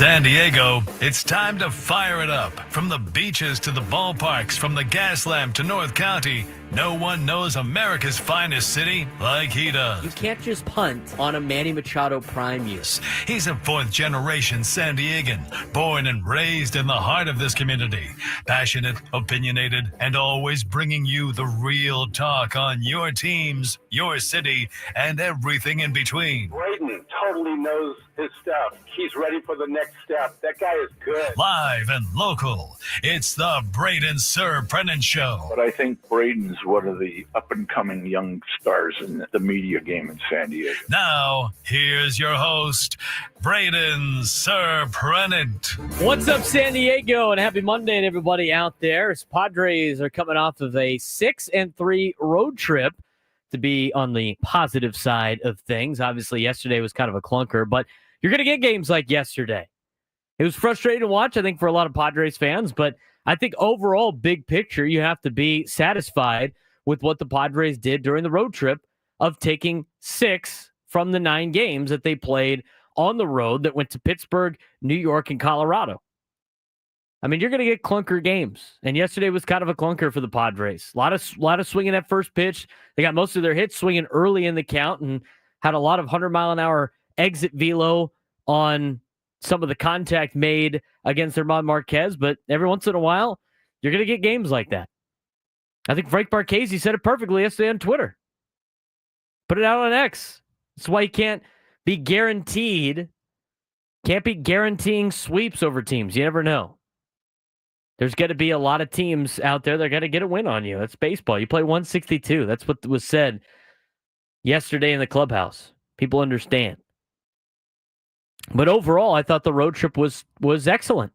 San Diego, it's time to fire it up. From the beaches to the ballparks, from the Gaslamp to North County, no one knows America's finest city like he does. You can't just punt on a Manny Machado prime year. He's a fourth-generation San Diegan, born and raised in the heart of this community. Passionate, opinionated, and always bringing you the real talk on your teams, your city, and everything in between. Braden totally knows his stuff. He's ready for the next step. That guy is good. Live and local, it's the Braden Surprenant Show. But I think Braden's one of the up-and-coming young stars in the media game in San Diego. Now, here's your host, Braden Surprenant. What's up, San Diego, and happy Monday to everybody out there. As Padres are coming off of a 6-3 road trip to be on the positive side of things. Obviously, yesterday was kind of a clunker, but you're going to get games like yesterday. It was frustrating to watch, I think, for a lot of Padres fans, but I think overall, big picture, you have to be satisfied with what the Padres did during the road trip of taking 6 from the 9 games that they played on the road that went to Pittsburgh, New York, and Colorado. I mean, you're going to get clunker games, and yesterday was kind of a clunker for the Padres. A lot of swinging at first pitch. They got most of their hits swinging early in the count and had a lot of 100-mile-an-hour exit velo on some of the contact made against German Marquez, but every once in a while, you're going to get games like that. I think Frank Marchese said it perfectly yesterday on Twitter. Put it out on X. That's why you can't be guaranteeing sweeps over teams. You never know. There's going to be a lot of teams out there that are going to get a win on you. That's baseball. You play 162. That's what was said yesterday in the clubhouse. People understand. But overall, I thought the road trip was excellent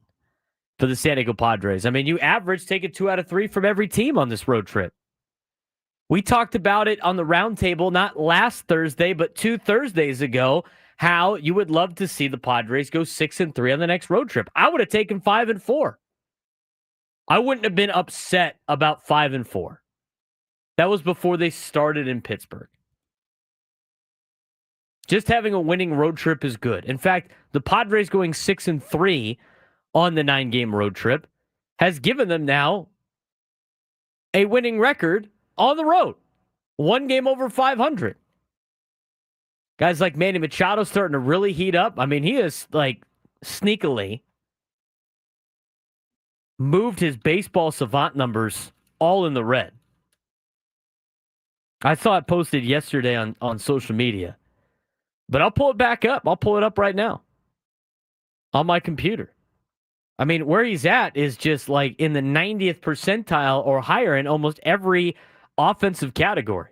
for the San Diego Padres. I mean, you average taking 2 out of 3 from every team on this road trip. We talked about it on the roundtable, not last Thursday, but 2 Thursdays ago, how you would love to see the Padres go 6-3 on the next road trip. I would have taken 5-4. I wouldn't have been upset about 5-4. That was before they started in Pittsburgh. Just having a winning road trip is good. In fact, the Padres going 6-3 on the 9-game road trip has given them now a winning record on the road. 1 game over 500. Guys like Manny Machado starting to really heat up. I mean, he is like sneakily moved his baseball savant numbers all in the red. I saw it posted yesterday on social media. But I'll pull it back up. I'll pull it up right now on my computer. I mean, where he's at is just like in the 90th percentile or higher in almost every offensive category.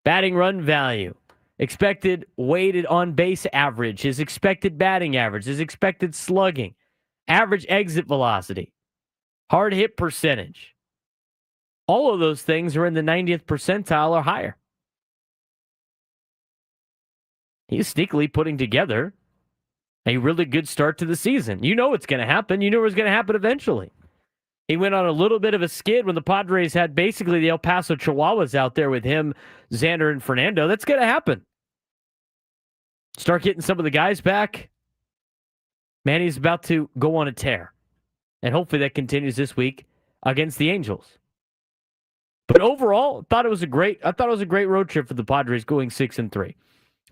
Batting run value, expected weighted on base average, his expected batting average, his expected slugging, average exit velocity, hard hit percentage. All of those things are in the 90th percentile or higher. He's sneakily putting together a really good start to the season. You know what's going to happen. You know what's going to happen eventually. He went on a little bit of a skid when the Padres had basically the El Paso Chihuahuas out there with him, Xander, and Fernando. That's going to happen. Start getting some of the guys back. Manny's about to go on a tear. And hopefully that continues this week against the Angels. But overall, I thought it was a great road trip for the Padres going 6-3.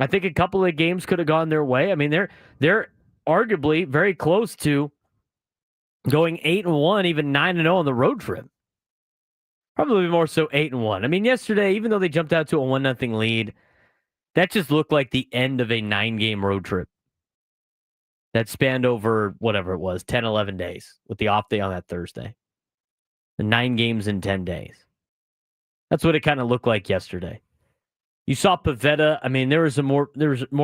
I think a couple of games could have gone their way. I mean, they're arguably very close to going 8-1, even 9-0 on the road trip. Probably more so 8-1. I mean, yesterday, even though they jumped out to a 1-0 lead, that just looked like the end of a 9-game road trip that spanned over whatever it was, 10, 11 days with the off day on that Thursday. The 9 games in 10 days. That's what it kind of looked like yesterday. You saw Pivetta. I mean, there was more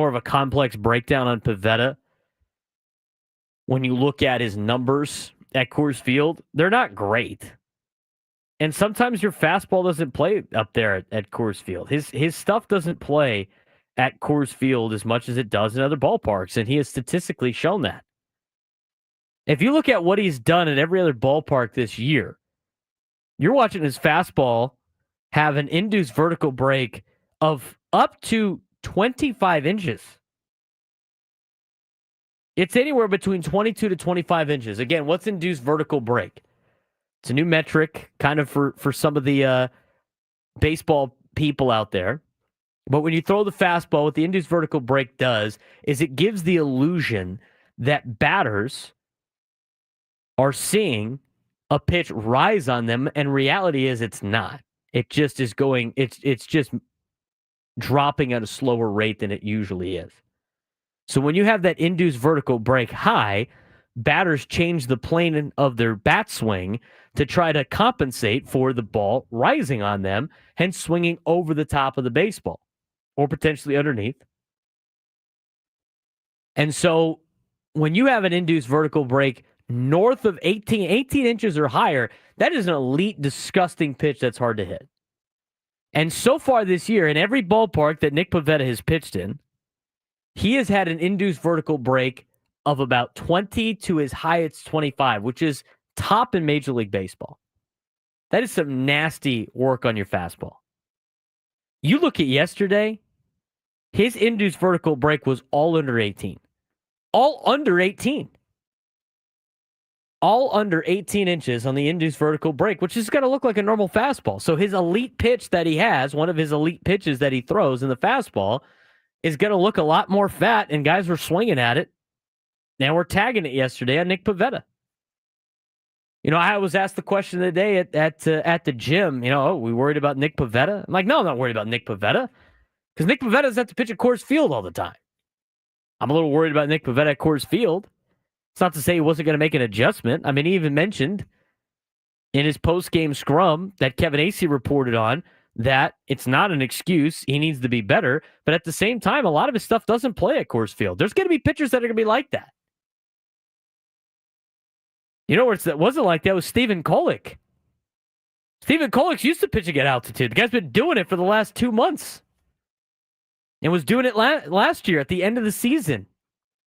of a complex breakdown on Pivetta. When you look at his numbers at Coors Field, they're not great. And sometimes your fastball doesn't play up there at Coors Field. His stuff doesn't play at Coors Field as much as it does in other ballparks, and he has statistically shown that. If you look at what he's done at every other ballpark this year, you're watching his fastball have an induced vertical break of up to 25 inches. It's anywhere between 22 to 25 inches. Again, what's induced vertical break? It's a new metric kind of for some of the baseball people out there. But when you throw the fastball, what the induced vertical break does is it gives the illusion that batters are seeing a pitch rise on them, and reality is it's not. It just is going, it's just dropping at a slower rate than it usually is. So when you have that induced vertical break high, batters change the plane of their bat swing to try to compensate for the ball rising on them, hence swinging over the top of the baseball or potentially underneath. And so when you have an induced vertical break north of 18 inches or higher, that is an elite, disgusting pitch that's hard to hit. And so far this year, in every ballpark that Nick Pivetta has pitched in, he has had an induced vertical break of about 20 to as high as 25, which is top in Major League Baseball. That is some nasty work on your fastball. You look at yesterday, his induced vertical break was all under 18. All under 18. All under 18 inches on the induced vertical break, which is going to look like a normal fastball. So his elite pitch that he has, one of his elite pitches that he throws in the fastball, is going to look a lot more fat, and guys were swinging at it. Now we're tagging it yesterday on Nick Pivetta. You know, I was asked the question of the day at the gym, are we worried about Nick Pivetta? I'm like, no, I'm not worried about Nick Pivetta, because Nick Pivetta doesn't have to pitch at Coors Field all the time. I'm a little worried about Nick Pivetta at Coors Field. It's not to say he wasn't going to make an adjustment. I mean, he even mentioned in his post-game scrum that Kevin Acee reported on that it's not an excuse. He needs to be better. But at the same time, a lot of his stuff doesn't play at Coors Field. There's going to be pitchers that are going to be like that. You know where it wasn't like that was Stephen Kolek. Stephen Kolek's used to pitching at altitude. The guy's been doing it for the last 2 months. And was doing it last year at the end of the season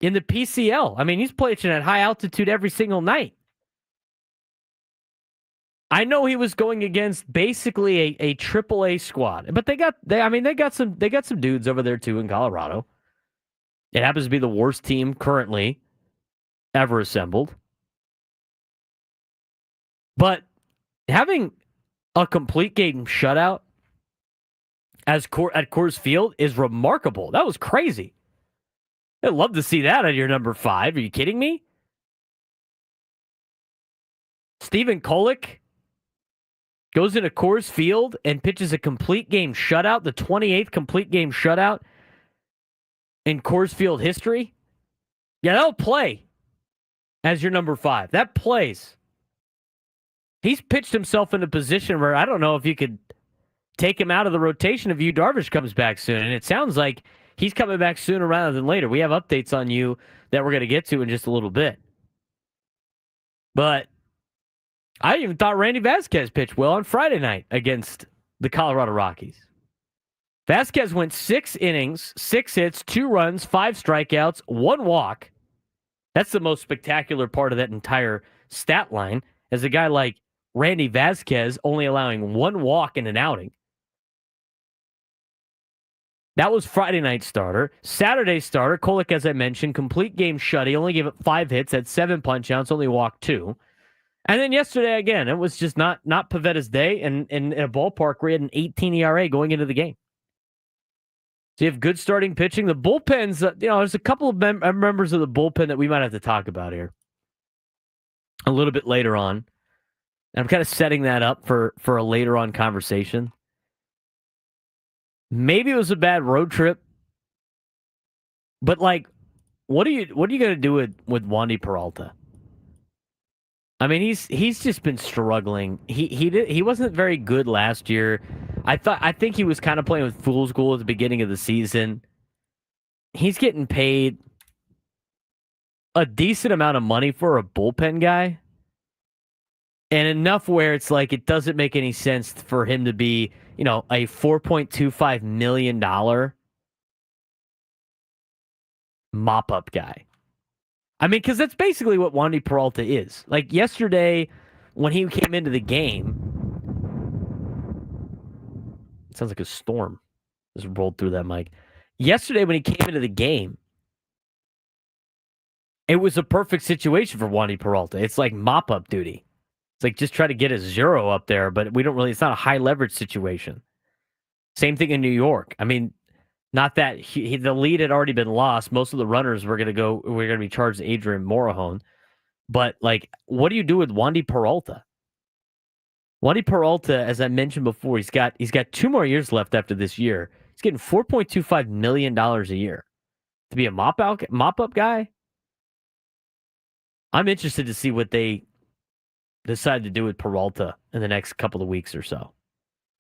in the PCL. I mean, he's pitching at high altitude every single night. I know he was going against basically a AAA squad, but they got some dudes over there too in Colorado. It happens to be the worst team currently ever assembled. But having a complete game shutout at Coors Field is remarkable. That was crazy. I'd love to see that at your number 5. Are you kidding me? Stephen Kolek goes into Coors Field and pitches a complete game shutout, the 28th complete game shutout in Coors Field history. Yeah, that'll play as your number 5. That plays. He's pitched himself in a position where I don't know if you could take him out of the rotation if Yu Darvish comes back soon. And it sounds like he's coming back sooner rather than later. We have updates on you that we're going to get to in just a little bit. But I even thought Randy Vasquez pitched well on Friday night against the Colorado Rockies. Vasquez went 6 innings, 6 hits, 2 runs, 5 strikeouts, 1 walk. That's the most spectacular part of that entire stat line, as a guy like Randy Vasquez only allowing 1 walk in an outing. That was Friday night starter. Saturday starter, Kolek, as I mentioned, complete game shut. He only gave up 5 hits, had 7 punch-outs, only walked 2. And then yesterday, again, it was just not Pivetta's day, and in a ballpark where he had an 18 ERA going into the game. So you have good starting pitching. The bullpens, there's a couple of members of the bullpen that we might have to talk about here a little bit later on. And I'm kind of setting that up for a later on conversation. Maybe it was a bad road trip, but what are you going to do with Wandy Peralta? I mean, he's just been struggling. He wasn't very good last year. I think he was kind of playing with fool's gold at the beginning of the season. He's getting paid a decent amount of money for a bullpen guy, and enough where it's like it doesn't make any sense for him to be, a $4.25 million mop-up guy. I mean, because that's basically what Wandy Peralta is. Like yesterday, when he came into the game, it sounds like a storm just rolled through that mic. Yesterday, when he came into the game, It was a perfect situation for Wandy Peralta. It's like mop-up duty. It's like just try to get a 0 up there, but we don't really, it's not a high leverage situation. Same thing in New York. I mean, not that the lead had already been lost. Most of the runners were going to be charged to Adrian Morejon. But, like, what do you do with Wandy Peralta? Wandy Peralta, as I mentioned before, he's got 2 more years left after this year. He's getting $4.25 million a year to be a mop-up guy. I'm interested to see what they decide to do with Peralta in the next couple of weeks or so.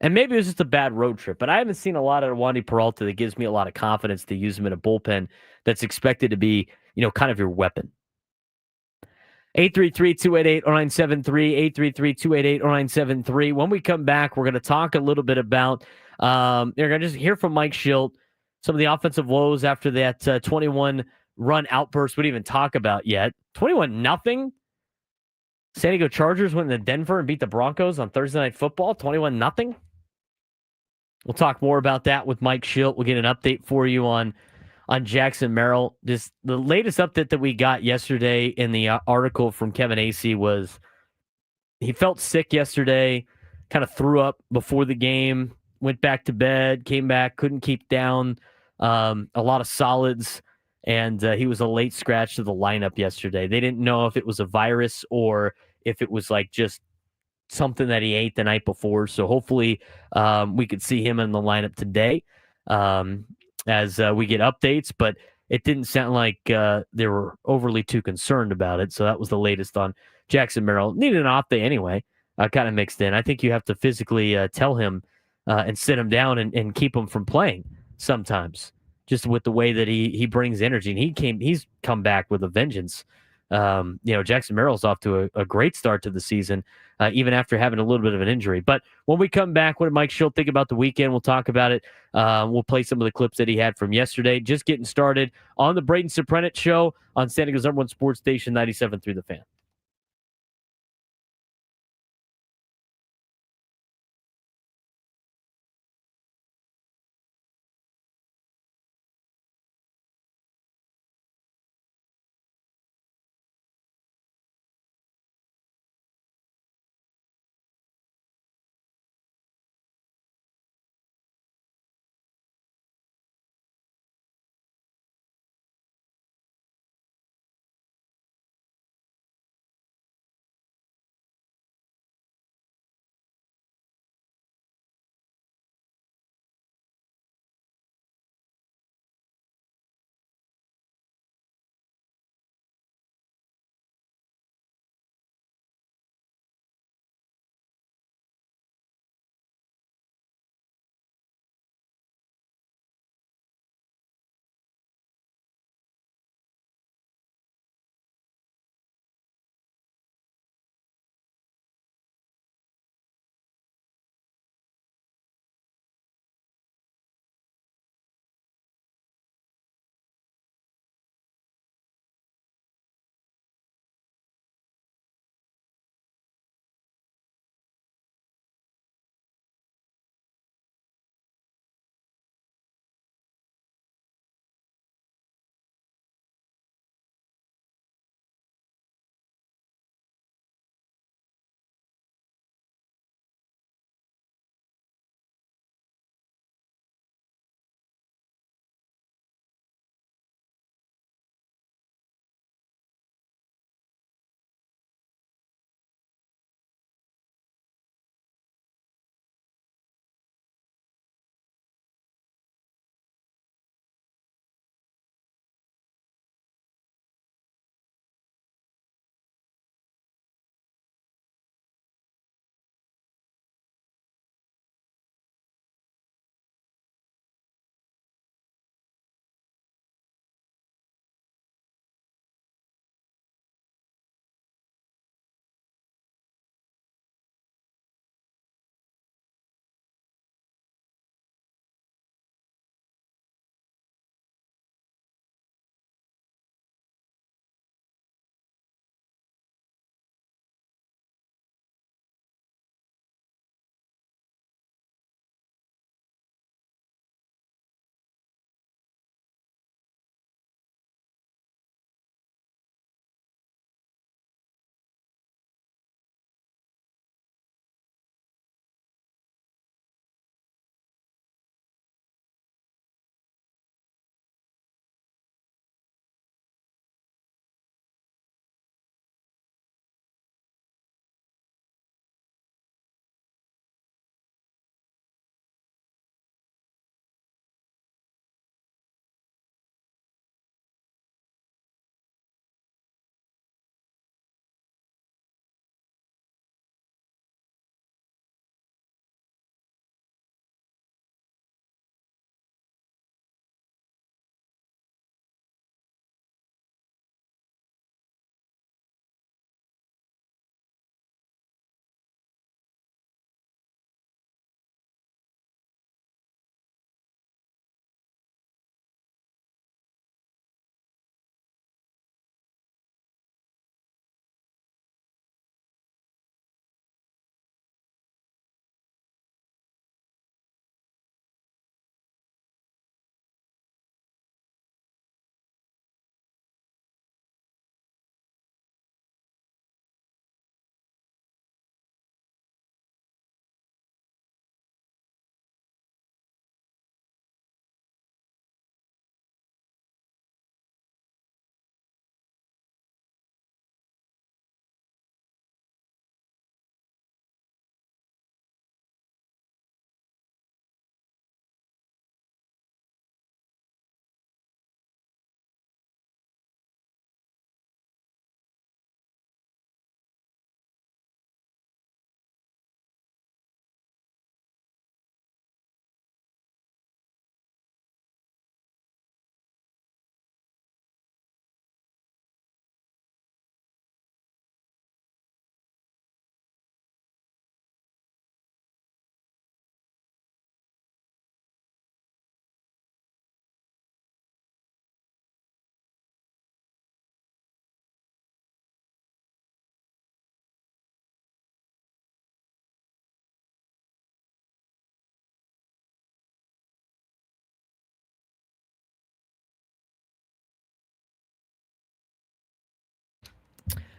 And maybe it was just a bad road trip, but I haven't seen a lot of Wandy Peralta that gives me a lot of confidence to use him in a bullpen that's expected to be, kind of your weapon. 833-288-0973, 833-288-0973. When we come back, we're going to talk a little bit about, you're going to just hear from Mike Schilt, some of the offensive woes after that 21-run outburst we didn't even talk about yet. 21-0. San Diego Chargers went to Denver and beat the Broncos on Thursday Night Football, 21-0. We'll talk more about that with Mike Schilt. We'll get an update for you on Jackson Merrill. The latest update that we got yesterday in the article from Kevin Acee was he felt sick yesterday, kind of threw up before the game, went back to bed, came back, couldn't keep down a lot of solids, and he was a late scratch to the lineup yesterday. They didn't know if it was a virus or if it was like just something that he ate the night before. So hopefully we could see him in the lineup today as we get updates. But it didn't sound like they were overly too concerned about it. So that was the latest on Jackson Merrill. Needed an off day anyway, kind of mixed in. I think you have to physically tell him and sit him down and keep him from playing sometimes, just with the way that he brings energy. And he's come back with a vengeance. Jackson Merrill's off to a great start to the season, even after having a little bit of an injury. But when we come back, what did Mike Schilt think about the weekend? We'll talk about it. We'll play some of the clips that he had from yesterday. Just getting started on the Braden Surprenant Show on San Diego's #1 sports station, 97.3 The Fan.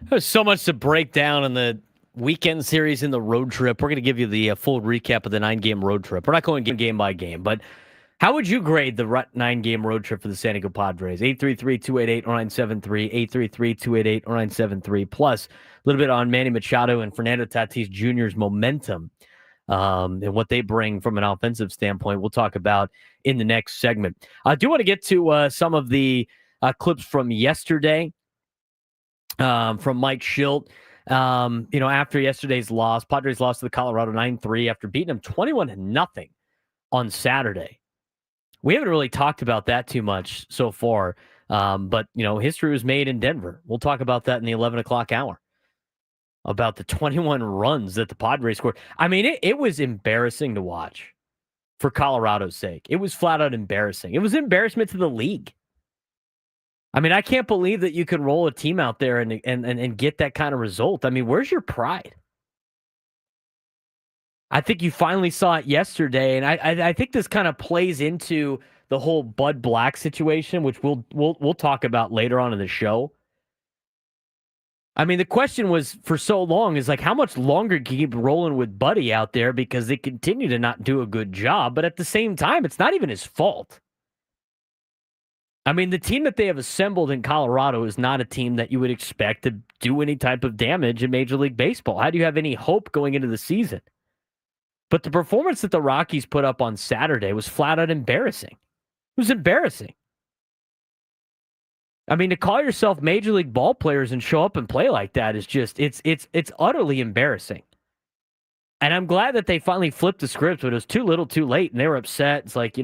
There's so much to break down in the weekend series and the road trip. We're going to give you the full recap of the 9-game road trip. We're not going game by game, but how would you grade the 9-game road trip for the San Diego Padres? 833-288-0973, 833-288-0973, plus a little bit on Manny Machado and Fernando Tatis Jr.'s momentum and what they bring from an offensive standpoint. We'll talk about in the next segment. I do want to get to some of the clips from yesterday from Mike Schilt. After yesterday's loss, Padres lost to the Colorado 9-3 after beating them 21-0 on Saturday. We haven't really talked about that too much so far, but, history was made in Denver. We'll talk about that in the 11 o'clock hour, about the 21 runs that the Padres scored. I mean, it was embarrassing to watch for Colorado's sake. It was flat out embarrassing. It was embarrassment to the league. I mean, I can't believe that you can roll a team out there and get that kind of result. I mean, where's your pride? I think you finally saw it yesterday, and I think this kind of plays into the whole Bud Black situation, which we'll talk about later on in the show. I mean, the question was for so long is like, how much longer can you keep rolling with Buddy out there because they continue to not do a good job, but at the same time, it's not even his fault. I mean, the team that they have assembled in Colorado is not a team that you would expect to do any type of damage in Major League Baseball. How do you have any hope going into the season? But the performance that the Rockies put up on Saturday was flat out embarrassing. It was embarrassing. I mean, to call yourself Major League ball players and show up and play like that is just, it's utterly embarrassing. And I'm glad that they finally flipped the script, but it was too little too late, and they were upset. It's like,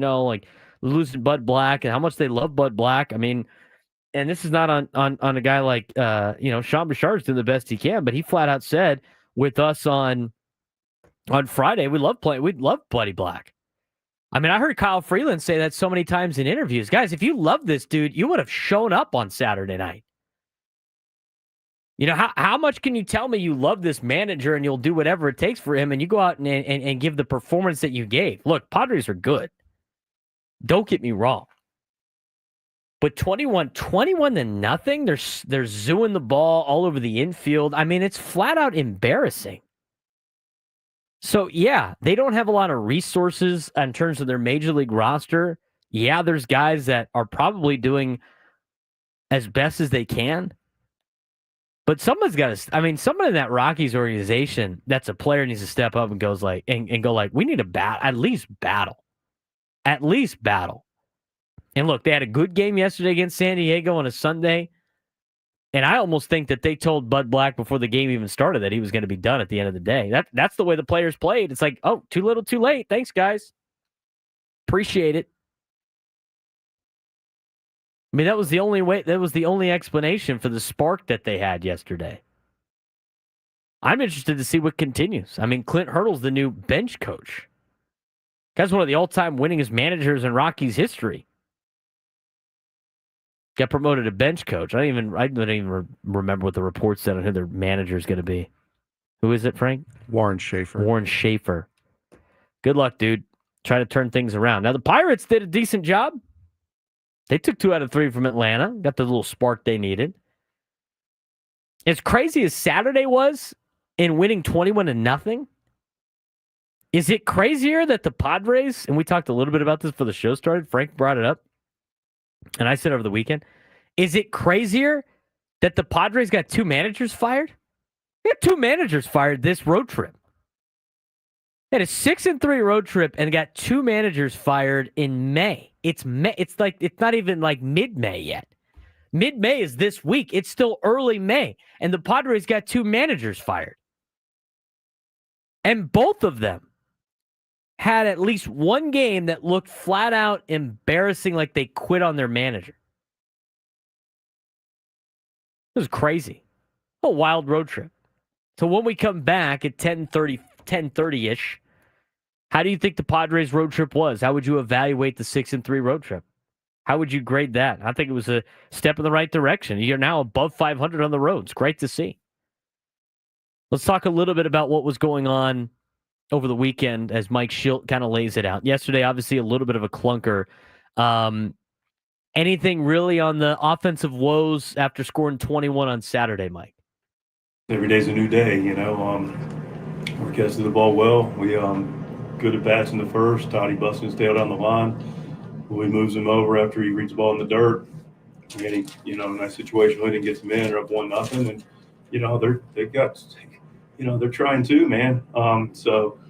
losing Bud Black and how much they love Bud Black. I mean, and this is not on a guy like, Sean Bouchard's doing the best he can, but he flat out said with us on Friday, we love Buddy Black. I mean, I heard Kyle Freeland say that so many times in interviews. Guys, if you love this dude, you would have shown up on Saturday night. How much can you tell me you love this manager and you'll do whatever it takes for him and you go out and give the performance that you gave? Look, Padres are good. Don't get me wrong. But 21-0, they're zooing the ball all over the infield. I mean, it's flat out embarrassing. So, yeah, they don't have a lot of resources in terms of their major league roster. Yeah, there's guys that are probably doing as best as they can. But someone's got to, someone in that Rockies organization that's a player needs to step up and goes like, and go like, we need to at least battle. At least battle. And look, they had a good game yesterday against San Diego on a Sunday. And I almost think that they told Bud Black before the game even started that he was going to be done at the end of the day. That's the way the players played. It's like, oh, too little, too late. Thanks, guys. Appreciate it. I mean, that was the only way. That was the only explanation for the spark that they had yesterday. I'm interested to see what continues. I mean, Clint Hurdle's the new bench coach. Guy's one of the all-time winningest managers in Rockies history. Got promoted to bench coach. I don't even remember what the report said on who their manager is going to be. Who is it, Frank? Warren Schaefer. Warren Schaefer. Good luck, dude. Try to turn things around. Now, the Pirates did a decent job. They took 2 out of 3 from Atlanta. Got the little spark they needed. As crazy as Saturday was in winning 21-0, is it crazier that the Padres, and we talked a little bit about this before the show started, Frank brought it up, and I said over the weekend, is it crazier that the Padres got 2 managers fired? They got 2 managers fired this road trip. They had a 6-3 road trip and got 2 managers fired in May. It's May. It's not even like mid-May yet. Mid-May is this week. It's still early May, and the Padres got 2 managers fired. And both of them had at least one game that looked flat out embarrassing, like they quit on their manager. It was crazy. A wild road trip. So when we come back at 10:30-ish, how do you think the Padres road trip was? How would you evaluate the 6-3 road trip? How would you grade that? I think it was a step in the right direction. You're now above 500 on the road. It's great to see. Let's talk a little bit about what was going on over the weekend as Mike Schilt kind of lays it out. Yesterday, obviously, a little bit of a clunker. Anything really on the offensive woes after scoring 21 on Saturday, Mike? Every day's a new day, We're catching the ball well. We good at bats in the first. Toddy busting his tail down the line. Willie moves him over after he reads the ball in the dirt. And in that situation, Willie gets him in. They're up 1-0, and they're trying to, man. So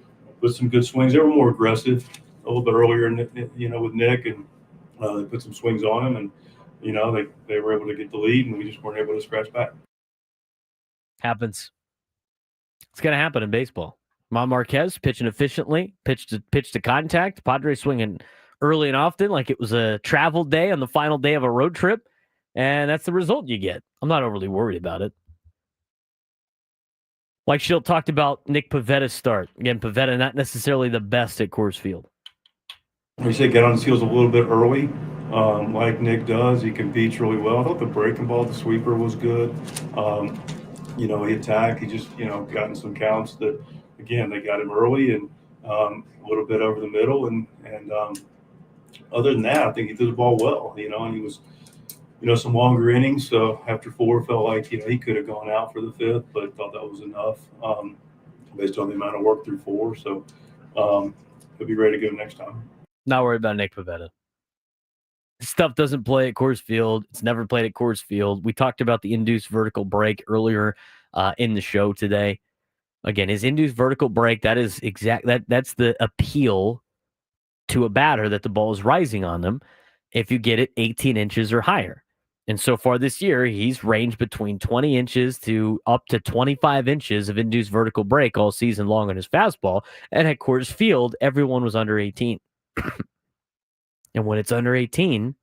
with some good swings, they were more aggressive a little bit earlier, with Nick, and they put some swings on him, and they were able to get the lead, and we just weren't able to scratch back. Happens. It's going to happen in baseball. Marquez pitching efficiently, pitch to contact. Padres swinging early and often like it was a travel day on the final day of a road trip, and that's the result you get. I'm not overly worried about it. Like Schill talked about Nick Pavetta's start. Again, Pivetta not necessarily the best at Coors Field. You say get on his heels a little bit early, like Nick does. He competes really well. I thought the breaking ball, the sweeper was good. He attacked. He just, gotten some counts that, again, they got him early and a little bit over the middle. And other than that, I think he threw the ball well, and he was, some longer innings. So after 4, felt like, he could have gone out for the 5th, but thought that was enough based on the amount of work through 4. So he'll be ready to go next time. Not worried about Nick Pivetta. This stuff doesn't play at Coors Field. It's never played at Coors Field. We talked about the induced vertical break earlier in the show today. Again, his induced vertical break, that's the appeal to a batter that the ball is rising on them if you get it 18 inches or higher. And so far this year, he's ranged between 20 inches to up to 25 inches of induced vertical break all season long on his fastball. And at Coors Field, everyone was under 18. And when it's under 18,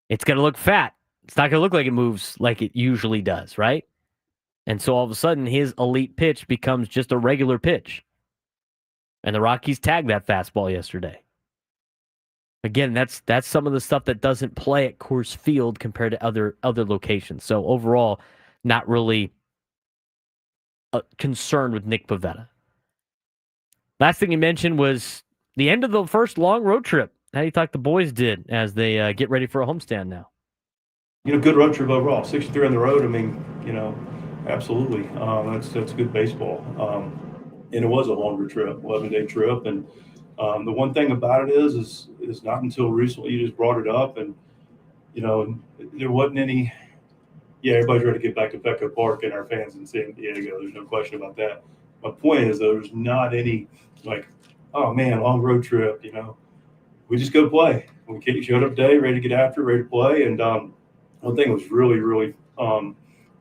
it's going to look fat. It's not going to look like it moves like it usually does, right? And so all of a sudden, his elite pitch becomes just a regular pitch. And the Rockies tagged that fastball yesterday. Again, that's some of the stuff that doesn't play at Coors Field compared to other locations. So overall, not really concerned with Nick Pivetta. Last thing you mentioned was the end of the first long road trip. How do you think the boys did as they get ready for a homestand now? Good road trip overall. 63 on the road. Absolutely. That's good baseball. And it was a longer trip, 11-day trip. And the one thing about it is not until recently you just brought it up, and there wasn't any. Yeah, everybody's ready to get back to Petco Park and our fans in San Diego. There's no question about that. My point is, though, there's not any oh man, long road trip. We just go play. We showed up today, ready to get after, ready to play. And one thing that was really, really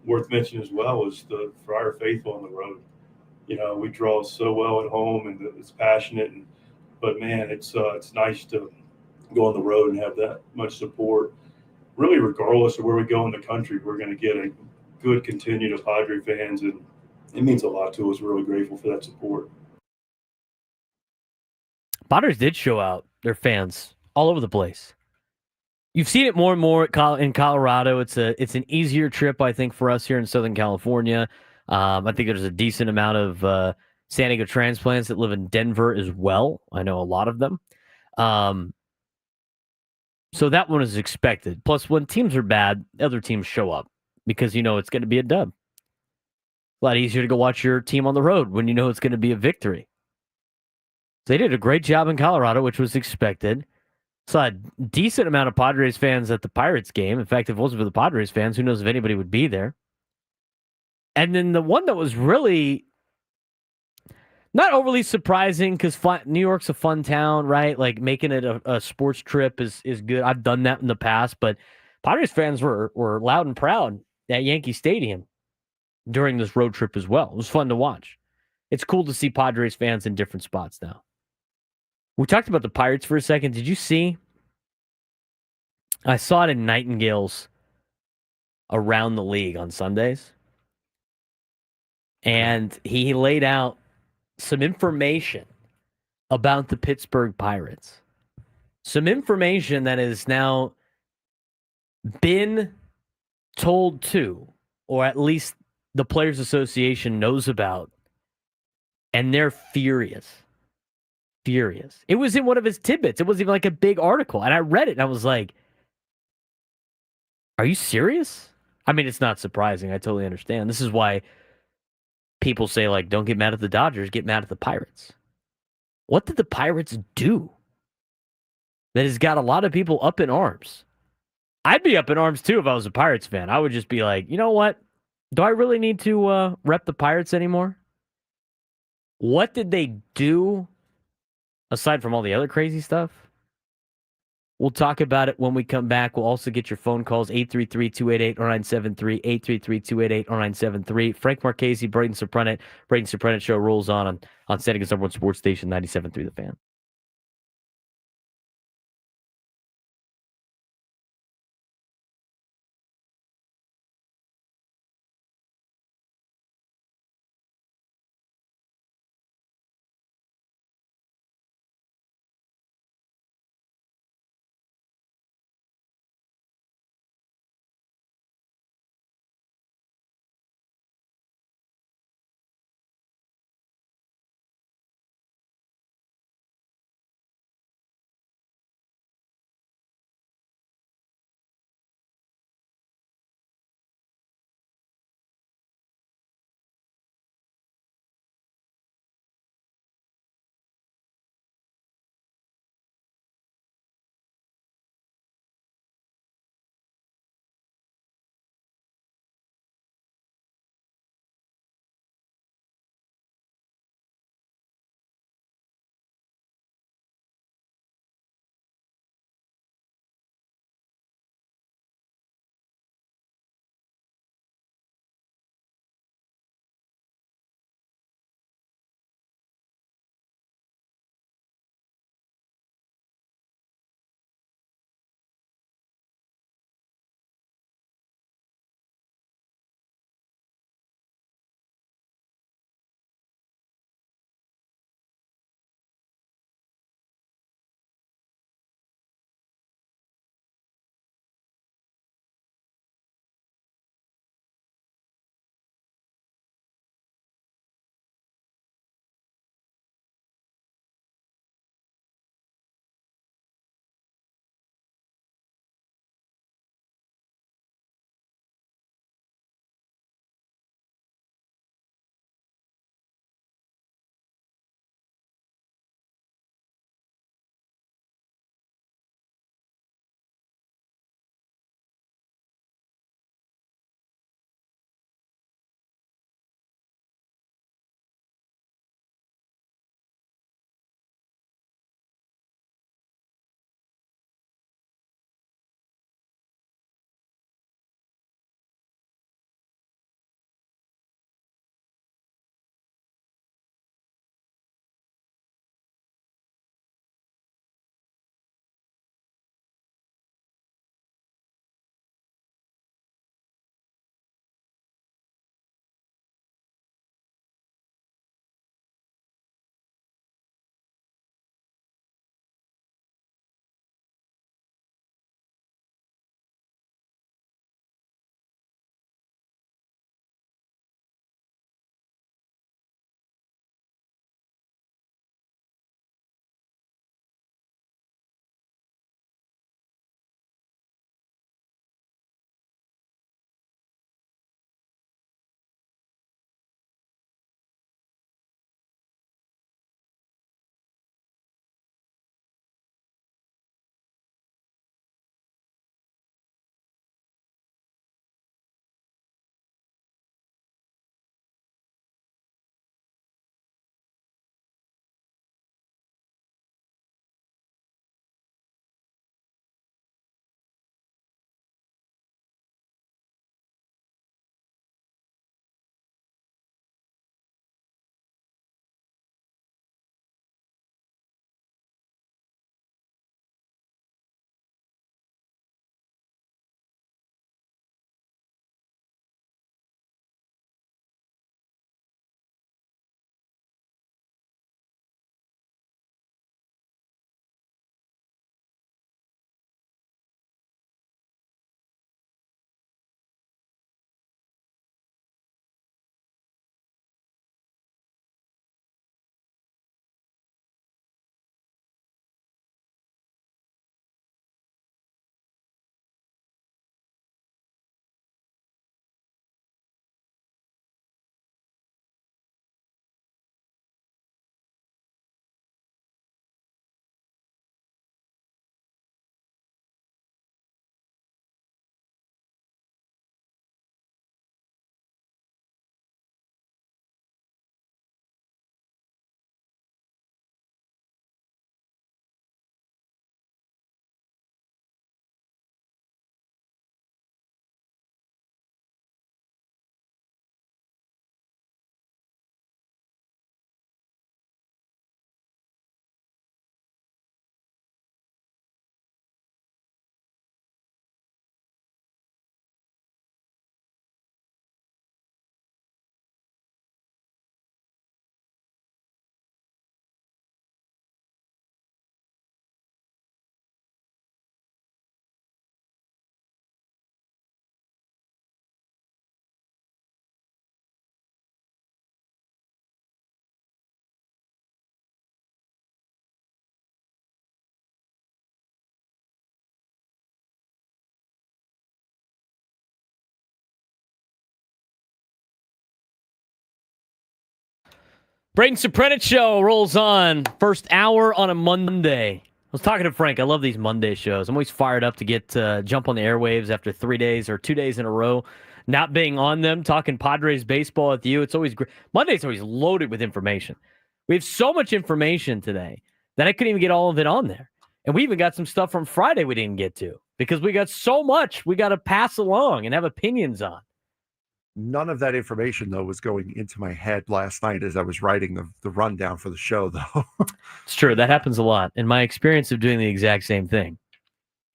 worth mentioning as well was the Friar faithful on the road. We draw so well at home, and it's passionate. But man, it's nice to go on the road and have that much support. Really, regardless of where we go in the country, we're going to get a good contingent of Padre fans, and it means a lot to us. We're really grateful for that support. Padres did show out their fans all over the place. You've seen it more and more in Colorado. It's an easier trip, I think, for us here in Southern California. I think there's a decent amount of San Diego transplants that live in Denver as well. I know a lot of them. So that one is expected. Plus, when teams are bad, other teams show up because it's going to be a dub. A lot easier to go watch your team on the road when you know it's going to be a victory. They did a great job in Colorado, which was expected. Saw a decent amount of Padres fans at the Pirates game. In fact, if it wasn't for the Padres fans, who knows if anybody would be there. And then the one that was really not overly surprising, because New York's a fun town, right? Like making it a sports trip is good. I've done that in the past, but Padres fans were loud and proud at Yankee Stadium during this road trip as well. It was fun to watch. It's cool to see Padres fans in different spots now. We talked about the Pirates for a second. Did you see? I saw it in Nightingale's around the league on Sundays. And he laid out some information about the Pittsburgh Pirates. Some information that has now been told to, or at least the Players Association knows about, and they're furious. Furious. It was in one of his tidbits. It wasn't even like a big article. And I read it and I was like, are you serious? I mean, it's not surprising. I totally understand. This is why people say, like, don't get mad at the Dodgers, get mad at the Pirates. What did the Pirates do that has got a lot of people up in arms? I'd be up in arms, too, if I was a Pirates fan. I would just be like, you know what? Do I really need to rep the Pirates anymore? What did they do aside from all the other crazy stuff? We'll talk about it when we come back. We'll also get your phone calls, 833-288-0973, 833-288-0973. Frank Marchese, Braden Surprenant Show rolls on San Diego's number one sports station, 97.3 The Fan. Braden Surprenant show rolls on. First hour on a Monday. I was talking to Frank. I love these Monday shows. I'm always fired up to get jump on the airwaves after 3 days or 2 days in a row, not being on them, talking Padres baseball with you. It's always great. Monday's always loaded with information. We have so much information today that I couldn't even get all of it on there. And we even got some stuff from Friday we didn't get to because we got so much we got to pass along and have opinions on. None of that information, though, was going into my head last night as I was writing the rundown for the show, though. It's true. That happens a lot. In my experience of doing the exact same thing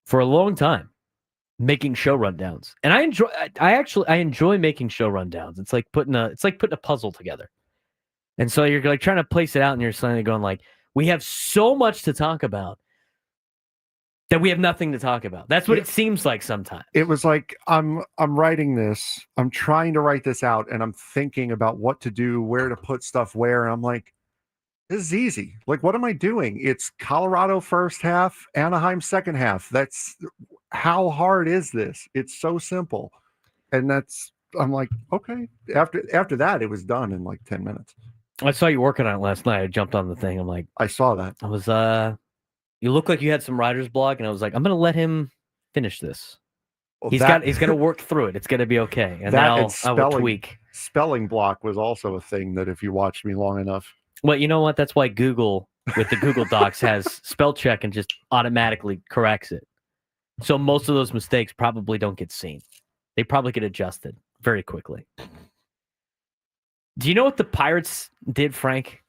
for a long time, making show rundowns. And I enjoy making show rundowns. It's like putting a puzzle together. And so you're like trying to place it out and you're suddenly going like, we have so much to talk about that we have nothing to talk about. That's what it seems like sometimes. It was like I'm writing this. I'm trying to write this out, and I'm thinking about what to do, where to put stuff where. And I'm like, this is easy. Like, what am I doing? It's Colorado first half, Anaheim second half. That's how hard is this? It's so simple. And I'm like, okay. After that, it was done in like 10 minutes. I saw you working on it last night. I jumped on the thing. I'm like, I saw that. I was you look like you had some writer's block, and I was like, I'm gonna let him finish this. Well, he's gonna work through it. It's gonna be okay. And then I will tweak. Spelling block was also a thing that if you watched me long enough. Well, you know what? That's why Google with the Google Docs has spell check and just automatically corrects it. So most of those mistakes probably don't get seen. They probably get adjusted very quickly. Do you know what the Pirates did, Frank?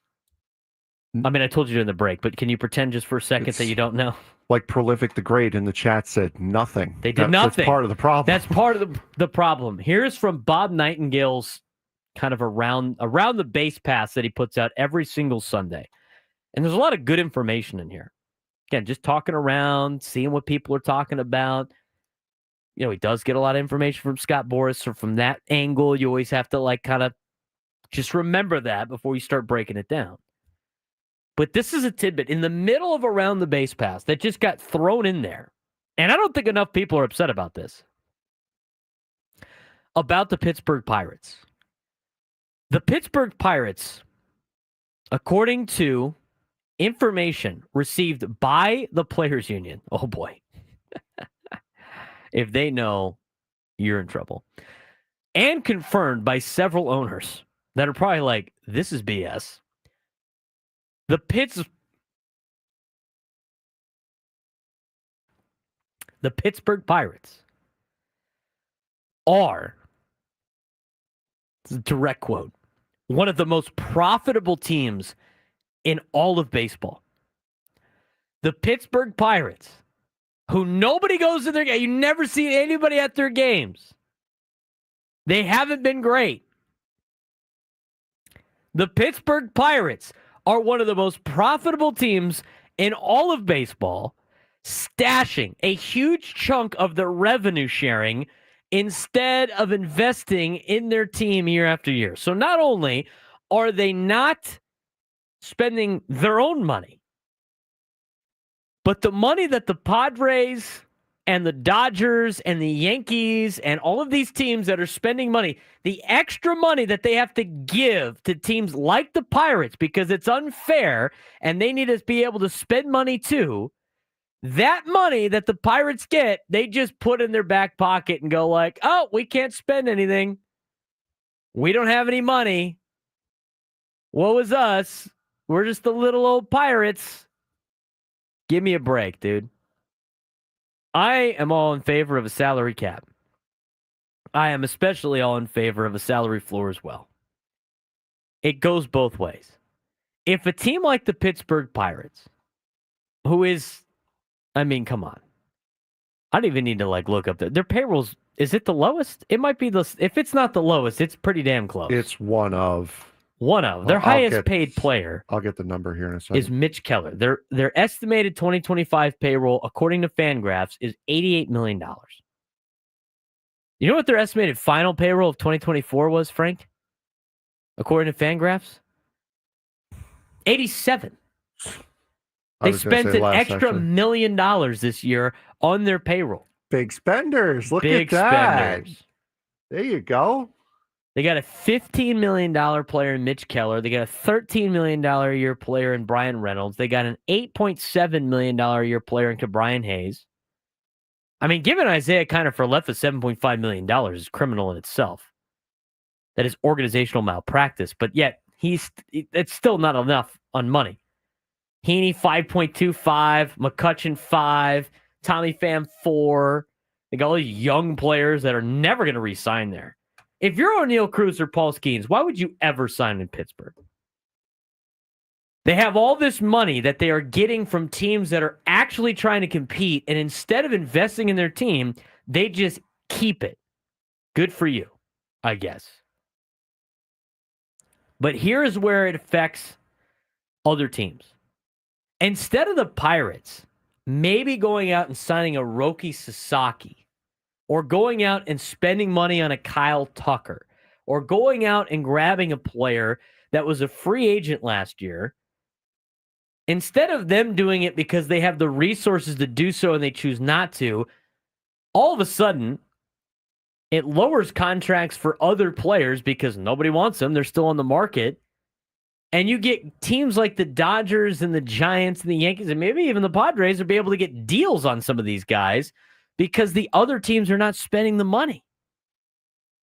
I mean, I told you during the break, but can you pretend just for a second that you don't know? Like Prolific the Great in the chat said, nothing. They did nothing. That's part of the problem. That's part of the problem. Here's from Bob Nightingale's kind of around the base pass that he puts out every single Sunday. And there's a lot of good information in here. Again, just talking around, seeing what people are talking about. You know, he does get a lot of information from Scott Boras. So from that angle, you always have to like kind of just remember that before you start breaking it down. But this is a tidbit in the middle of around the base pass that just got thrown in there. And I don't think enough people are upset about this. About the Pittsburgh Pirates. The Pittsburgh Pirates, according to information received by the Players Union, oh boy, if they know, you're in trouble, and confirmed by several owners that are probably like, this is BS. The Pittsburgh Pirates are, this is a direct quote, one of the most profitable teams in all of baseball. The Pittsburgh Pirates, who nobody goes to their game, you never see anybody at their games. They haven't been great. The Pittsburgh Pirates are one of the most profitable teams in all of baseball, stashing a huge chunk of their revenue sharing instead of investing in their team year after year. So not only are they not spending their own money, but the money that the Padres and the Dodgers and the Yankees and all of these teams that are spending money, the extra money that they have to give to teams like the Pirates because it's unfair and they need to be able to spend money too, that money that the Pirates get, they just put in their back pocket and go like, oh, we can't spend anything. We don't have any money. Woe is us. We're just the little old Pirates. Give me a break, dude. I am all in favor of a salary cap. I am especially all in favor of a salary floor as well. It goes both ways. If a team like the Pittsburgh Pirates, who is, I mean, come on. I don't even need to like look up their payrolls. Is it the lowest? It might be if it's not the lowest, it's pretty damn close. It's one of. Their highest paid player. I'll get the number here in a second. Is Mitch Keller. Their estimated 2025 payroll, according to Fangraphs, is $88 million. You know what their estimated final payroll of 2024 was, Frank? According to Fangraphs? 87. They spent an extra $1 million this year on their payroll. Big spenders. Look Big at that. Spenders. There you go. They got a $15 million player in Mitch Keller. They got a $13 million a year player in Brian Reynolds. They got an $8.7 million a year player in Brian Hayes. I mean, giving Isaiah Kiner for left of $7.5 million is criminal in itself. That is organizational malpractice, but yet it's still not enough on money. Heaney 5.25, McCutchen 5, Tommy Pham 4. They got all these young players that are never going to re-sign there. If you're O'Neal Cruz or Paul Skeens, why would you ever sign in Pittsburgh? They have all this money that they are getting from teams that are actually trying to compete, and instead of investing in their team, they just keep it. Good for you, I guess. But here is where it affects other teams. Instead of the Pirates maybe going out and signing a Roki Sasaki, or going out and spending money on a Kyle Tucker, or going out and grabbing a player that was a free agent last year, instead of them doing it because they have the resources to do so and they choose not to, all of a sudden, it lowers contracts for other players because nobody wants them. They're still on the market. And you get teams like the Dodgers and the Giants and the Yankees and maybe even the Padres will be able to get deals on some of these guys because the other teams are not spending the money.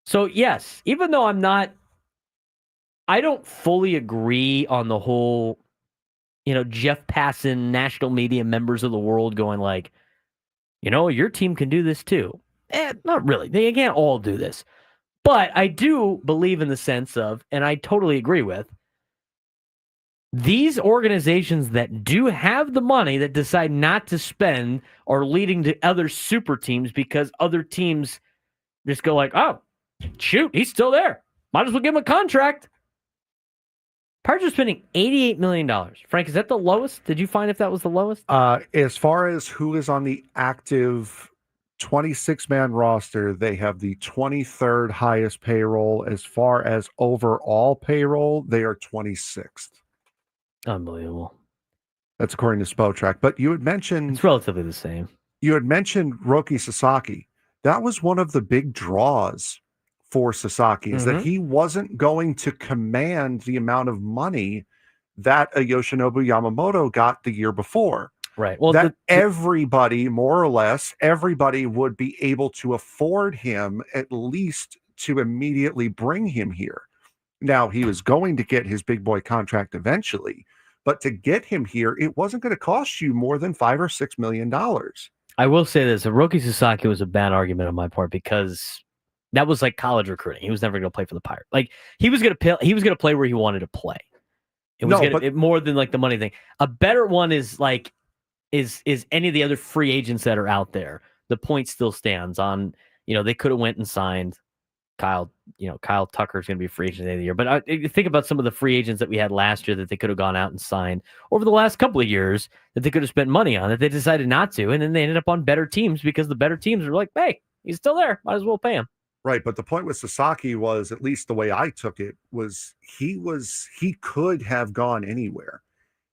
So, yes, even though I don't fully agree on the whole, Jeff Passan, national media members of the world going like, your team can do this too. Not really. They can't all do this. But I do believe in the sense of, and I totally agree with, these organizations that do have the money that decide not to spend are leading to other super teams because other teams just go like, oh, shoot, he's still there. Might as well give him a contract. Pirates are spending $88 million. Frank, is that the lowest? Did you find if that was the lowest? As far as who is on the active 26-man roster, they have the 23rd highest payroll. As far as overall payroll, they are 26th. Unbelievable. That's according to Spotrac. But you had mentioned... It's relatively the same. You had mentioned Roki Sasaki. That was one of the big draws for Sasaki, is that he wasn't going to command the amount of money that a Yoshinobu Yamamoto got the year before. Right. Well, that everybody, more or less, everybody would be able to afford him at least to immediately bring him here. Now, he was going to get his big boy contract eventually, but to get him here, it wasn't going to cost you more than $5 or $6 million. I will say this: Roki Sasaki was a bad argument on my part because that was like college recruiting. He was never going to play for the Pirates. Like he was going to play where he wanted to play. It was more than like the money thing. A better one is like is any of the other free agents that are out there. The point still stands on. They could have went and signed Kyle Tucker is going to be a free agent at the end of the year. But think about some of the free agents that we had last year that they could have gone out and signed over the last couple of years that they could have spent money on that they decided not to. And then they ended up on better teams because the better teams were like, hey, he's still there. Might as well pay him. Right. But the point with Sasaki was, at least the way I took it, was he could have gone anywhere.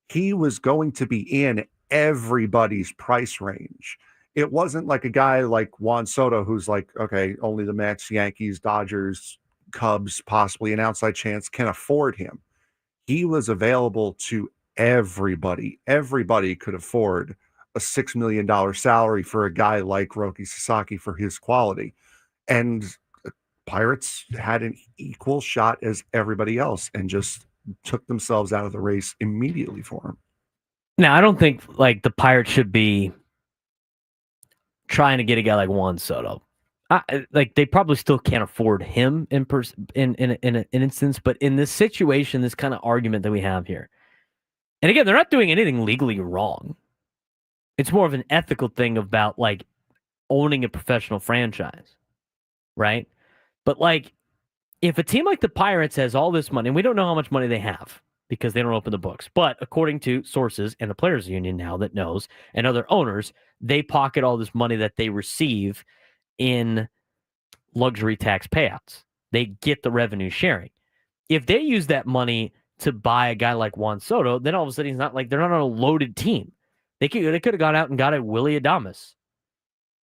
He was going to be in everybody's price range. It wasn't like a guy like Juan Soto, who's like, okay, only the Mets, Yankees, Dodgers, Cubs, possibly an outside chance can afford him. He was available to everybody. Everybody could afford a $6 million salary for a guy like Roki Sasaki for his quality. And Pirates had an equal shot as everybody else and just took themselves out of the race immediately for him. Now, I don't think like the Pirates should be trying to get a guy like Juan Soto. Like they probably still can't afford him in an instance, but in this situation, this kind of argument that we have here, and again, they're not doing anything legally wrong. It's more of an ethical thing about like owning a professional franchise, right? But like, if a team like the Pirates has all this money, and we don't know how much money they have because they don't open the books, but according to sources and the Players Union now that knows, and other owners, they pocket all this money that they receive in luxury tax payouts. They get the revenue sharing. If they use that money to buy a guy like Juan Soto, then all of a sudden they're not on a loaded team. They could have gone out and got a Willy Adames.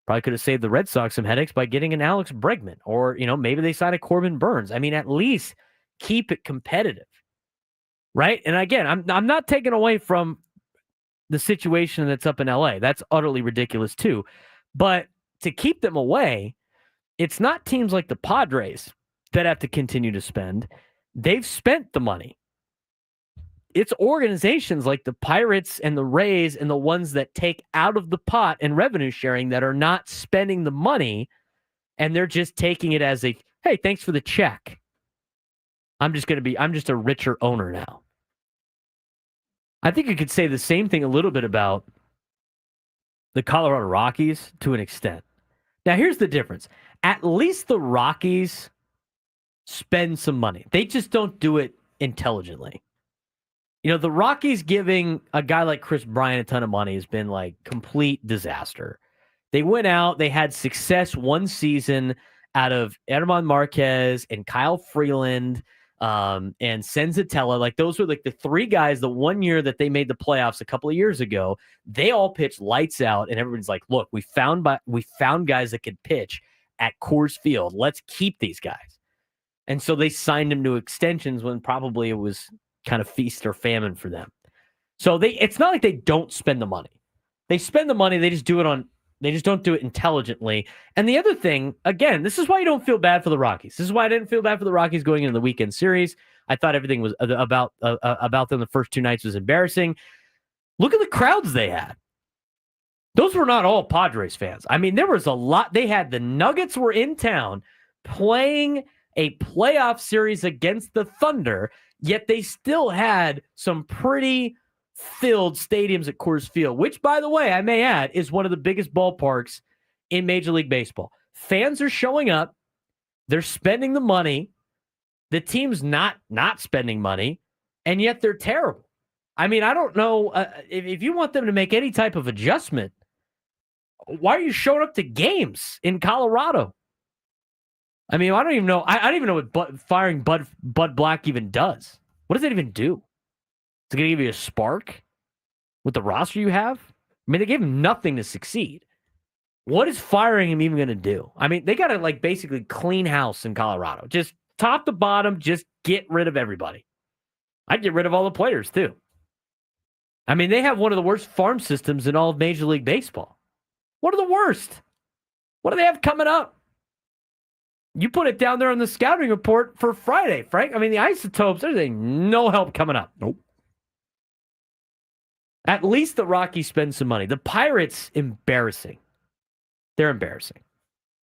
Probably could have saved the Red Sox some headaches by getting an Alex Bregman, or, maybe they signed a Corbin Burns. I mean, at least keep it competitive, right? And again, I'm not taking away from the situation that's up in LA. That's utterly ridiculous too. But to keep them away, it's not teams like the Padres that have to continue to spend. They've spent the money. It's organizations like the Pirates and the Rays and the ones that take out of the pot and revenue sharing that are not spending the money, and they're just taking it as a, hey, thanks for the check. I'm just a richer owner now. I think you could say the same thing a little bit about the Colorado Rockies to an extent. Now, here's the difference. At least the Rockies spend some money. They just don't do it intelligently. The Rockies giving a guy like Chris Bryant a ton of money has been like complete disaster. They went out, they had success one season out of German Marquez and Kyle Freeland and Senzatella. Like, those were like the three guys the one year that they made the playoffs a couple of years ago. They all pitched lights out, and everybody's like, look, we found guys that could pitch at Coors Field. Let's keep these guys. And so they signed them to extensions when probably it was kind of feast or famine for them. So it's not like they don't spend the money. They spend the money, they just don't do it intelligently. And the other thing, again, this is why you don't feel bad for the Rockies. This is why I didn't feel bad for the Rockies going into the weekend series. I thought everything was about them the first two nights was embarrassing. Look at the crowds they had. Those were not all Padres fans. I mean, there was a lot. They had the Nuggets were in town playing a playoff series against the Thunder, yet they still had some pretty filled stadiums at Coors Field, which, by the way, I may add, is one of the biggest ballparks in Major League Baseball. Fans are showing up. They're spending the money. The team's not spending money, and yet they're terrible. I mean, I don't know if you want them to make any type of adjustment, why are you showing up to games in Colorado? I mean, I don't even know. I don't even know what firing Bud Black even does. What does it even do? Is it going to give you a spark with the roster you have? I mean, they gave him nothing to succeed. What is firing him even going to do? I mean, they got to basically clean house in Colorado. Just top to bottom, just get rid of everybody. I'd get rid of all the players too. I mean, they have one of the worst farm systems in all of Major League Baseball. What are the worst? What do they have coming up? You put it down there on the scouting report for Friday, Frank. I mean, the Isotopes, there's no help coming up. Nope. At least the Rockies spend some money. The Pirates, embarrassing. They're embarrassing.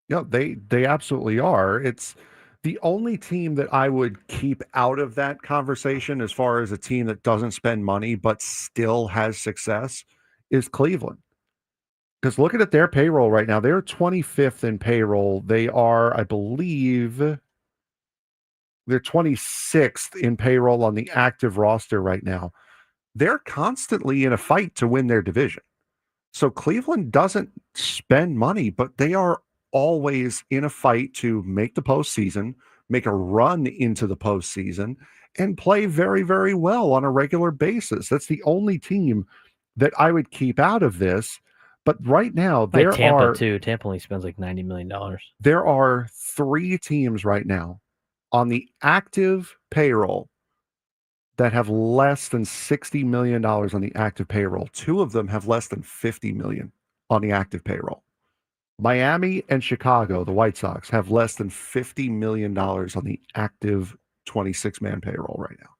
No, they absolutely are. It's the only team that I would keep out of that conversation as far as a team that doesn't spend money but still has success is Cleveland. Because looking at their payroll right now, they're 25th in payroll. They are, I believe, they're 26th in payroll on the active roster right now. They're constantly in a fight to win their division. So Cleveland doesn't spend money, but they are always in a fight to make the postseason, make a run into the postseason, and play very, very well on a regular basis. That's the only team that I would keep out of this. But right now, there Tampa too. Tampa only spends like $90 million. There are three teams right now on the active payroll that have less than $60 million on the active payroll. Two of them have less than $50 million on the active payroll. Miami and Chicago, the White Sox, have less than $50 million on the active 26-man payroll right now.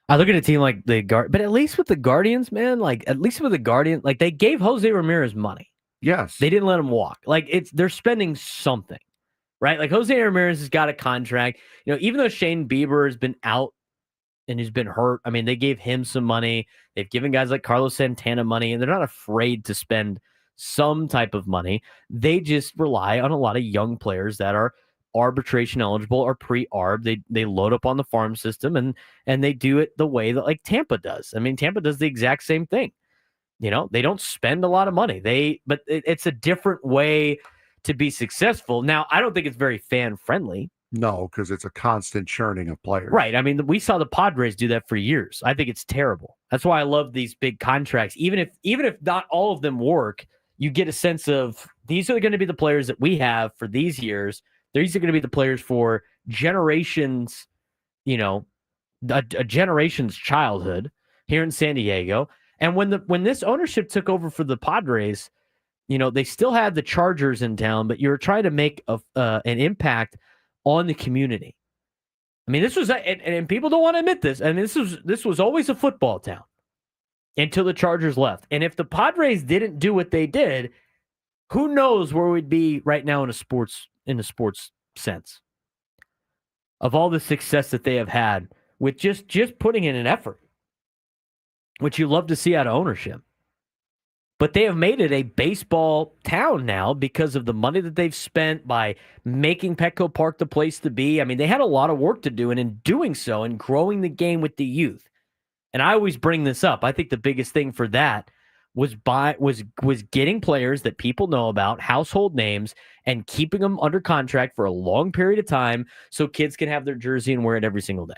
I look at a team like but at least with the Guardians, man, they gave Jose Ramirez money. Yes. They didn't let him walk. They're spending something, right? Like Jose Ramirez has got a contract. Even though Shane Bieber has been out and he's been hurt, I mean, they gave him some money. They've given guys like Carlos Santana money, and they're not afraid to spend some type of money. They just rely on a lot of young players that are arbitration eligible or pre-arb. They load up on the farm system and they do it the way that like Tampa does. I mean, Tampa does the exact same thing. They don't spend a lot of money. But it's a different way to be successful. Now, I don't think it's very fan friendly. No, because it's a constant churning of players. Right. I mean, we saw the Padres do that for years. I think it's terrible. That's why I love these big contracts. Even if not all of them work, you get a sense of these are going to be the players that we have for these years. These are going to be the players for generations, a generation's childhood here in San Diego. And when this ownership took over for the Padres, they still had the Chargers in town, but you were trying to make an impact on the community. I mean, this was, and people don't want to admit this, and this was always a football town until the Chargers left. And if the Padres didn't do what they did, who knows where we'd be right now in a sports sense of all the success that they have had with just putting in an effort, which you love to see out of ownership. But they have made it a baseball town now because of the money that they've spent by making Petco Park the place to be. I mean, they had a lot of work to do, and in doing so and growing the game with the youth. And I always bring this up. I think the biggest thing for that was getting players that people know about, household names, and keeping them under contract for a long period of time so kids can have their jersey and wear it every single day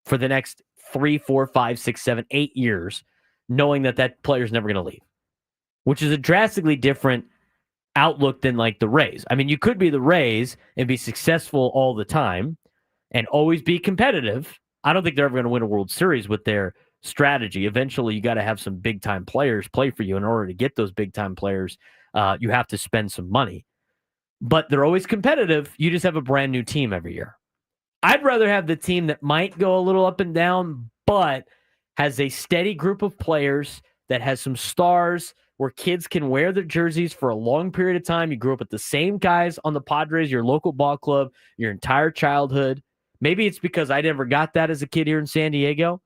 for the next 3, 4, 5, 6, 7, 8 years, knowing that player's never going to leave. Which is a drastically different outlook than like the Rays. I mean, you could be the Rays and be successful all the time and always be competitive. I don't think they're ever going to win a World Series with their strategy. Eventually, you got to have some big-time players play for you. In order to get those big-time players, you have to spend some money. But they're always competitive. You just have a brand new team every year. I'd rather have the team that might go a little up and down, but has a steady group of players that has some stars where kids can wear their jerseys for a long period of time. You grew up with the same guys on the Padres, your local ball club, your entire childhood. Maybe it's because I never got that as a kid here in San Diego,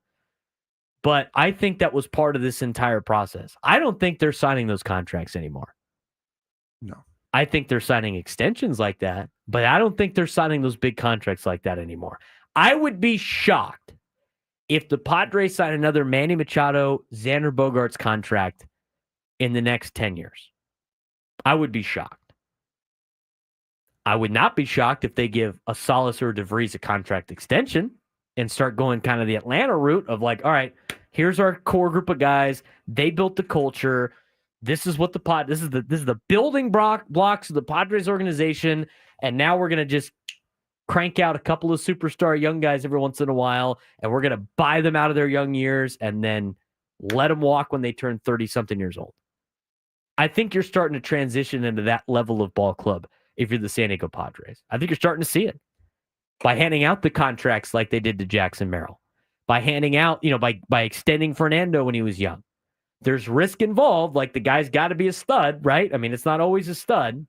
but I think that was part of this entire process. I don't think they're signing those contracts anymore. No. I think they're signing extensions like that, but I don't think they're signing those big contracts like that anymore. I would be shocked if the Padres sign another Manny Machado, Xander Bogaerts contract in the next 10 years. I would be shocked. I would not be shocked if they give a Salas or DeVries a contract extension and start going kind of the Atlanta route of like, all right, here's our core group of guys. They built the culture. This is what this is the building blocks of the Padres organization. And now we're going to just crank out a couple of superstar young guys every once in a while, and we're going to buy them out of their young years and then let them walk when they turn 30-something years old. I think you're starting to transition into that level of ball club if you're the San Diego Padres. I think you're starting to see it by handing out the contracts like they did to Jackson Merrill, by handing out, by extending Fernando when he was young. There's risk involved, like the guy's got to be a stud, right? I mean, it's not always a stud.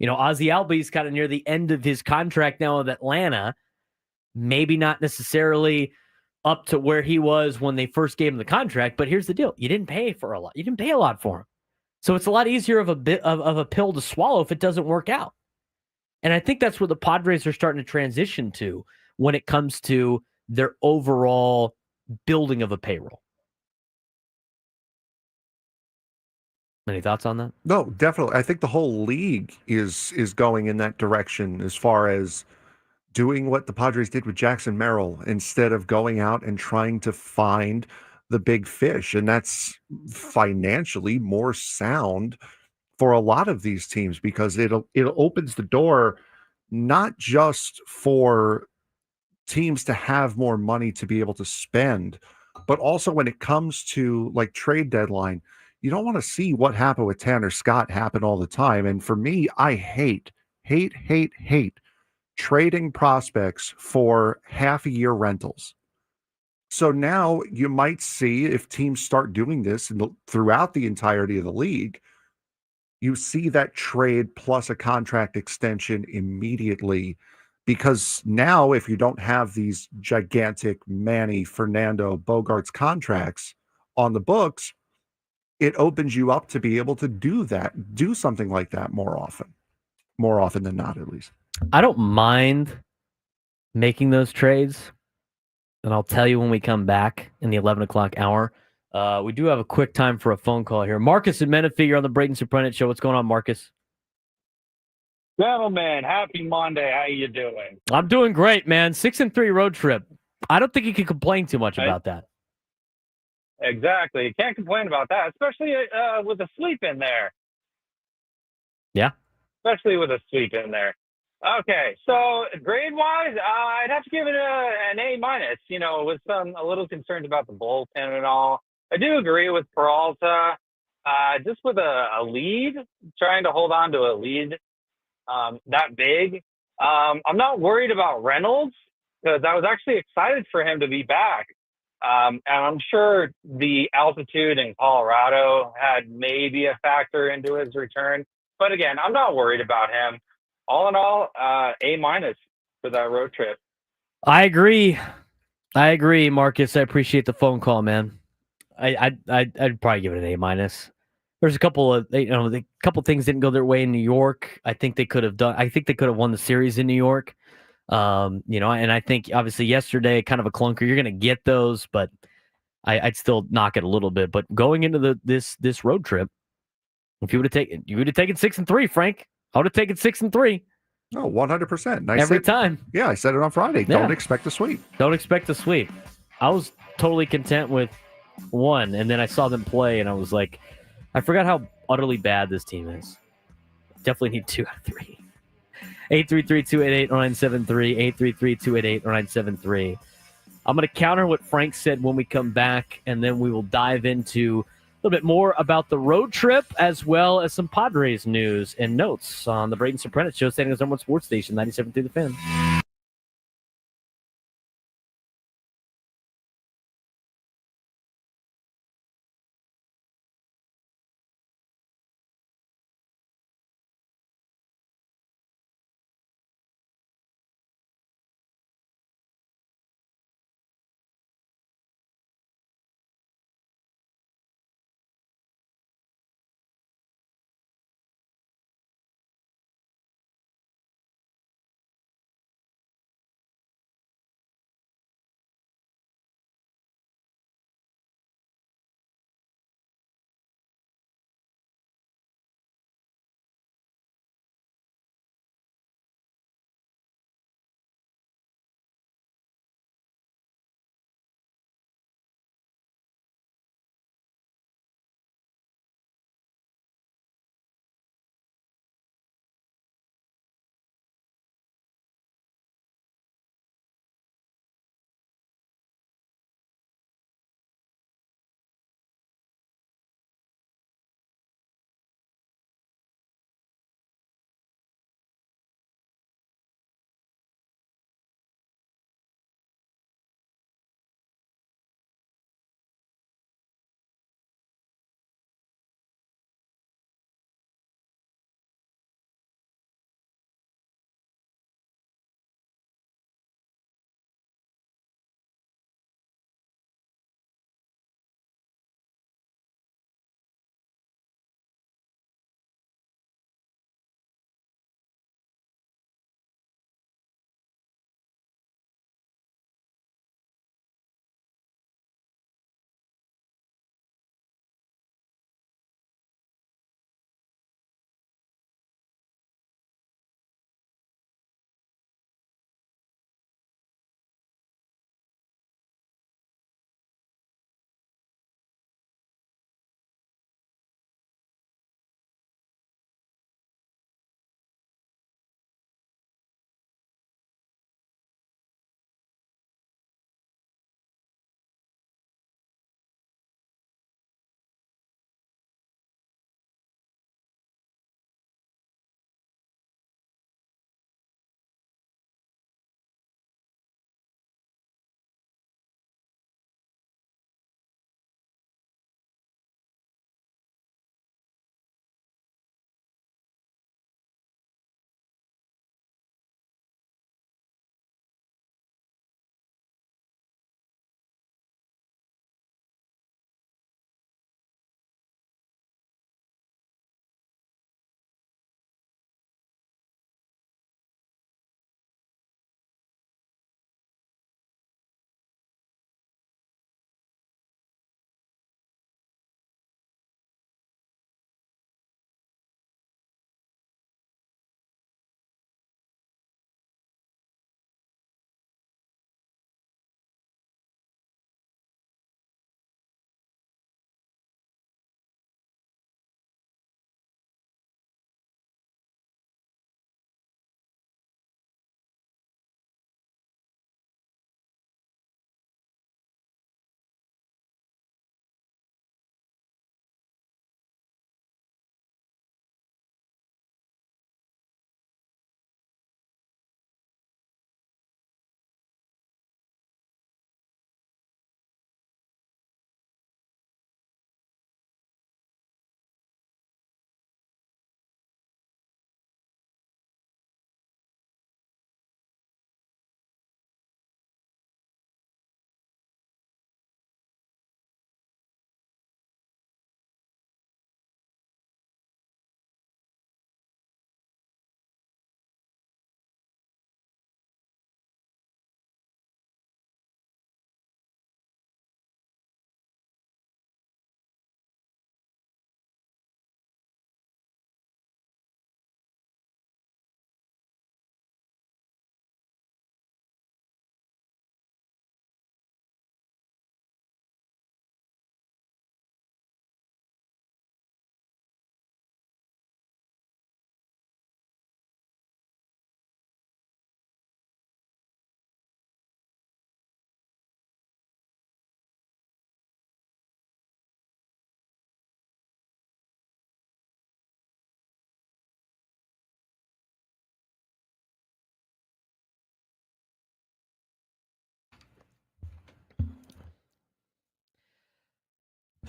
Ozzie Albies kind of near the end of his contract now with Atlanta, maybe not necessarily up to where he was when they first gave him the contract. But here's the deal. You didn't pay for a lot. You didn't pay a lot for him. So it's a lot easier of a pill to swallow if it doesn't work out. And I think that's where the Padres are starting to transition to when it comes to their overall building of a payroll. Any thoughts on that? No, definitely. I think the whole league is going in that direction as far as doing what the Padres did with Jackson Merrill instead of going out and trying to find the big fish. And that's financially more sound for a lot of these teams because it opens the door not just for teams to have more money to be able to spend, but also when it comes to like trade deadline, you don't want to see what happened with Tanner Scott happen all the time. And for me, I hate trading prospects for half a year rentals. So now you might see if teams start doing this throughout the entirety of the league, you see that trade plus a contract extension immediately. Because now if you don't have these gigantic Manny, Fernando, Bogaerts contracts on the books, it opens you up to be able to do something like that more often than not, at least. I don't mind making those trades, and I'll tell you when we come back in the 11 o'clock hour. We do have a quick time for a phone call here. Marcus and Menifee, you're on the Braden Surprenant Show. What's going on, Marcus? Gentlemen, happy Monday. How you doing? I'm doing great, man. 6-3 road trip. I don't think you can complain too much about that. Exactly. You can't complain about that, especially with a sweep in there. Yeah. Especially with a sweep in there. Okay, so grade-wise, I'd have to give it an A minus. With a little concerned about the bullpen and all. I do agree with Peralta. Just with a lead, trying to hold on to a lead that big. I'm not worried about Reynolds because I was actually excited for him to be back. And I'm sure the altitude in Colorado had maybe a factor into his return. But again, I'm not worried about him. All in all, A minus for that road trip. I agree, Marcus. I appreciate the phone call, man. I'd probably give it an A minus. There's a couple of a couple things didn't go their way in New York. I think they could have won the series in New York. And I think obviously yesterday kind of a clunker. You're gonna get those, but I'd still knock it a little bit. But going into this road trip, if you would have taken 6-3, Frank. I would have taken 6-3. Oh, 100%. Every time. Yeah, I said it on Friday. Yeah. Don't expect a sweep. Don't expect a sweep. I was totally content with one, and then I saw them play, and I was like, I forgot how utterly bad this team is. Definitely need 2 out of 3. 833-288-0973, 833-288-0973. I'm going to counter what Frank said when we come back, and then we will dive into a little bit more about the road trip as well as some Padres news and notes on the Braden Surprenant Show, standing as number one sports station, 97.3 The Fan.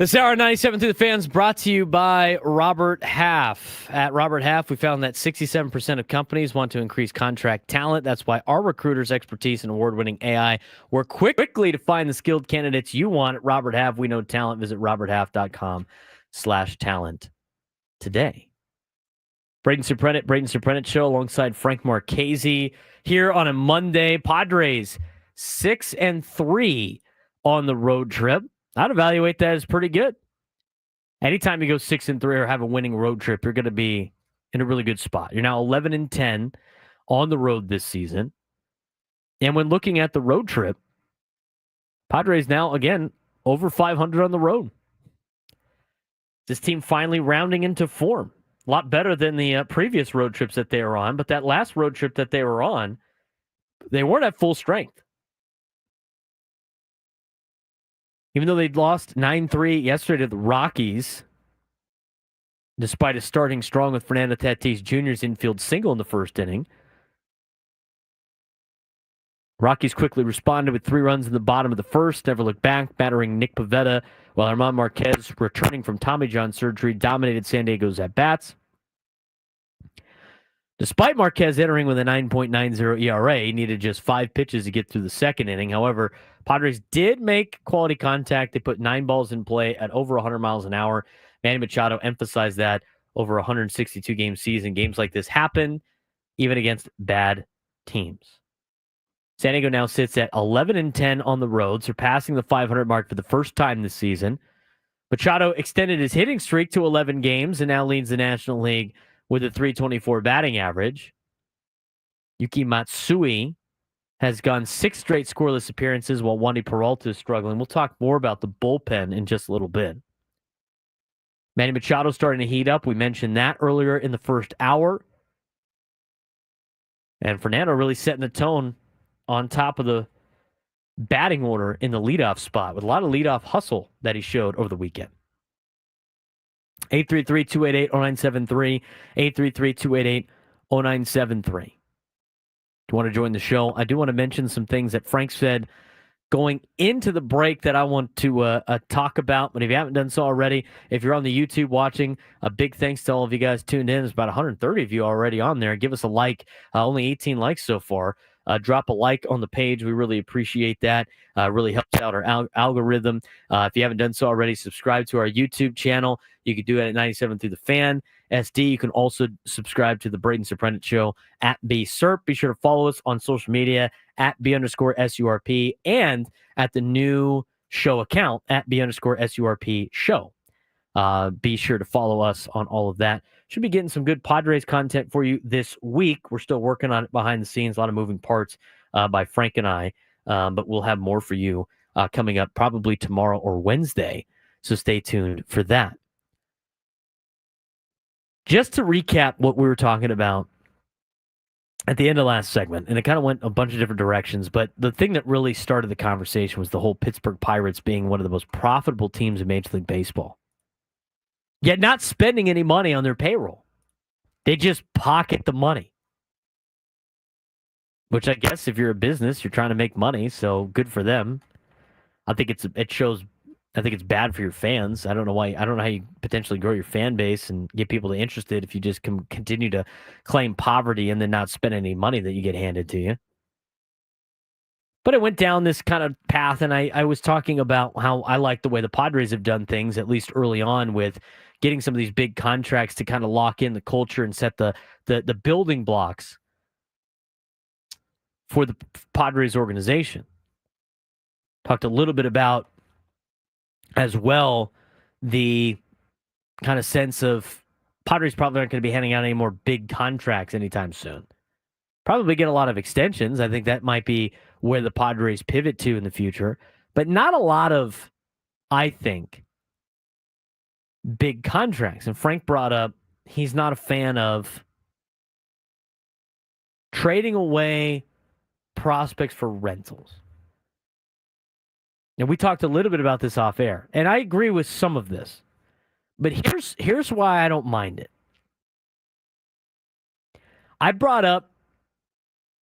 This hour 97 through the fans brought to you by Robert Half. At Robert Half, we found that 67% of companies want to increase contract talent. That's why our recruiters' expertise and award-winning AI work quickly to find the skilled candidates you want. At Robert Half, we know talent. Visit roberthalf.com/talent today. Braden Surprenant Show alongside Frank Marchese here on a Monday. Padres 6-3 on the road trip. I'd evaluate that as pretty good. Anytime you go 6-3 or have a winning road trip, you're going to be in a really good spot. You're now 11-10 on the road this season. And when looking at the road trip, Padres now, again, over 500 on the road. This team finally rounding into form. A lot better than the previous road trips that they were on. But that last road trip that they were on, they weren't at full strength. Even though they'd lost 9-3 yesterday to the Rockies, despite a starting strong with Fernando Tatis Jr.'s infield single in the first inning, Rockies quickly responded with 3 runs in the bottom of the first, never looked back, battering Nick Pivetta, while German Marquez, returning from Tommy John surgery, dominated San Diego's at-bats. Despite Marquez entering with a 9.90 ERA, he needed just 5 pitches to get through the second inning. However, Padres did make quality contact. They put 9 balls in play at over 100 miles an hour. Manny Machado emphasized that over a 162-game season. Games like this happen even against bad teams. San Diego now sits at 11-10 on the road, surpassing the 500 mark for the first time this season. Machado extended his hitting streak to 11 games and now leads the National League with a .324 batting average. Yuki Matsui has gone 6 straight scoreless appearances while Wandy Peralta is struggling. We'll talk more about the bullpen in just a little bit. Manny Machado starting to heat up. We mentioned that earlier in the first hour. And Fernando really setting the tone on top of the batting order in the leadoff spot with a lot of leadoff hustle that he showed over the weekend. 833-288-0973, 833-288-0973. Do you want to join the show? I do want to mention some things that Frank said going into the break that I want to talk about. But if you haven't done so already, if you're on the YouTube watching, a big thanks to all of you guys tuned in. There's about 130 of you already on there. Give us a like. Only 18 likes so far. Drop a like on the page. We really appreciate that. Really helps out our algorithm. If you haven't done so already, subscribe to our YouTube channel. You can do it at 97 through the fan. SD. You can also subscribe to the Braden Surprenant Show at BSurp. Be sure to follow us on social media at B_SURP and at the new show account at B_SURP show. Be sure to follow us on all of that. Should be getting some good Padres content for you this week. We're still working on it behind the scenes. A lot of moving parts by Frank and I, but we'll have more for you coming up probably tomorrow or Wednesday. So stay tuned for that. Just to recap what we were talking about at the end of last segment, and it kind of went a bunch of different directions, but the thing that really started the conversation was the whole Pittsburgh Pirates being one of the most profitable teams in Major League Baseball, yet not spending any money on their payroll. They just pocket the money, which I guess if you're a business, you're trying to make money, so good for them. I think it's bad for your fans. I don't know how you potentially grow your fan base and get people interested if you just continue to claim poverty and then not spend any money that you get handed to you. But it went down this kind of path, and I was talking about how I like the way the Padres have done things, at least early on, with getting some of these big contracts to kind of lock in the culture and set the building blocks for the Padres organization. Talked a little bit about as well the kind of sense of Padres probably aren't going to be handing out any more big contracts anytime soon. Probably get a lot of extensions. I think that might be where the Padres pivot to in the future, but not a lot of, I think, big contracts. And Frank brought up he's not a fan of trading away prospects for rentals. And we talked a little bit about this off air, and I agree with some of this. But here's why I don't mind it. I brought up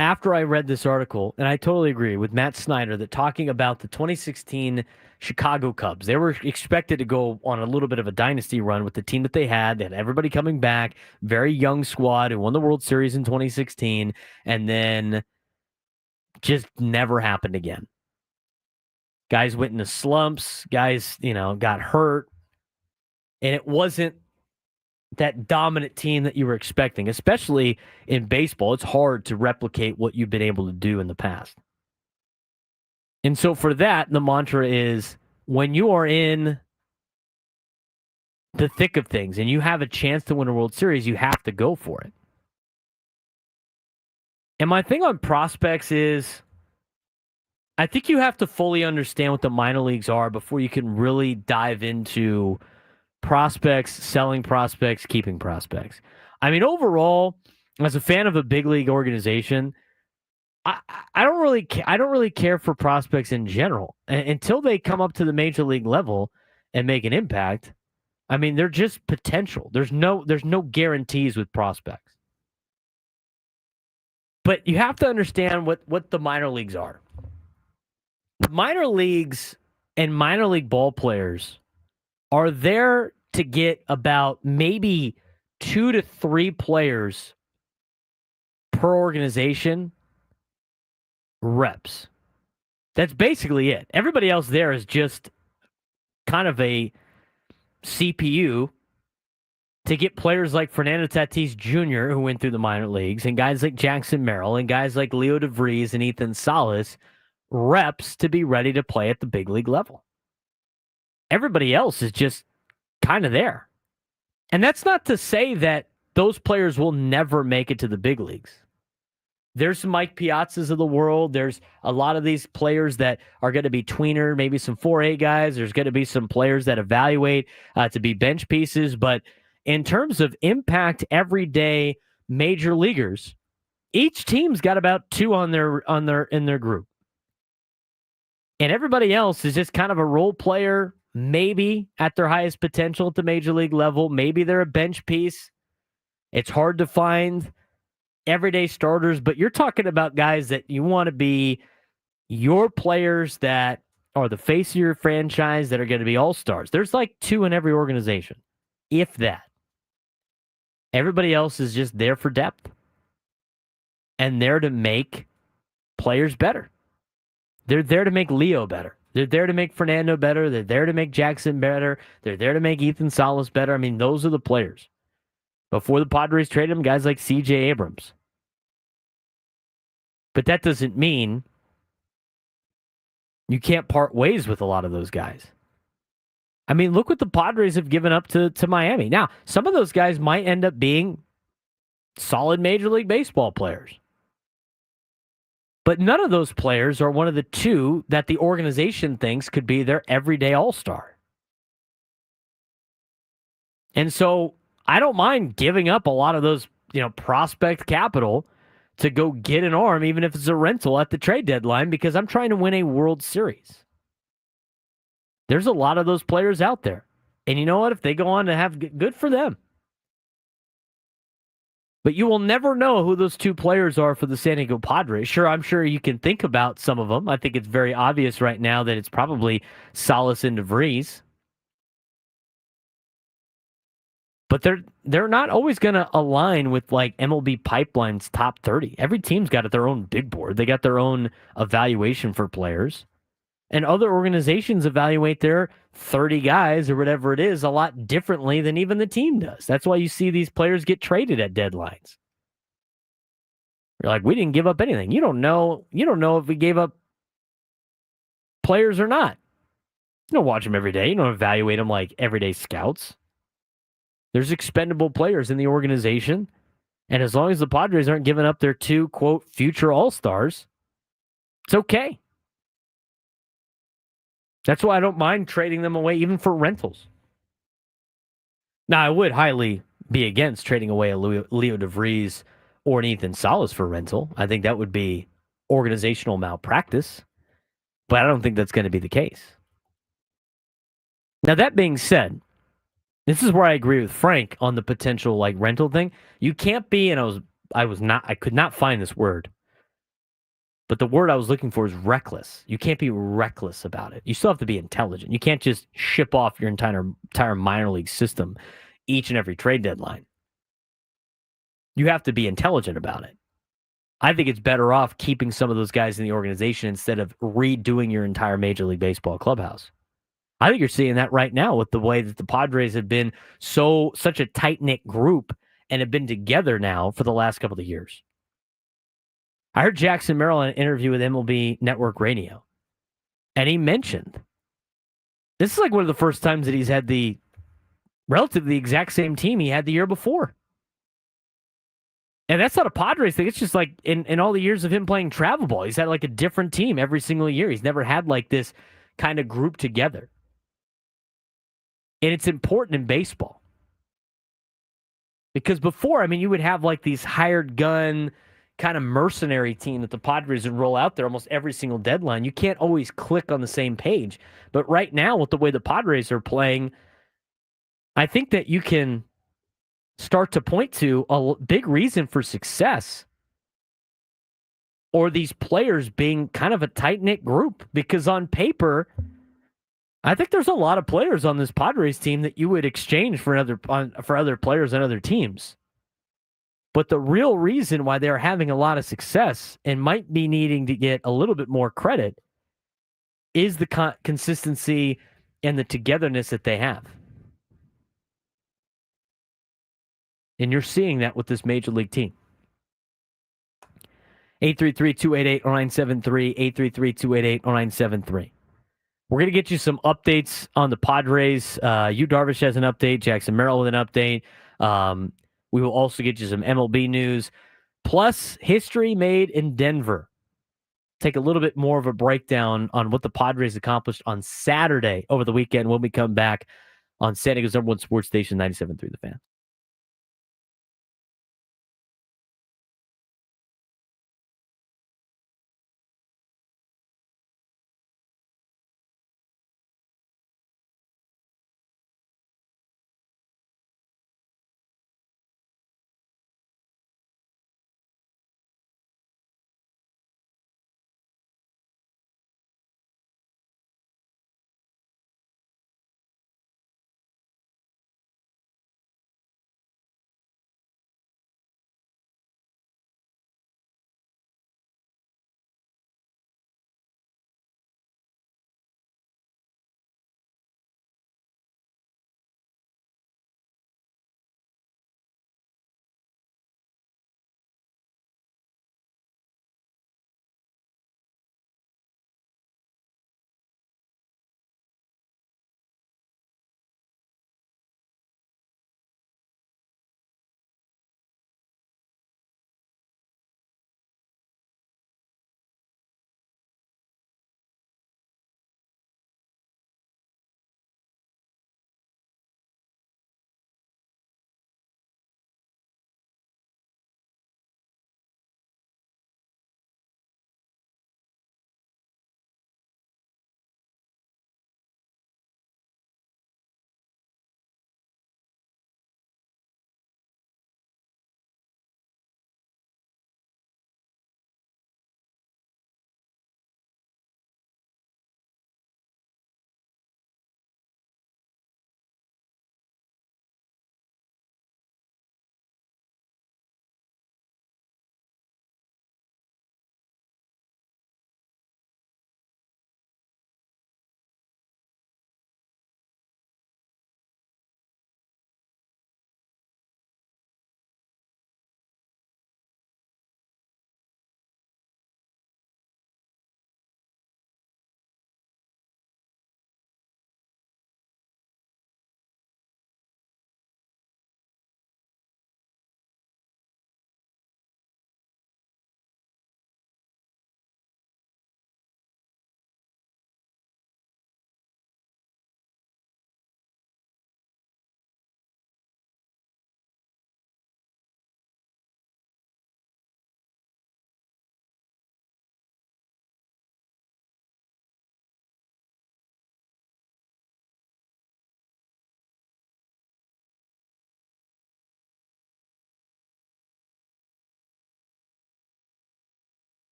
after I read this article, and I totally agree with Matt Snyder, that talking about the 2016 Chicago Cubs, they were expected to go on a little bit of a dynasty run with the team that they had. They had everybody coming back, very young squad who won the World Series in 2016, and then just never happened again. Guys went into slumps, guys, got hurt, and it wasn't that dominant team that you were expecting, especially in baseball. It's hard to replicate what you've been able to do in the past. And so for that, the mantra is when you are in the thick of things and you have a chance to win a World Series, you have to go for it. And my thing on prospects is I think you have to fully understand what the minor leagues are before you can really dive into prospects, selling prospects, keeping prospects. I mean, overall, as a fan of a big league organization, I don't really care for prospects in general until they come up to the major league level and make an impact. I mean, they're just potential. There's no guarantees with prospects. But you have to understand what the minor leagues are. Minor leagues and minor league ball players are there to get about maybe 2 to 3 players per organization reps. That's basically it. Everybody else there is just kind of a CPU to get players like Fernando Tatis Jr., who went through the minor leagues, and guys like Jackson Merrill, and guys like Leo DeVries and Ethan Salas reps to be ready to play at the big league level. Everybody else is just kind of there. And that's not to say that those players will never make it to the big leagues. There's some Mike Piazzas of the world. There's a lot of these players that are going to be tweener, maybe some 4A guys. There's going to be some players that evaluate to be bench pieces. But in terms of impact everyday major leaguers, each team's got about 2 in their group. And everybody else is just kind of a role player, maybe at their highest potential at the major league level. Maybe they're a bench piece. It's hard to find everyday starters, but you're talking about guys that you want to be your players that are the face of your franchise that are going to be all-stars. There's like 2 in every organization, if that. Everybody else is just there for depth and there to make players better. They're there to make Leo better. They're there to make Fernando better. They're there to make Jackson better. They're there to make Ethan Salas better. I mean, those are the players. Before the Padres traded him, guys like C.J. Abrams. But that doesn't mean you can't part ways with a lot of those guys. I mean, look what the Padres have given up to Miami. Now, some of those guys might end up being solid Major League Baseball players. But none of those players are one of the 2 that the organization thinks could be their everyday all-star. And so I don't mind giving up a lot of those, prospect capital to go get an arm, even if it's a rental at the trade deadline, because I'm trying to win a World Series. There's a lot of those players out there. And you know what? If they go on to have good for them. But you will never know who those 2 players are for the San Diego Padres. Sure, I'm sure you can think about some of them. I think it's very obvious right now that it's probably Salas and DeVries. But they're not always going to align with like MLB Pipeline's top 30. Every team's got their own big board. They got their own evaluation for players. And other organizations evaluate their 30 guys or whatever it is a lot differently than even the team does. That's why you see these players get traded at deadlines. You're like, we didn't give up anything. You don't know if we gave up players or not. You don't watch them every day. You don't evaluate them like everyday scouts. There's expendable players in the organization. And as long as the Padres aren't giving up their 2, quote, future all-stars, it's okay. That's why I don't mind trading them away even for rentals. Now, I would highly be against trading away a Leo DeVries or an Ethan Salas for rental. I think that would be organizational malpractice. But I don't think that's going to be the case. Now, that being said, this is where I agree with Frank on the potential like rental thing. You can't be, and I could not find this word. But the word I was looking for is reckless. You can't be reckless about it. You still have to be intelligent. You can't just ship off your entire minor league system each and every trade deadline. You have to be intelligent about it. I think it's better off keeping some of those guys in the organization instead of redoing your entire Major League Baseball clubhouse. I think you're seeing that right now with the way that the Padres have been such a tight-knit group and have been together now for the last couple of years. I heard Jackson Merrill in an interview with MLB Network Radio, and he mentioned this is like one of the first times that he's had the relatively exact same team he had the year before. And that's not a Padres thing. It's just like in all the years of him playing travel ball, he's had like a different team every single year. He's never had like this kind of group together. And it's important in baseball. Because before, I mean, you would have like these hired gun kind of mercenary team that the Padres would roll out there almost every single deadline. You can't always click on the same page. But right now, with the way the Padres are playing, I think that you can start to point to a big reason for success or these players being kind of a tight-knit group. Because on paper, I think there's a lot of players on this Padres team that you would exchange for other players on other teams. But the real reason why they're having a lot of success and might be needing to get a little bit more credit is the consistency and the togetherness that they have. And you're seeing that with this Major League team. 833-288-0973, 833-288-0973. We're going to get you some updates on the Padres. Yu Darvish has an update. Jackson Merrill with an update. We will also get you some MLB news, plus history made in Denver. Take a little bit more of a breakdown on what the Padres accomplished on Saturday over the weekend when we come back on San Diego's number one sports station, 97.3 The Fan.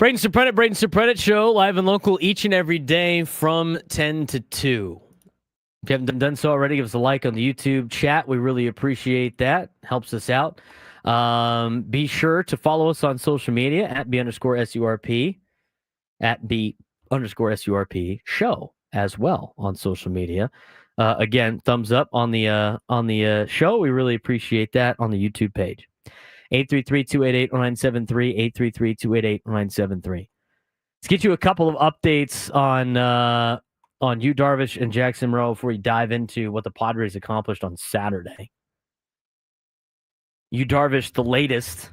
Braden Surprenant show, live and local each and every day from 10 to 2. If you haven't done so already, give us a like on the YouTube chat. We really appreciate that. Helps us out. Be sure to follow us on social media at B_SURP, at B_SURP show as well on social media. Again, thumbs up on the show. We really appreciate that on the YouTube page. 833-288-0973, 833-288-0973. Let's get you a couple of updates on Yu Darvish and Jackson Merrill before we dive into what the Padres accomplished on Saturday. Yu Darvish, the latest.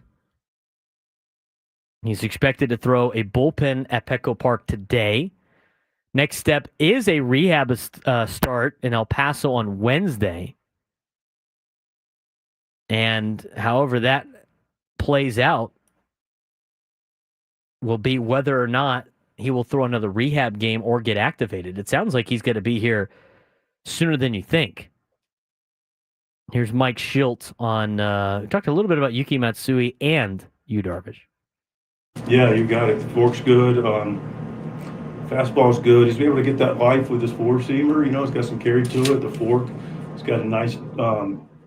He's expected to throw a bullpen at Petco Park today. Next step is a rehab start in El Paso on Wednesday. And however that plays out will be whether or not he will throw another rehab game or get activated. It sounds like he's going to be here sooner than you think. Here's Mike Schilt on, we talked a little bit about Yuki Matsui and Yu Darvish. Yeah, you got it. The fork's good. Fastball's good. He's been able to get that life with his four-seamer. You know, it's got some carry to it. The fork, it's got a nice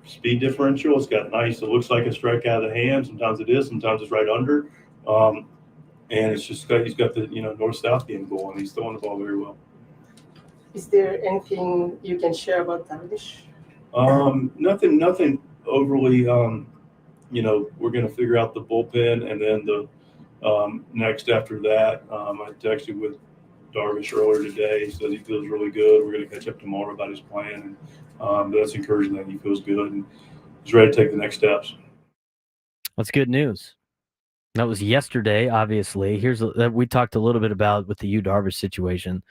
speed differential. It's got nice, it looks like a strike out of the hand. Sometimes it is, sometimes it's right under. And it's just got, he's got the, north-south game going. He's throwing the ball very well. Is there anything you can share about Darvish? Nothing overly, we're going to figure out the bullpen, and then the next after that, I texted with Darvish earlier today. He says he feels really good. We're going to catch up tomorrow about his plan, and that's encouraging that he feels good and he's ready to take the next steps. That's good news. That was yesterday, obviously. We talked a little bit about with the Yu Darvish situation.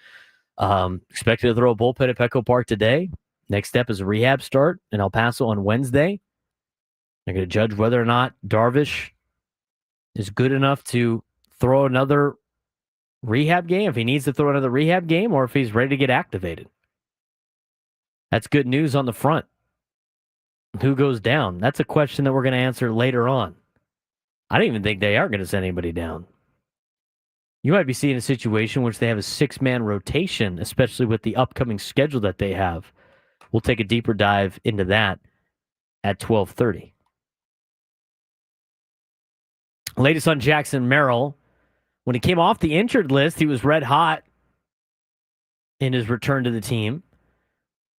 Expected to throw a bullpen at Petco Park today. Next step is a rehab start in El Paso on Wednesday. They're going to judge whether or not Darvish is good enough to throw another rehab game, if he needs to throw another rehab game, or if he's ready to get activated. That's good news on the front. Who goes down? That's a question that we're going to answer later on. I don't even think they are going to send anybody down. You might be seeing a situation in which they have a 6-man rotation, especially with the upcoming schedule that they have. We'll take a deeper dive into that at 12:30. Latest on Jackson Merrill. When he came off the injured list, he was red hot in his return to the team.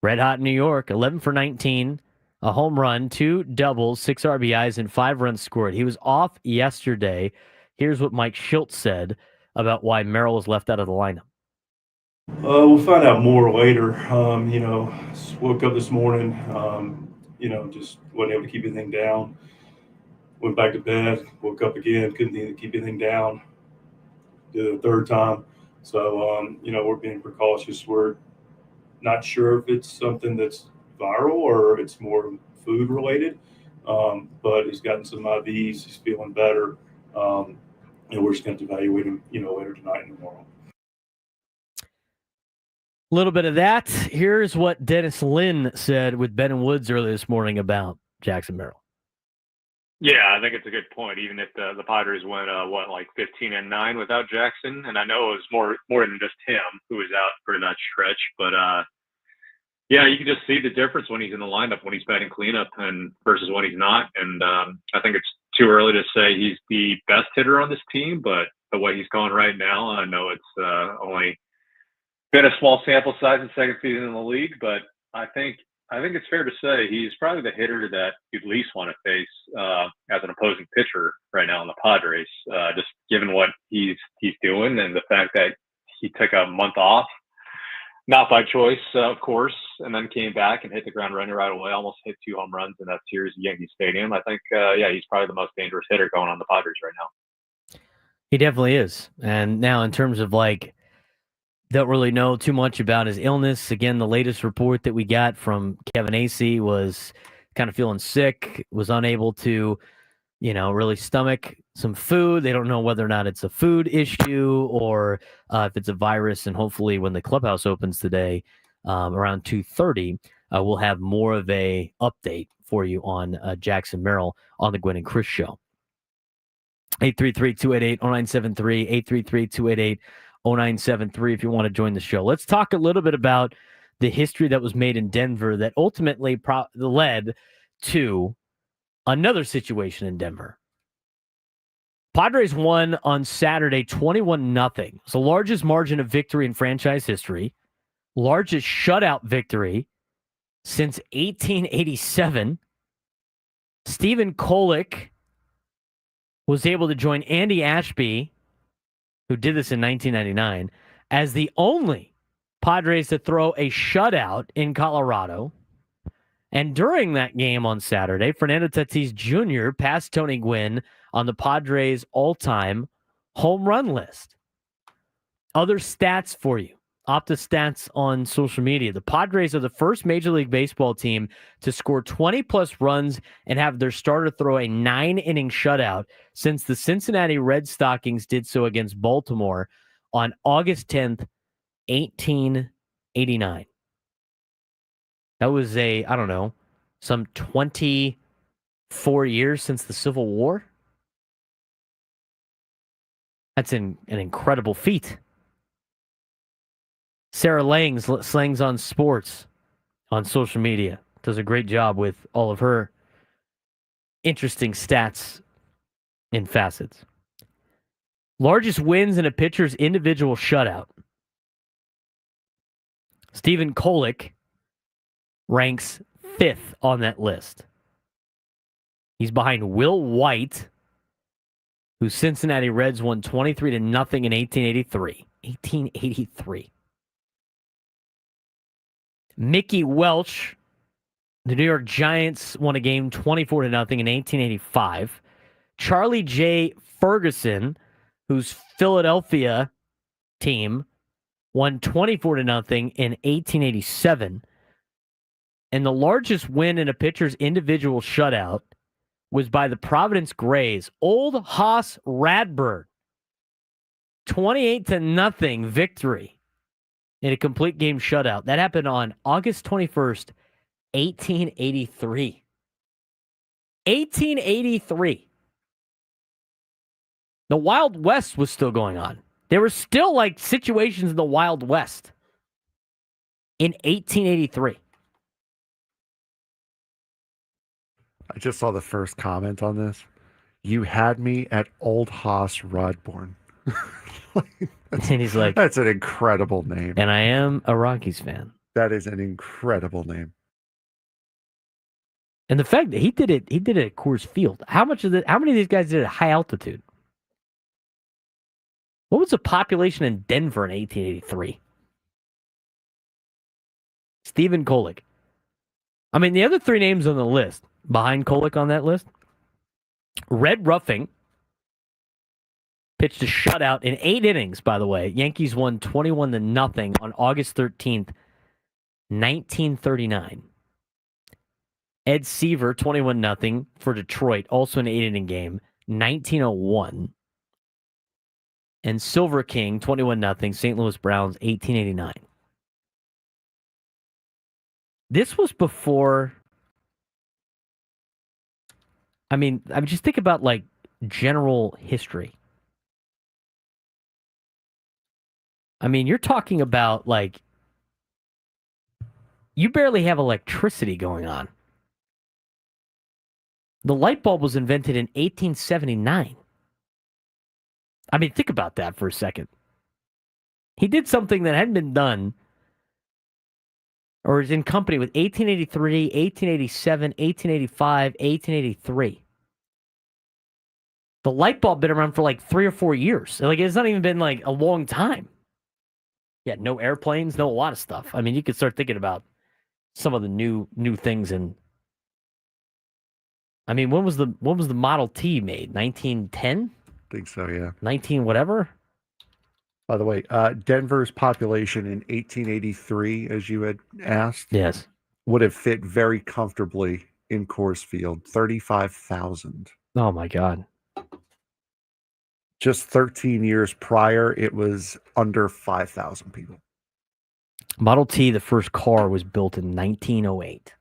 Red hot in New York, 11 for 19, a home run, 2 doubles, 6 RBIs, and 5 runs scored. He was off yesterday. Here's what Mike Schilt said about why Merrill was left out of the lineup. We'll find out more later. Woke up this morning, just wasn't able to keep anything down. Went back to bed, woke up again, couldn't keep anything down. Did it a third time. So, we're being precautious. We're not sure if it's something that's viral or it's more food related. But he's gotten some IVs. He's feeling better. And we're just going to evaluate him, later tonight and tomorrow. A little bit of that. Here's what Dennis Lynn said with Ben and Woods earlier this morning about Jackson Merrill. Yeah, I think it's a good point. Even if the Padres went 15-9 without Jackson, and I know it was more than just him who was out for that stretch, but you can just see the difference when he's in the lineup, when he's batting cleanup, and versus when he's not. And I think it's too early to say he's the best hitter on this team, but the way he's going right now, I know it's only been a small sample size in second season in the league, but I think it's fair to say he's probably the hitter that you'd least want to face as an opposing pitcher right now in the Padres, just given what he's doing and the fact that he took a month off, not by choice, of course, and then came back and hit the ground running right away, almost hit 2 home runs in that series at Yankee Stadium. I think, he's probably the most dangerous hitter going on the Padres right now. He definitely is. And now in terms of don't really know too much about his illness. Again, the latest report that we got from Kevin Acee was kind of feeling sick, was unable to, really stomach some food. They don't know whether or not it's a food issue or if it's a virus. And hopefully when the clubhouse opens today around 2:30, we'll have more of a update for you on Jackson Merrill on the Gwynn and Chris show. 833-288-0973, 833-288-0973 if you want to join the show. Let's talk a little bit about the history that was made in Denver that ultimately led to another situation in Denver. Padres won on Saturday 21-0. It's the largest margin of victory in franchise history, largest shutout victory since 1887. Stephen Kolek was able to join Andy Ashby, who did this in 1999, as the only Padres to throw a shutout in Colorado. And during that game on Saturday, Fernando Tatis Jr. passed Tony Gwynn on the Padres' all-time home run list. Other stats for you. Opta Stats on social media. The Padres are the first Major League Baseball team to score 20-plus runs and have their starter throw a 9-inning shutout since the Cincinnati Red Stockings did so against Baltimore on August 10th, 1889. That was some 24 years since the Civil War. That's an incredible feat. Sarah Slangs on Sports on social media does a great job with all of her interesting stats and facets. Largest wins in a pitcher's individual shutout. Stephen Kolek ranks 5th on that list. He's behind Will White, whose Cincinnati Reds won 23-0 in 1883. 1883. Mickey Welch, the New York Giants won a game 24-0 in 1885. Charlie J. Ferguson, whose Philadelphia team won 24-0 in 1887. And the largest win in a pitcher's individual shutout was by the Providence Grays. Old Hoss Radberg. 28-0 victory in a complete game shutout. That happened on August 21st, 1883. 1883. The Wild West was still going on. There were still situations in the Wild West in 1883. I just saw the first comment on this. You had me at Old Hoss Rodborn. And he's like, that's an incredible name. And I am a Rockies fan. That is an incredible name. And the fact that he did it at Coors Field. How many of these guys did it at high altitude? What was the population in Denver in 1883? Stephen Kolek. I mean, the other three names on the list, behind Kolek on that list, Red Ruffing pitched a shutout in 8 innings, by the way. Yankees won 21-0 on August 13th, 1939. Ed Seaver, 21-0 for Detroit, also an 8-inning game, 1901. And Silver King, 21-0, St. Louis Browns, 1889. This was before... I mean, just think about, general history. I mean, you're talking about, you barely have electricity going on. The light bulb was invented in 1879. I mean, think about that for a second. He did something that hadn't been done, or is in company with 1883, 1887, 1885, 1883. The light bulb been around for 3 or 4 years. It's not even been a long time. Yeah, no airplanes, no a lot of stuff. I mean, you could start thinking about some of the new things. And I mean, when was the Model T made? 1910? I think so, yeah. 19 whatever. By the way, Denver's population in 1883, as you had asked, yes, would have fit very comfortably in Coors Field, 35,000. Oh my God. Just 13 years prior, it was under 5,000 people. Model T, the first car, was built in 1908.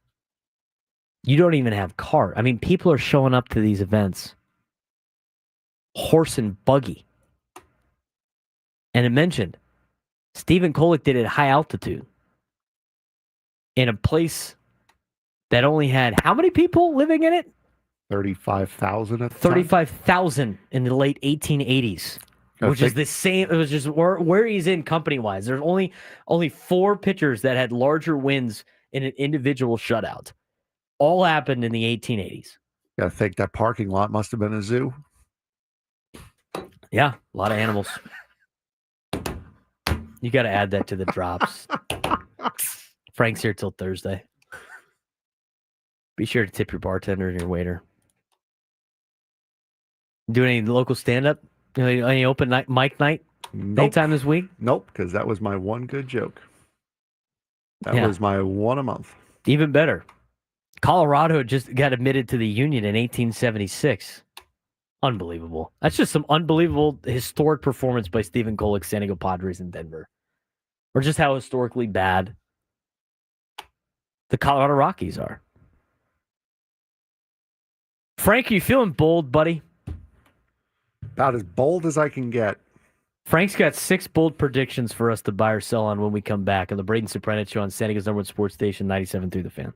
You don't even have car. I mean, people are showing up to these events horse and buggy. And it mentioned Stephen Kolek did it at high altitude in a place that only had how many people living in it? 35,000 at the time. 35,000 in the late 1880s, which is the same. It was just where he's in company-wise. There's only 4 pitchers that had larger wins in an individual shutout. All happened in the 1880s. I think that parking lot must have been a zoo. Yeah, a lot of animals. You got to add that to the drops. Frank's here till Thursday. Be sure to tip your bartender and your waiter. Do any local stand-up? Any open mic night? Nope. Anytime this week? Nope, because that was my one good joke. That was my one a month. Even better. Colorado just got admitted to the Union in 1876. Unbelievable. That's just some unbelievable historic performance by Stephen Kolek, San Diego Padres in Denver. Or just how historically bad the Colorado Rockies are. Frank, you feeling bold, buddy? About as bold as I can get. Frank's got 6 bold predictions for us to buy or sell on when we come back on the Braden Surprenant Show on San Diego's #1 sports station, 97.3 The Fan.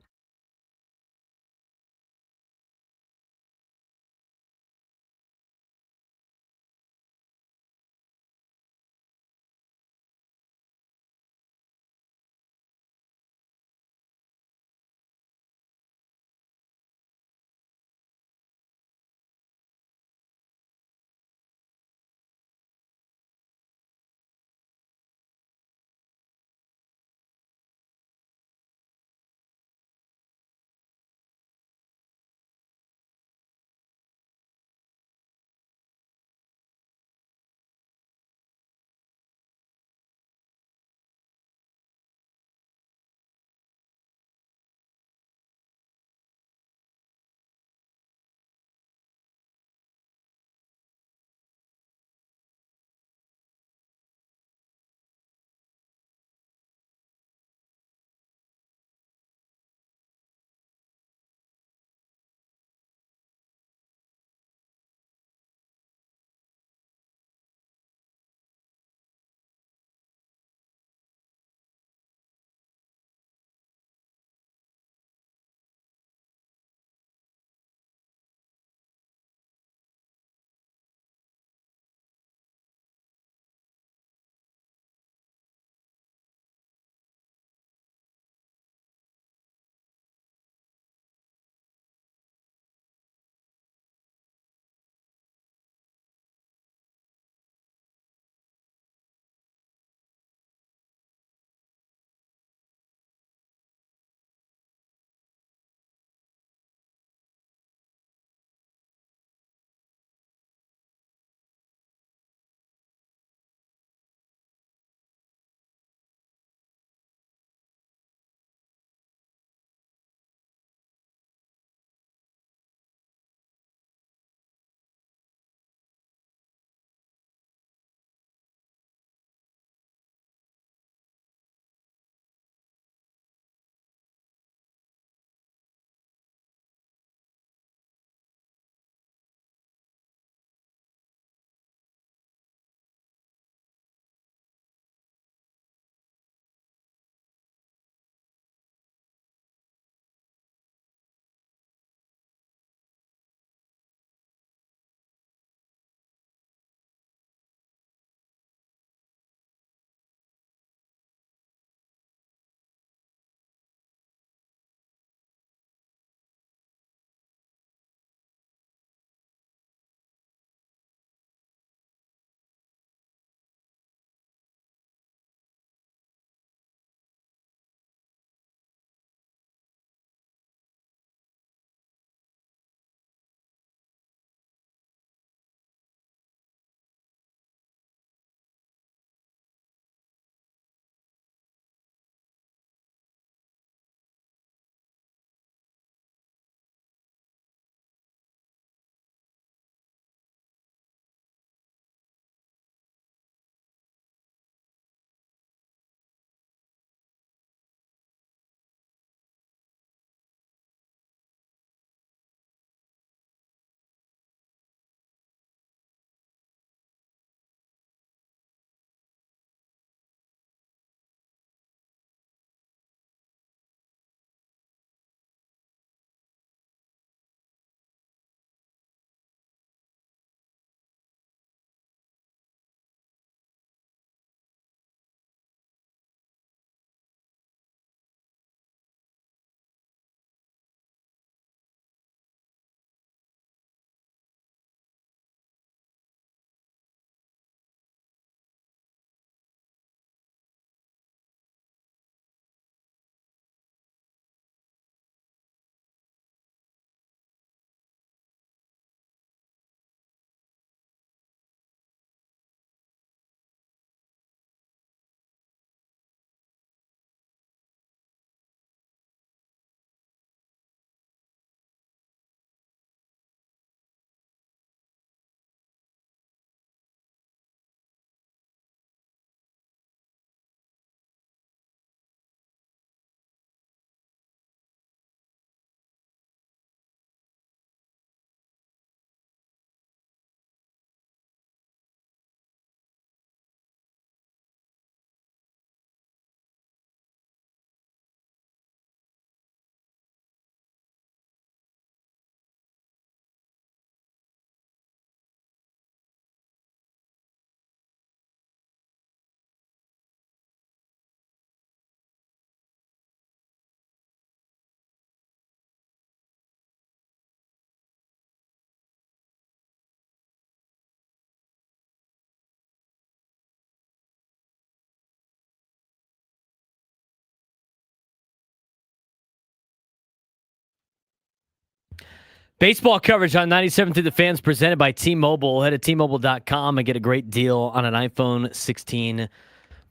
Baseball coverage on 97 through the Fans presented by T-Mobile. Head to T-Mobile.com and get a great deal on an iPhone 16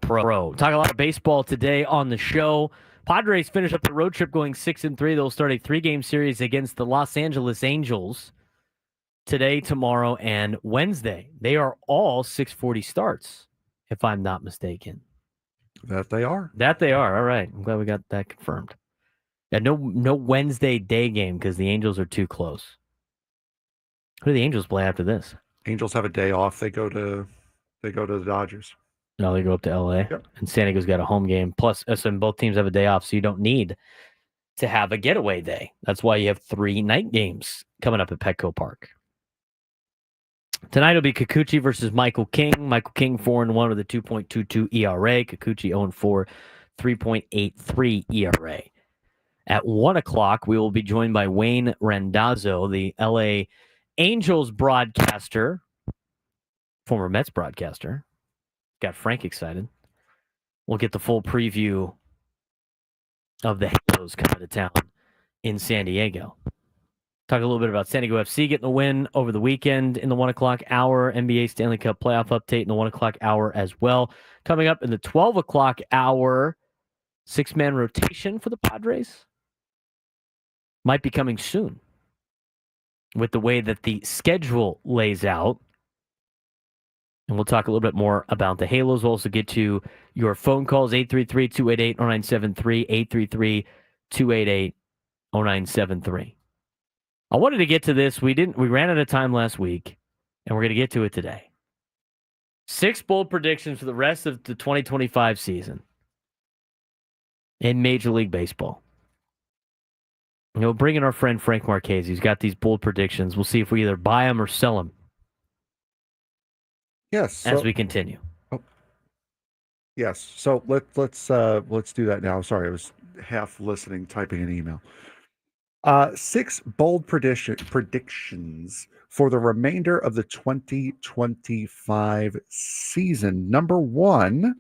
Pro. Talk a lot of baseball today on the show. Padres finish up the road trip going 6-3. They'll start a 3-game series against the Los Angeles Angels today, tomorrow, and Wednesday. They are all 6:40 starts, if I'm not mistaken. That they are. That they are. All right. I'm glad we got that confirmed. Yeah, no Wednesday day game because the Angels are too close. Who do the Angels play after this? Angels have a day off. They go to the Dodgers. No, they go up to L.A. Yep. And San Diego's got a home game. Plus, both teams have a day off, so you don't need to have a getaway day. That's why you have 3 night games coming up at Petco Park. Tonight will be Kikuchi versus Michael King. Michael King 4-1 with a 2.22 ERA. Kikuchi 0-4, 3.83 ERA. At 1 o'clock, we will be joined by Wayne Randazzo, the LA Angels broadcaster, former Mets broadcaster. Got Frank excited. We'll get the full preview of the Halos coming to town in San Diego. Talk a little bit about San Diego FC getting the win over the weekend in the 1 o'clock hour. NBA Stanley Cup playoff update in the 1 o'clock hour as well. Coming up in the 12 o'clock hour, 6-man rotation for the Padres. Might be coming soon with the way that the schedule lays out. And we'll talk a little bit more about the Halos. We'll also get to your phone calls, 833-288-0973, 833-288-0973. I wanted to get to this. We ran out of time last week, and we're going to get to it today. 6 bold predictions for the rest of the 2025 season in Major League Baseball. Bring in our friend Frank Marchese. He's got these bold predictions. We'll see if we either buy them or sell them. Yes. As we continue. Oh, yes. So let's do that now. Sorry, I was half listening, typing an email. 6 bold predictions for the remainder of the 2025 season. Number one.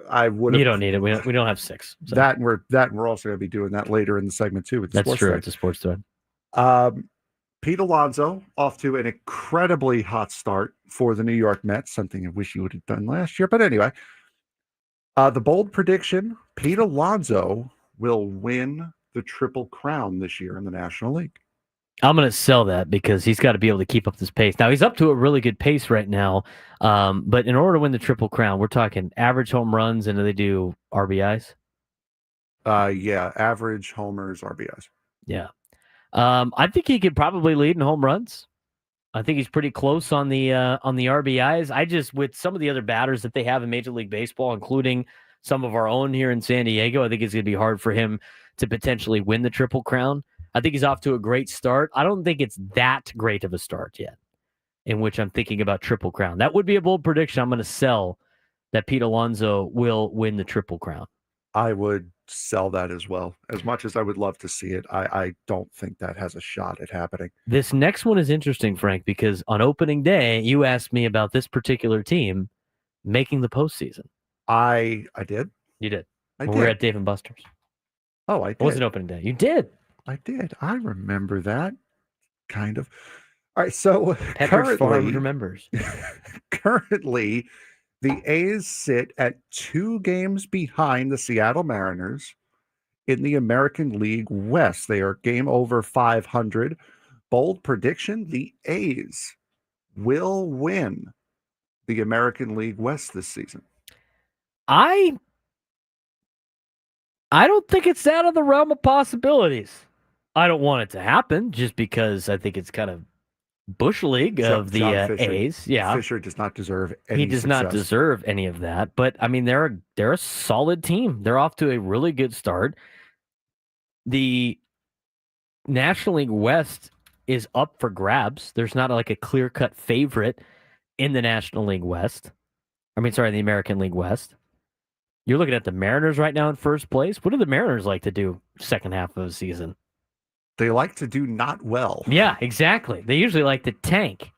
I would. You don't need it. We don't have 6. So. That we're also going to be doing that later in the segment too. With the That's true. It's a sports thread. Pete Alonso off to an incredibly hot start for the New York Mets. Something I wish you would have done last year, but anyway. The bold prediction: Pete Alonso will win the Triple Crown this year in the National League. I'm going to sell that because he's got to be able to keep up this pace. Now, he's up to a really good pace right now, but in order to win the Triple Crown, we're talking average home runs, and do they do RBIs? Yeah, average homers, RBIs. Yeah. I think he could probably lead in home runs. I think he's pretty close on the RBIs. With some of the other batters that they have in Major League Baseball, including some of our own here in San Diego, I think it's going to be hard for him to potentially win the Triple Crown. I think he's off to a great start. I don't think it's that great of a start yet, in which I'm thinking about Triple Crown. That would be a bold prediction. I'm going to sell that Pete Alonso will win the Triple Crown. I would sell that as well. As much as I would love to see it, I don't think that has a shot at happening. This next one is interesting, Frank, because on opening day, you asked me about this particular team making the postseason. I did. You did. We were at Dave & Buster's. Oh, I did. It wasn't opening day. You did. I did. I remember that. Kind of. All right. So Pepperidge Farm remembers. Currently, the A's sit at 2 games behind the Seattle Mariners in the American League West. They are game over 500. Bold prediction: the A's will win the American League West this season. I don't think it's out of the realm of possibilities. I don't want it to happen just because I think it's kind of Bush League of the A's. Yeah, Fisher does not deserve any He does success. not deserve any of that. But, I mean, they're a solid team. They're off to a really good start. The National League West is up for grabs. There's not like a clear-cut favorite in the National League West. The American League West. You're looking at the Mariners right now in first place. What do the Mariners like to do second half of the season? They like to do not well. Yeah, exactly. They usually like to tank.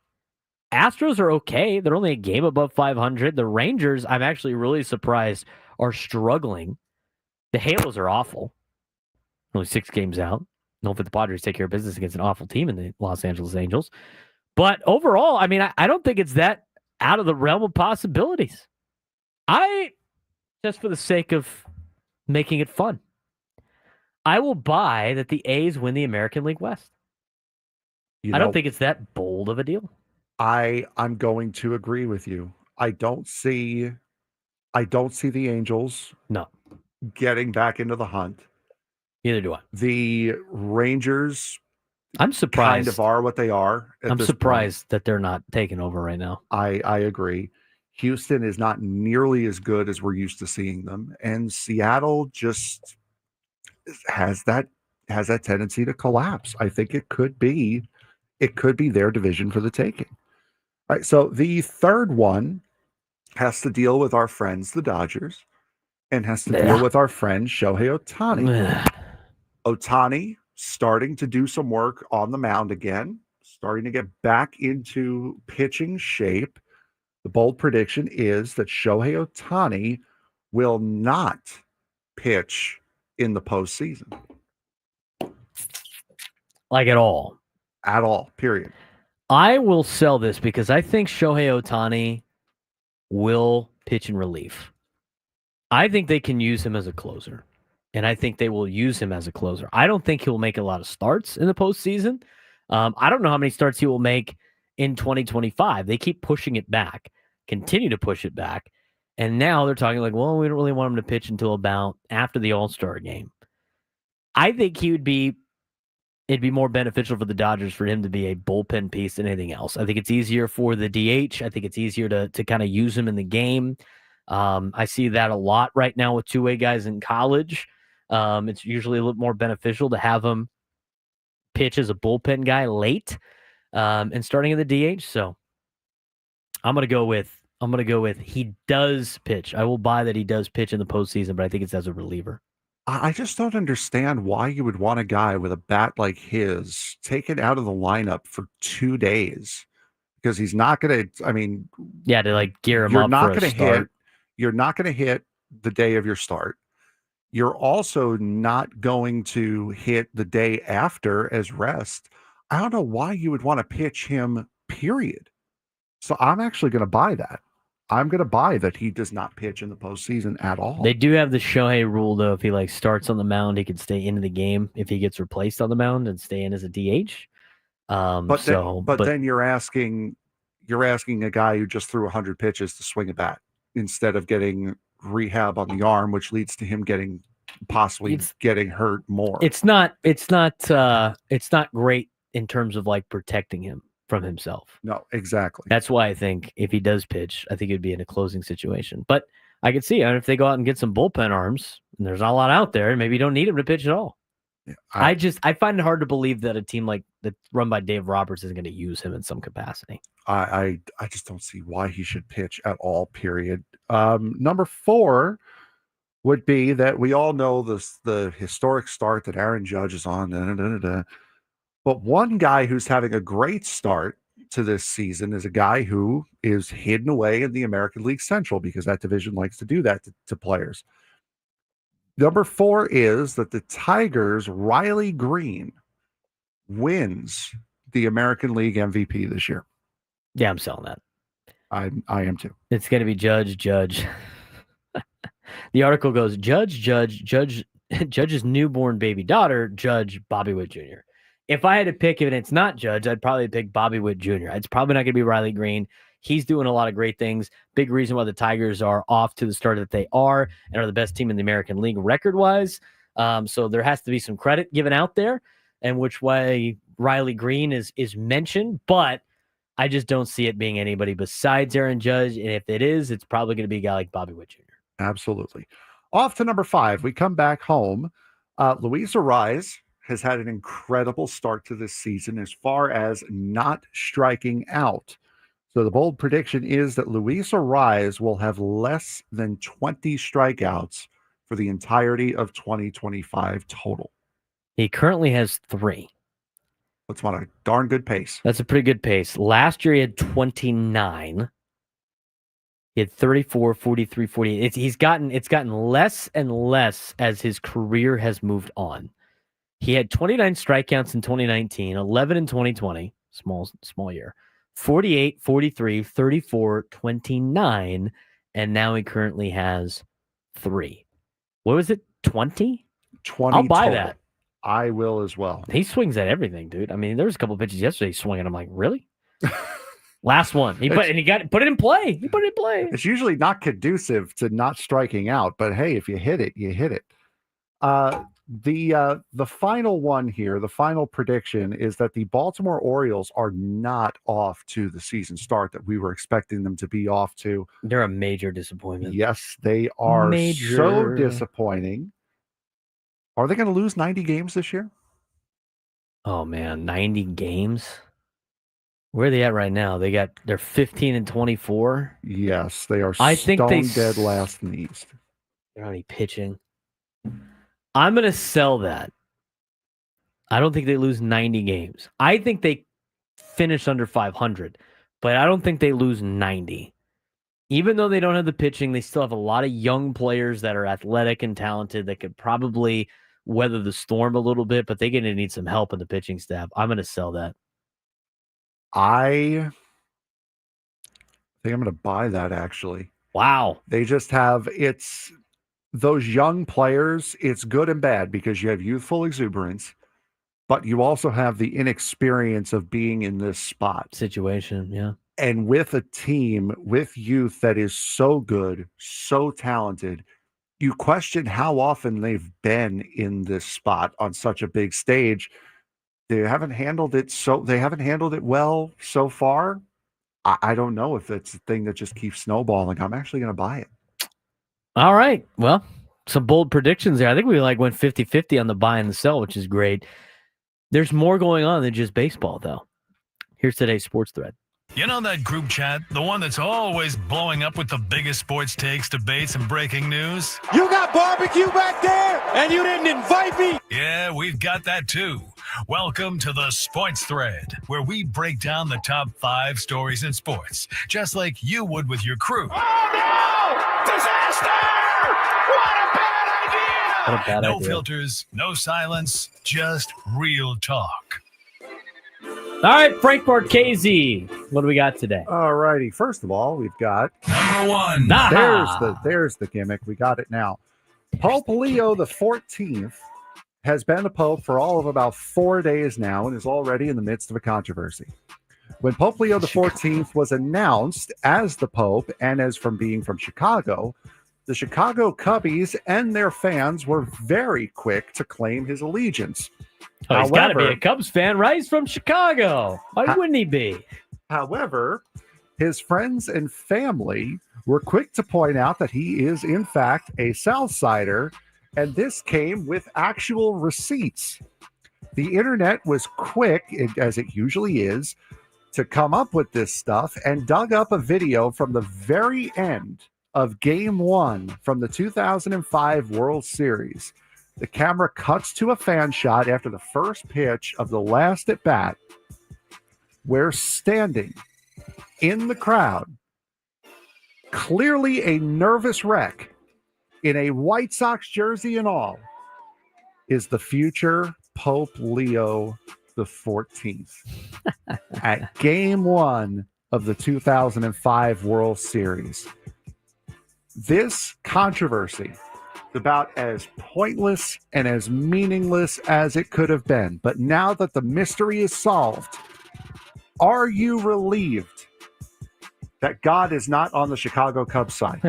Astros are okay. They're only a game above 500. The Rangers, I'm actually really surprised, are struggling. The Halos are awful. Only 6 games out. hopefully the Padres take care of business against an awful team in the Los Angeles Angels. But overall, I mean, I don't think it's that out of the realm of possibilities. Just for the sake of making it fun, I will buy that the A's win the American League West. I don't think it's that bold of a deal. I'm going to agree with you. I don't see the Angels getting back into the hunt. Neither do I. The Rangers, I'm surprised, kind of are what they are. I'm surprised that they're not taking over right now. I agree. Houston is not nearly as good as we're used to seeing them, and Seattle just has that tendency to collapse. I think it could be their division for the taking. All right, so the third one has to deal with our friends, the Dodgers, and has to deal with our friend Shohei Ohtani. Ohtani starting to do some work on the mound again, starting to get back into pitching shape. The bold prediction is that Shohei Ohtani will not pitch in the postseason. Like at all. At all, period. I will sell this because I think Shohei Ohtani will pitch in relief. I think they can use him as a closer, and I think they will use him as a closer. I don't think he'll make a lot of starts in the postseason. I don't know how many starts he will make in 2025. They keep pushing it back, continue to push it back, and now they're talking like, well, we don't really want him to pitch until about after the All-Star game. I think it'd be more beneficial for the Dodgers for him to be a bullpen piece than anything else. I think it's easier for the DH. I think it's easier to kind of use him in the game. I see that a lot right now with two-way guys in college. It's usually a little more beneficial to have him pitch as a bullpen guy late and starting in the DH. So I'm gonna go with he does pitch. I will buy that he does pitch in the postseason, but I think it's as a reliever. I just don't understand why you would want a guy with a bat like his taken out of the lineup for 2 days, because he's not going to, to like gear him up for a start. You're not going to hit the day of your start. You're also not going to hit the day after as rest. I don't know why you would want to pitch him, period. So I'm actually going to buy that. I'm going to buy that he does not pitch in the postseason at all. They do have the Shohei rule, though. If he starts on the mound, he can stay into the game. If he gets replaced on the mound and stay in as a DH. But then you're asking a guy who just threw 100 pitches to swing a bat instead of getting rehab on the arm, which leads to him getting hurt more. It's not great in terms of protecting him from himself. No, exactly. That's why I think if he does pitch, I think it'd be in a closing situation. But I could see if they go out and get some bullpen arms, and there's not a lot out there, maybe you don't need him to pitch at all. Yeah, I find it hard to believe that a team like that run by Dave Roberts isn't going to use him in some capacity. I just don't see why he should pitch at all, period. Number 4 would be that we all know the historic start that Aaron Judge is on. But one guy who's having a great start to this season is a guy who is hidden away in the American League Central, because that division likes to do that to players. Number 4 is that the Tigers' Riley Green wins the American League MVP this year. Yeah, I'm selling that. I am too. It's going to be Judge. The article goes, Judge's newborn baby daughter, Judge Bobby Witt Jr. If I had to pick it and it's not Judge, I'd probably pick Bobby Witt Jr. It's probably not going to be Riley Green. He's doing a lot of great things. Big reason why the Tigers are off to the start that they are and are the best team in the American League record-wise. So there has to be some credit given out there, and which way Riley Green is mentioned, but I just don't see it being anybody besides Aaron Judge. And if it is, it's probably going to be a guy like Bobby Witt Jr. Absolutely. Off to number 5. We come back home. Luis Arraez has had an incredible start to this season as far as not striking out. So the bold prediction is that Luis Arraez will have less than 20 strikeouts for the entirety of 2025 total. He currently has 3. That's what a darn good pace. That's a pretty good pace. Last year he had 29. He had 34, 43, 48. It's gotten less and less as his career has moved on. He had 29 strikeouts in 2019, 11 in 2020, small year, 48, 43, 34, 29, and now he currently has 3. What was it, 20? 20 I'll buy total. that. I will as well. He swings at everything, dude. I mean, there was a couple of pitches yesterday swinging. I'm like, really? Last one. He put it in play. He put it in play. It's usually not conducive to not striking out, but hey, if you hit it, you hit it. The final one here, the final prediction is that the Baltimore Orioles are not off to the season start that we were expecting them to be off to. They're a major disappointment. Yes, they are so disappointing. Are they going to lose 90 games this year? Oh man, 90 games. Where are they at right now? They're 15 and 24. Yes, they are. I think they dead last in the East. They're already pitching. I'm going to sell that. I don't think they lose 90 games. I think they finish under 500, but I don't think they lose 90. Even though they don't have the pitching, they still have a lot of young players that are athletic and talented that could probably weather the storm a little bit, but they're going to need some help in the pitching staff. I'm going to sell that. I think I'm going to buy that, actually. Wow. They just have, it's those young players, it's good and bad because you have youthful exuberance, but you also have the inexperience of being in this spot. Situation, yeah. And with a team, with youth that is so good, so talented, you question how often they've been in this spot on such a big stage. They haven't handled it well so far. I don't know if it's a thing that just keeps snowballing. I'm actually going to buy it. All right. Well, some bold predictions there. I think we went 50-50 on the buy and the sell, which is great. There's more going on than just baseball, though. Here's today's sports thread. You know that group chat? The one that's always blowing up with the biggest sports takes, debates, and breaking news? You got barbecue back there, and you didn't invite me? Yeah, we've got that too. Welcome to the Sports Thread, where we break down the top 5 stories in sports, just like you would with your crew. Oh, no! Disaster! What a bad idea! No filters, no silence, just real talk. All right, Frank Marchese, what do we got today? All righty. First of all, we've got number 1. There's the gimmick. We got it now. Pope Leo the 14th has been a pope for all of about 4 days now and is already in the midst of a controversy. When Pope Leo the 14th was announced as the pope and as from being from Chicago, the Chicago Cubbies and their fans were very quick to claim his allegiance. Oh, he's got to be a Cubs fan, right? He's from Chicago. Why wouldn't he be? However, his friends and family were quick to point out that he is, in fact, a Southsider, and this came with actual receipts. The internet was quick, as it usually is, to come up with this stuff and dug up a video from the very end of Game 1 from the 2005 World Series. The camera cuts to a fan shot after the first pitch of the last at bat, where standing in the crowd, clearly a nervous wreck, in a White Sox jersey and all, is the future Pope Leo the 14th at Game 1 of the 2005 World Series. This controversy is about as pointless and as meaningless as it could have been. But now that the mystery is solved, are you relieved that God is not on the Chicago Cubs side?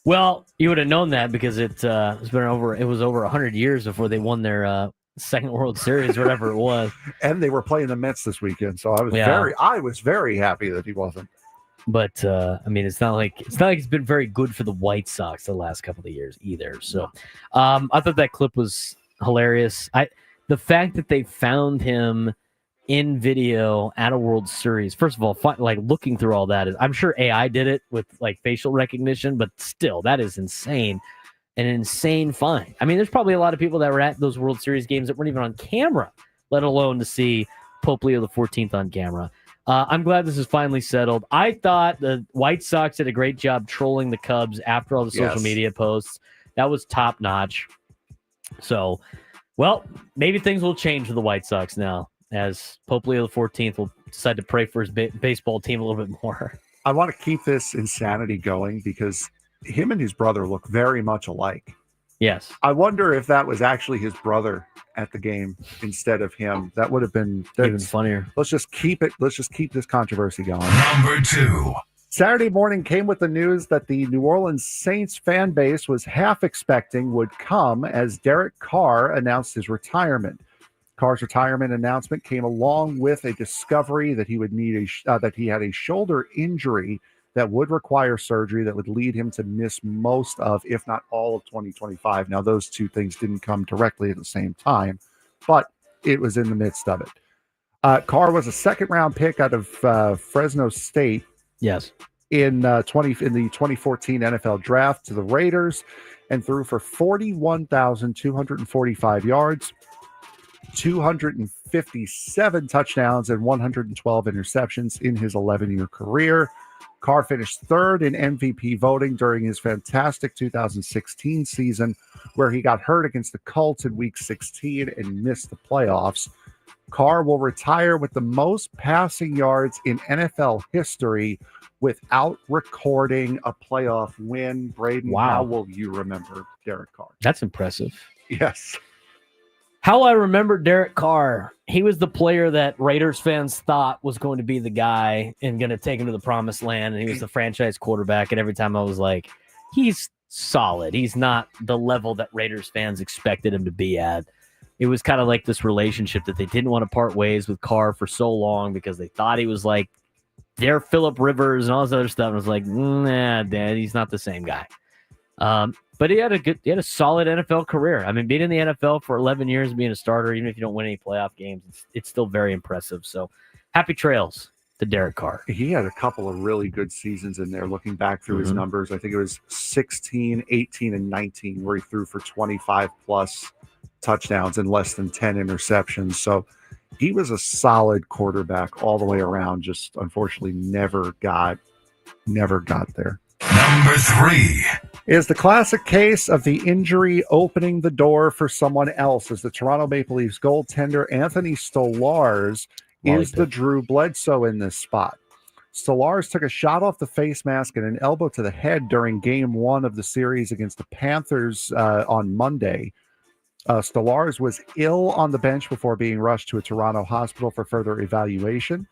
Well, you would have known that because it was over 100 years before they won their second World Series, whatever it was. And they were playing the Mets this weekend, so I was very happy that he wasn't. But I mean, it's not like it's been very good for the White Sox the last couple of years either. So I thought that clip was hilarious. The fact that they found him in video at a World Series, first of all, looking through all that, I'm sure AI did it with like facial recognition, but still, that is insane. An insane find. I mean, there's probably a lot of people that were at those World Series games that weren't even on camera, let alone to see Pope Leo the 14th on camera. I'm glad this is finally settled. I thought the White Sox did a great job trolling the Cubs after all the social media posts. That was top notch. So, well, maybe things will change for the White Sox now, as Pope Leo XIV will decide to pray for his baseball team a little bit more. I want to keep this insanity going because him and his brother look very much alike. Yes. I wonder if that was actually his brother at the game instead of him. That would have been even funnier. Let's just keep it. Let's just keep this controversy going. Number 2. Saturday morning came with the news that the New Orleans Saints fan base was half expecting would come as Derek Carr announced his retirement. Carr's retirement announcement came along with a discovery that he would need that he had a shoulder injury that would require surgery that would lead him to miss most of, if not all of 2025. Now, those two things didn't come directly at the same time, but it was in the midst of it. Carr was a second-round pick out of Fresno State. Yes. In the 2014 NFL draft to the Raiders, and threw for 41,245 yards, 257 touchdowns, and 112 interceptions in his 11-year career. Carr finished third in MVP voting during his fantastic 2016 season, where he got hurt against the Colts in Week 16 and missed the playoffs. Carr will retire with the most passing yards in NFL history without recording a playoff win. Braden, wow. How will you remember Derek Carr? That's impressive. Yes. How I remember Derek Carr, he was the player that Raiders fans thought was going to be the guy and going to take him to the promised land, and he was the franchise quarterback, and every time I was like, he's solid. He's not the level that Raiders fans expected him to be at. It was kind of like this relationship that they didn't want to part ways with Carr for so long because they thought he was like their Phillip Rivers and all this other stuff. And I was like, nah, Dad, he's not the same guy. But he had a solid NFL career. I mean, being in the NFL for 11 years and being a starter, even if you don't win any playoff games, it's still very impressive. So happy trails to Derek Carr. He had a couple of really good seasons in there, looking back through his numbers. I think it was 16, 18, and 19 where he threw for 25-plus touchdowns and less than 10 interceptions. So he was a solid quarterback all the way around, just unfortunately never got there. Number 3 is the classic case of the injury opening the door for someone else, as the Toronto Maple Leafs goaltender Anthony Stolarz is the Drew Bledsoe in this spot. Stolarz took a shot off the face mask and an elbow to the head during Game 1 of the series against the Panthers on Monday. Stolarz was ill on the bench before being rushed to a Toronto hospital for further evaluation.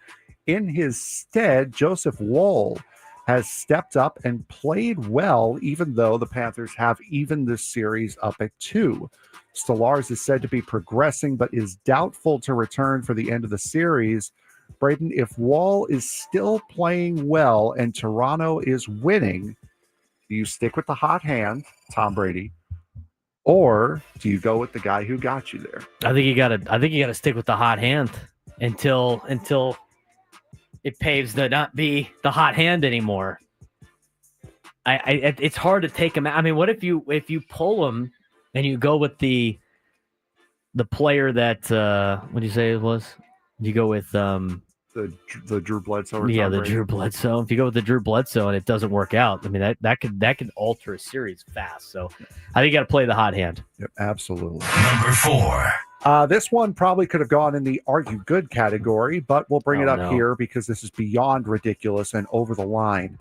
In his stead, Joseph Woll has stepped up and played well, even though the Panthers have evened this series up at 2. Stolarz is said to be progressing, but is doubtful to return for the end of the series. Braden, if Woll is still playing well and Toronto is winning, do you stick with the hot hand, Tom Brady, or do you go with the guy who got you there? I think you gotta stick with the hot hand until it paves to not be the hot hand anymore. It's hard to take him out. I mean, what if you pull him and you go with the player that what do you say it was? You go with the Drew Bledsoe. Yeah, the Drew Bledsoe. If you go with the Drew Bledsoe and it doesn't work out, I mean that could alter a series fast. So I think you got to play the hot hand. Yep, absolutely. Number 4. This one probably could have gone in the "Are you good?" category, but we'll bring it up here because this is beyond ridiculous and over the line.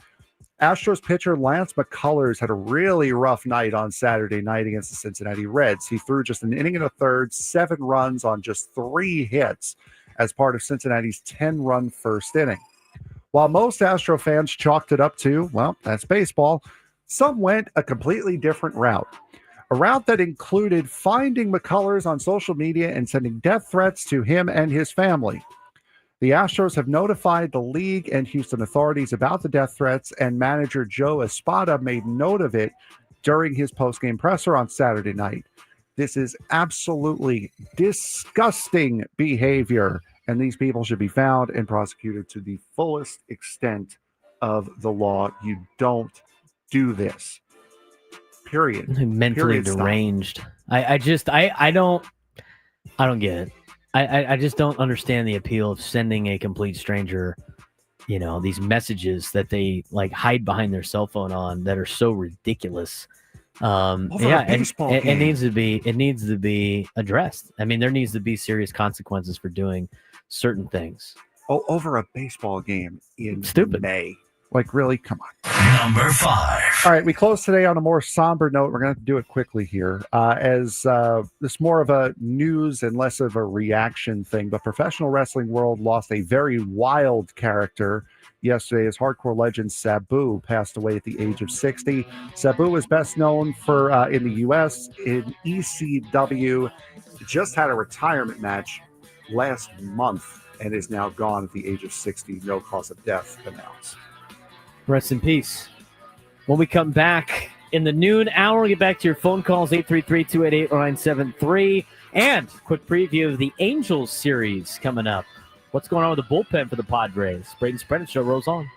Astros pitcher Lance McCullers had a really rough night on Saturday night against the Cincinnati Reds. He threw just an inning and a third, 7 runs on just 3 hits as part of Cincinnati's 10-run first inning. While most Astro fans chalked it up to, well, that's baseball, some went a completely different route. A route that included finding McCullers on social media and sending death threats to him and his family. The Astros have notified the league and Houston authorities about the death threats, and manager Joe Espada made note of it during his postgame presser on Saturday night. This is absolutely disgusting behavior, and these people should be found and prosecuted to the fullest extent of the law. You don't do this. Period. Mentally deranged. I don't get it. I just don't understand the appeal of sending a complete stranger, these messages that they like hide behind their cell phone on that are so ridiculous. Over Yeah, a baseball it game. needs to be addressed. I mean, there needs to be serious consequences for doing certain things. Over a baseball game in Stupid. May. Like, really? Come on. Number 5. All right, we close today on a more somber note. We're going to have to do it quickly here, as this more of a news and less of a reaction thing. But professional wrestling world lost a very wild character yesterday as hardcore legend Sabu passed away at the age of 60. Sabu is best known for in the U.S. in ECW. Just had a retirement match last month and is now gone at the age of 60. No cause of death announced. Rest in peace. When we come back in the noon hour, we'll get back to your phone calls, 833-288-0973. And quick preview of the Angels series coming up. What's going on with the bullpen for the Padres? Braden Surprenant Show rolls on.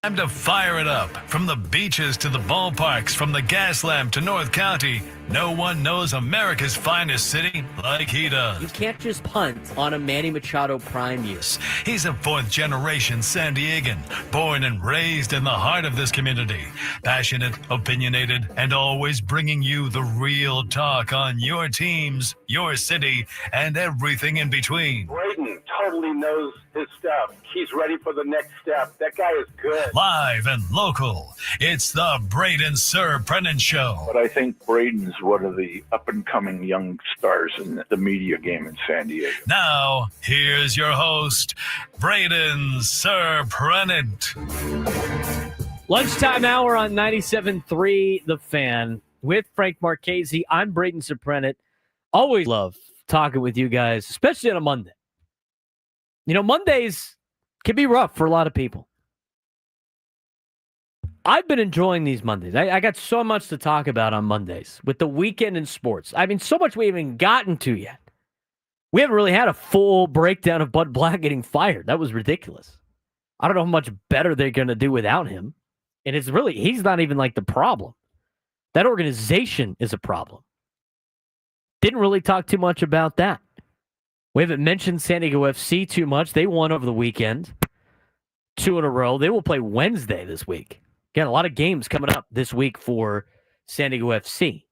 Time to fire it up. From the beaches to the ballparks, from the Gaslamp to North County, no one knows America's finest city like he does. You can't just punt on a Manny Machado prime year. He's a fourth-generation San Diegan, born and raised in the heart of this community. Passionate, opinionated, and always bringing you the real talk on your teams, your city, and everything in between. Braden totally knows his stuff. He's ready for the next step. That guy is good. Live and local, it's the Braden Surprenant Show. But I think Braden's one of the up-and-coming young stars in the media game in San Diego. Now, here's your host, Braden Surprenant. Lunchtime hour on 97.3 The Fan with Frank Marchese. I'm Braden Surprenant. Always love talking with you guys, especially on a Monday. You know, Mondays can be rough for a lot of people. I've been enjoying these Mondays. I got so much to talk about on Mondays with the weekend in sports. I mean, so much we haven't gotten to yet. We haven't really had a full breakdown of Bud Black getting fired. That was ridiculous. I don't know how much better they're going to do without him. And it's really, he's not even like the problem. That organization is a problem. Didn't really talk too much about that. We haven't mentioned San Diego FC too much. They won over the weekend. 2 in a row. They will play Wednesday this week. Got a lot of games coming up this week for San Diego FC.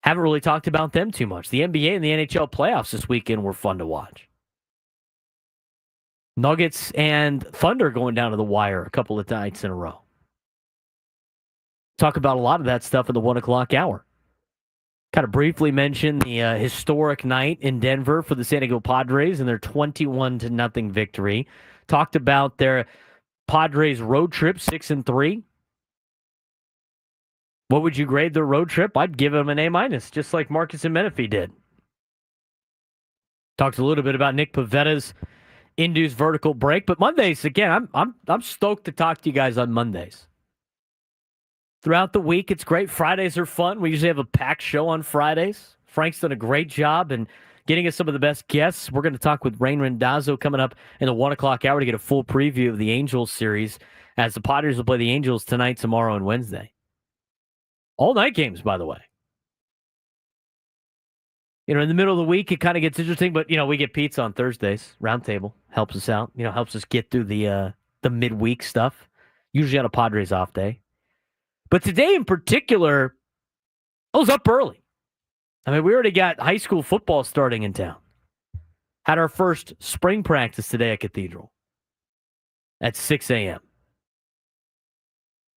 Haven't really talked about them too much. The NBA and the NHL playoffs this weekend were fun to watch. Nuggets and Thunder going down to the wire a couple of nights in a row. Talk about a lot of that stuff in the 1 o'clock hour. Kind of briefly mention the historic night in Denver for the San Diego Padres and their 21-0 victory. Talked about their Padres road trip, 6-3. What would you grade their road trip? I'd give them an A-, just like Marcus and Menifee did. Talked a little bit about Nick Pavetta's induced vertical break, but Mondays again. I'm stoked to talk to you guys on Mondays. Throughout the week, it's great. Fridays are fun. We usually have a packed show on Fridays. Frank's done a great job and getting us some of the best guests. We're going to talk with Randazzo coming up in the 1 o'clock hour to get a full preview of the Angels series as the Padres will play the Angels tonight, tomorrow, and Wednesday. All night games, by the way. You know, in the middle of the week, it kind of gets interesting, but, you know, we get pizza on Thursdays. Roundtable helps us out. You know, helps us get through the midweek stuff. Usually on a Padres off day. But today in particular, I was up early. I mean, we already got high school football starting in town. Had our first spring practice today at Cathedral at 6 a.m.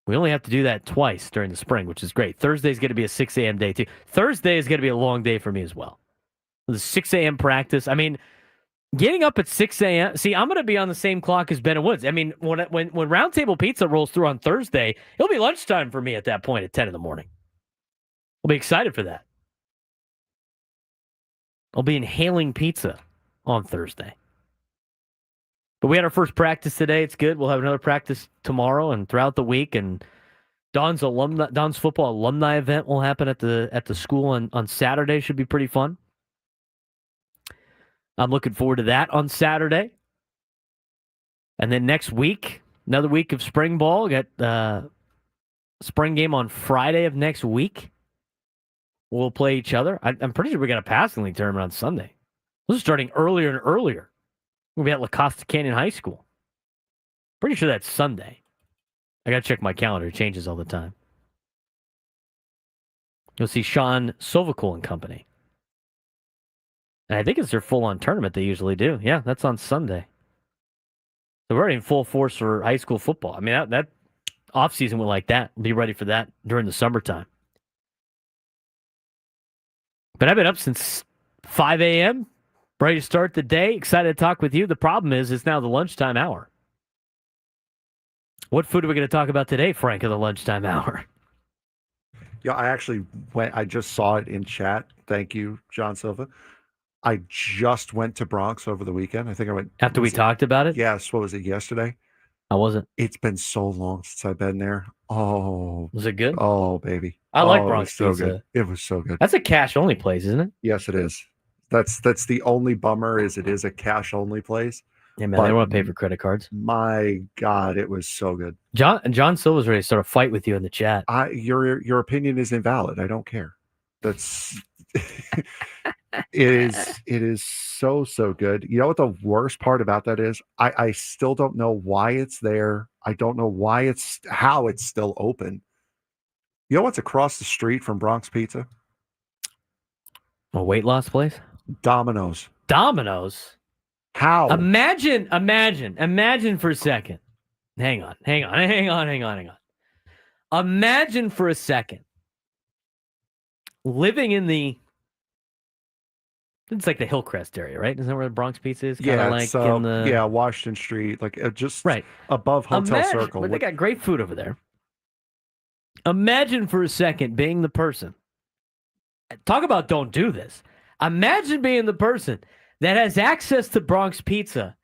We only have to do that twice during the spring, which is great. Thursday's going to be a 6 a.m. day, too. Thursday is going to be a long day for me as well. The 6 a.m. practice. I mean, getting up at 6 a.m. See, I'm going to be on the same clock as Ben and Woods. I mean, when Roundtable Pizza rolls through on Thursday, it'll be lunchtime for me at that point at 10 in the morning. I'll be excited for that. I'll be inhaling pizza on Thursday. But we had our first practice today. It's good. We'll have another practice tomorrow and throughout the week. And Don's football alumni event will happen at the school on Saturday. Should be pretty fun. I'm looking forward to that on Saturday. And then next week, another week of spring ball. We got the spring game on Friday of next week. We'll play each other. I'm pretty sure we got a passing league tournament on Sunday. This is starting earlier and earlier. We'll be at La Costa Canyon High School. Pretty sure that's Sunday. I got to check my calendar. It changes all the time. You'll see Sean Sovacol and company. And I think it's their full-on tournament they usually do. Yeah, that's on Sunday. So we're already in full force for high school football. I mean, that off-season went like that. Be ready for that during the summertime. But I've been up since 5 a.m., ready to start the day, excited to talk with you. The problem is it's now the lunchtime hour. What food are we going to talk about today, Frank, at the lunchtime hour? Yeah, I actually went. I just saw it in chat. Thank you, John Silva. I just went to Bronx over the weekend. I think I went after we talked about it. Yes. What was it, yesterday? I wasn't. It's been so long since I've been there. Oh, was it good? Oh, baby, I like Bronx so pizza. Good. It was so good. That's a cash only place, isn't it? Yes, it is. That's the only bummer is it is a cash only place. Yeah, man, they don't want to pay for credit cards. My God, it was so good. John Silva's ready to start a fight with you in the chat. Your opinion is invalid. I don't care. That's it is so good. You know what the worst part about that is? I still don't know why it's there. I don't know how it's still open. You know what's across the street from Bronx Pizza? A weight loss place? Domino's. Domino's? How? Imagine for a second. Hang on. Imagine for a second living in it's like the Hillcrest area, right? Isn't that where the Bronx Pizza is? Yeah, like in the Washington Street, like just right above Hotel Circle. But they got great food over there. Imagine for a second being the person. Talk about don't do this. Imagine being the person that has access to Bronx Pizza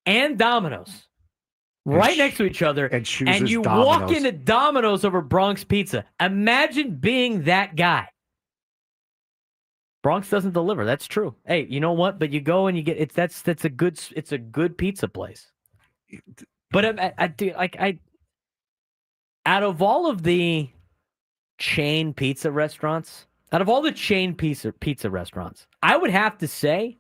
and Domino's right next to each other, and you walk into Domino's over Bronx Pizza. Imagine being that guy. Bronx doesn't deliver. That's true. Hey, you know what? But you go and you get it's a good pizza place. But out of all of the chain pizza restaurants, I would have to say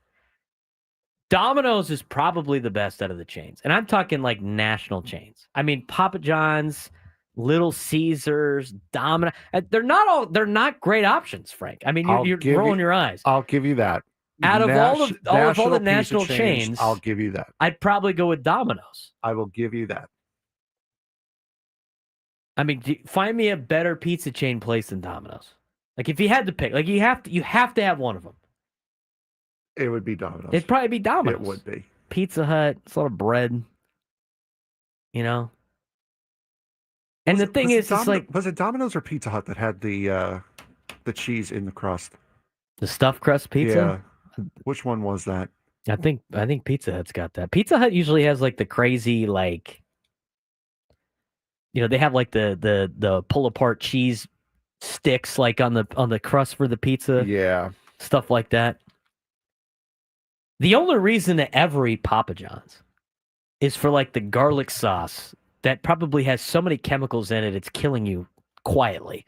Domino's is probably the best out of the chains. And I'm talking like national chains. I mean, Papa John's, Little Caesars, Domino. They're not great options, Frank. I mean, you're rolling your eyes. I'll give you that. Out of all the national chains, I'll give you that. I'd probably go with Domino's. I will give you that. I mean, find me a better pizza chain place than Domino's. Like if you had to pick, like you have to have one of them. It would be Domino's. It'd probably be Domino's. It would be. Pizza Hut. It's a lot of bread. You know. And the thing is, it's like, was it Domino's or Pizza Hut that had the cheese in the crust? The stuffed crust pizza? Yeah. Which one was that? I think Pizza Hut's got that. Pizza Hut usually has like the crazy, like, you know, they have like the pull apart cheese sticks like on the crust for the pizza. Yeah. Stuff like that. The only reason to ever eat Papa John's is for like the garlic sauce that probably has so many chemicals in it, it's killing you quietly.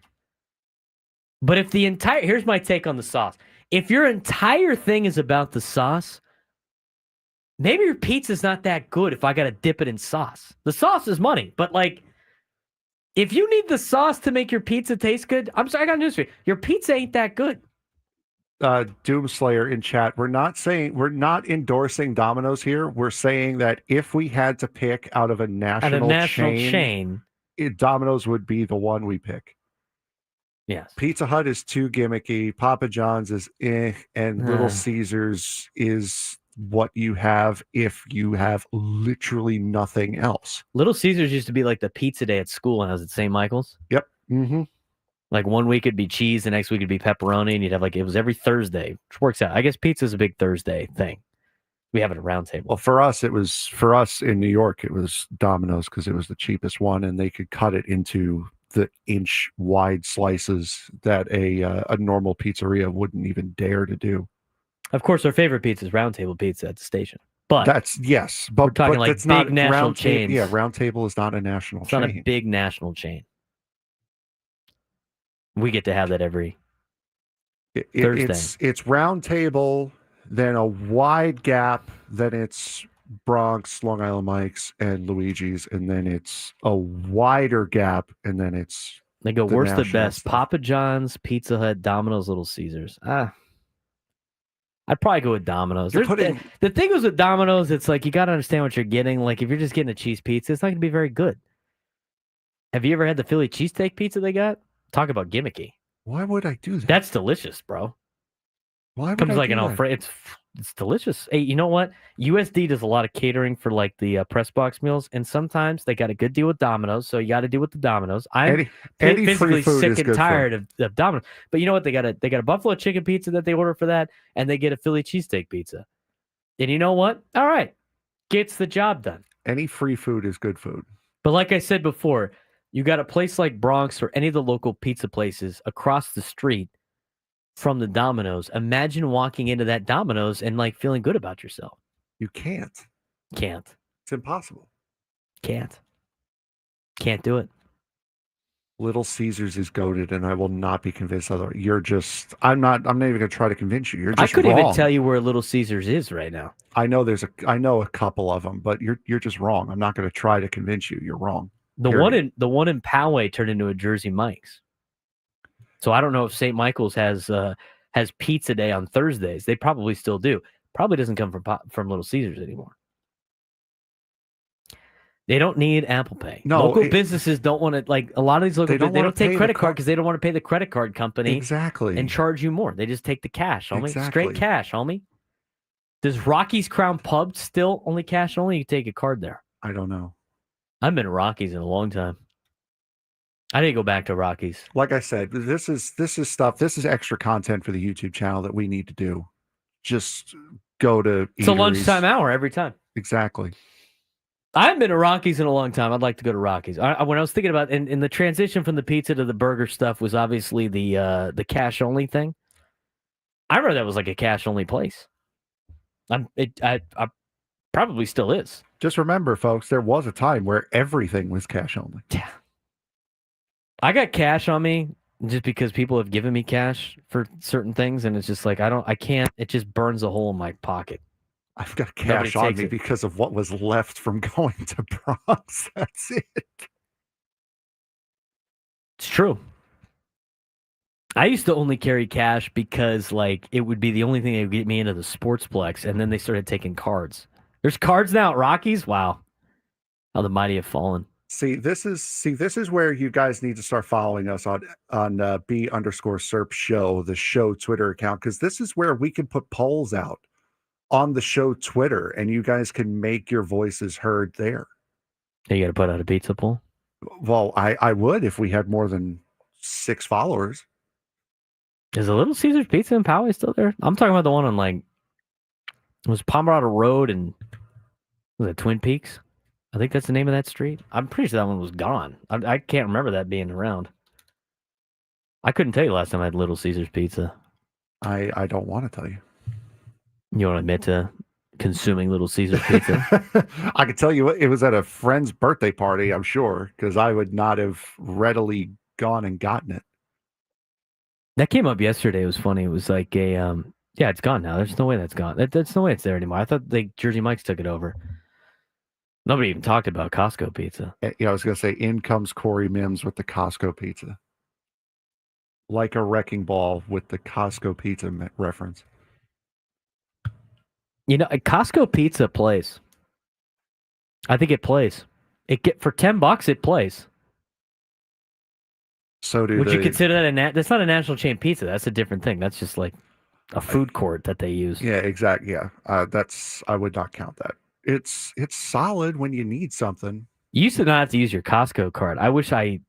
But if here's my take on the sauce. If your entire thing is about the sauce, maybe your pizza's not that good if I got to dip it in sauce. The sauce is money, but like, if you need the sauce to make your pizza taste good, I'm sorry, I got news for you. Your pizza ain't that good. Doomslayer in chat. We're not endorsing Domino's here. We're saying that if we had to pick out of a national chain, Domino's would be the one we pick. Yes. Pizza Hut is too gimmicky. Papa John's is and Little Caesars is what you have if you have literally nothing else. Little Caesars used to be like the pizza day at school when I was at St. Michael's. Yep. Mm-hmm. Like 1 week it'd be cheese, the next week it'd be pepperoni, and you'd have it was every Thursday, which works out. I guess pizza's a big Thursday thing. We have it at Round Table. Well, for us in New York, it was Domino's because it was the cheapest one, and they could cut it into the inch wide slices that a normal pizzeria wouldn't even dare to do. Of course, our favorite pizza is Round Table Pizza at the station. But we're talking like big national chains. Yeah, Round Table is not a national chain. It's not a big national chain. We get to have that every Thursday. It's Round Table, then a wide gap, then it's Bronx, Long Island Mike's, and Luigi's, and then it's a wider gap, and then it's they go worst to best. Stuff. Papa John's, Pizza Hut, Domino's, Little Caesars. I'd probably go with Domino's. The thing is with Domino's, it's like you got to understand what you're getting. Like if you're just getting a cheese pizza, it's not going to be very good. Have you ever had the Philly cheesesteak pizza they got? Talk about gimmicky. Why would I do that? That's delicious, bro. Why would Comes I like do an that? Alfredo. It's delicious. Hey, you know what? USD does a lot of catering for like the press box meals, and sometimes they got a good deal with Domino's, so you got to deal with the Domino's. I'm physically sick and tired of Domino's, but you know what? They got a buffalo chicken pizza that they order for that, and they get a Philly cheesesteak pizza. And you know what? All right, gets the job done. Any free food is good food. But like I said before, you got a place like Bronx or any of the local pizza places across the street from the Domino's. Imagine walking into that Domino's and like feeling good about yourself. You can't. Can't. It's impossible. Can't do it. Little Caesars is goated, and I will not be convinced otherwise. I'm not even going to try to convince you. You're just I couldn't wrong. even tell you where Little Caesars is right now. I know a couple of them, but you're just wrong. I'm not going to try to convince you. You're wrong. The one in Poway turned into a Jersey Mike's. So I don't know if St. Michael's has pizza day on Thursdays. They probably still do. Probably doesn't come from Little Caesars anymore. They don't need Apple Pay. No, local businesses don't want to, like a lot of these local they don't take credit card because they don't want to pay the credit card company exactly and charge you more. They just take the cash, homie. Exactly. Straight cash, homie. Does Rockies Crown Pub still only cash only? You take a card there. I don't know. I've been to Rockies in a long time. I need to go back to Rockies. Like I said, this is stuff. This is extra content for the YouTube channel that we need to do. Just go to. It's a lunchtime hour every time. Exactly. I haven't been to Rockies in a long time. I'd like to go to Rockies. When I was thinking about in the transition from the pizza to the burger stuff was obviously the cash only thing. I remember that was like a cash only place. I probably still is. Just remember, folks, there was a time where everything was cash only. Yeah. I got cash on me just because people have given me cash for certain things, and it's just like I can't. It just burns a hole in my pocket. I've got cash on me because of what was left from going to Bronx. That's it. It's true. I used to only carry cash because like it would be the only thing that would get me into the sportsplex, and then they started taking cards. There's cards now at Rockies. Wow, how the mighty have fallen. This is where you guys need to start following us on B_Serp Show, the show Twitter account, because this is where we can put polls out on the show Twitter, and you guys can make your voices heard there. You got to put out a pizza poll? Well, I would if we had more than 6 followers. Is the Little Caesars Pizza in Poway still there? I'm talking about the one on it was Pomerado Road and was it Twin Peaks? I think that's the name of that street. I'm pretty sure that one was gone. I can't remember that being around. I couldn't tell you last time I had Little Caesars Pizza. I don't want to tell you. You want to admit to consuming Little Caesars Pizza? I could tell you it was at a friend's birthday party, I'm sure, because I would not have readily gone and gotten it. That came up yesterday. It was funny. It was like yeah, it's gone now. There's no way that's gone. There's no way it's there anymore. I thought Jersey Mike's took it over. Nobody even talked about Costco pizza. Yeah, I was going to say, in comes Corey Mims with the Costco pizza. Like a wrecking ball with the Costco pizza reference. You know, a Costco pizza plays. I think it plays. For $10, it plays. So would you consider that that's not a national chain pizza? That's a different thing. That's just like a food court that they use. Yeah, exactly. Yeah, I would not count that. It's solid when you need something. You used to not have to use your Costco card. I wish there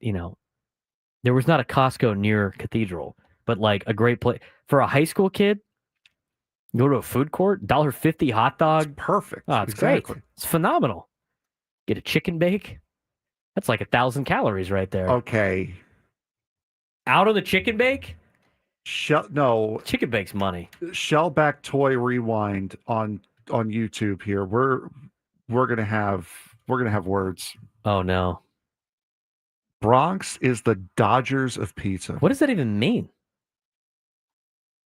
was not a Costco near Cathedral, but like a great place for a high school kid. Go to a food court, $1.50 hot dog. It's perfect. Oh, it's great. It's phenomenal. Get a chicken bake. That's like 1,000 calories right there. Okay. Out on the chicken bake? No. Chicken bake's money. Shellback Toy Rewind on YouTube here. We're gonna have words. Oh no. Bronx is the Dodgers of pizza. What does that even mean?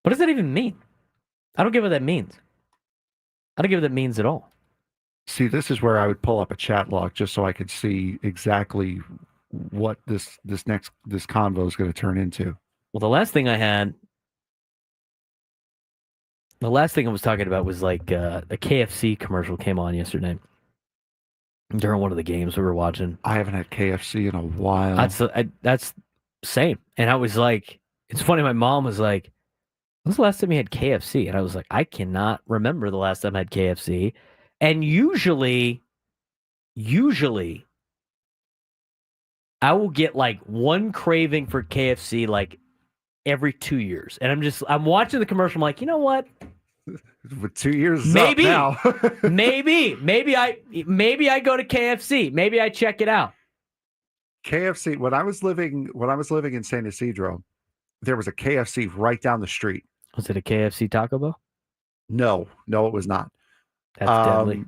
What does that even mean? I don't get what that means. I don't get what that means at all. See, this is where I would pull up a chat log just so I could see exactly what this convo is going to turn into. Well, the last thing I was talking about was like a KFC commercial came on yesterday during one of the games we were watching. I haven't had KFC in a while. That's same. And I was like, it's funny. My mom was like, when's the last time you had KFC? And I was like, I cannot remember the last time I had KFC. And usually I will get like one craving for KFC like every 2 years. And I'm watching the commercial. I'm like, you know what? With 2 years maybe up now. maybe I go to KFC. Maybe I check it out. KFC, when I was living in San Isidro, there was a KFC right down the street. Was it a KFC Taco Bell? No, it was not. That's deadly.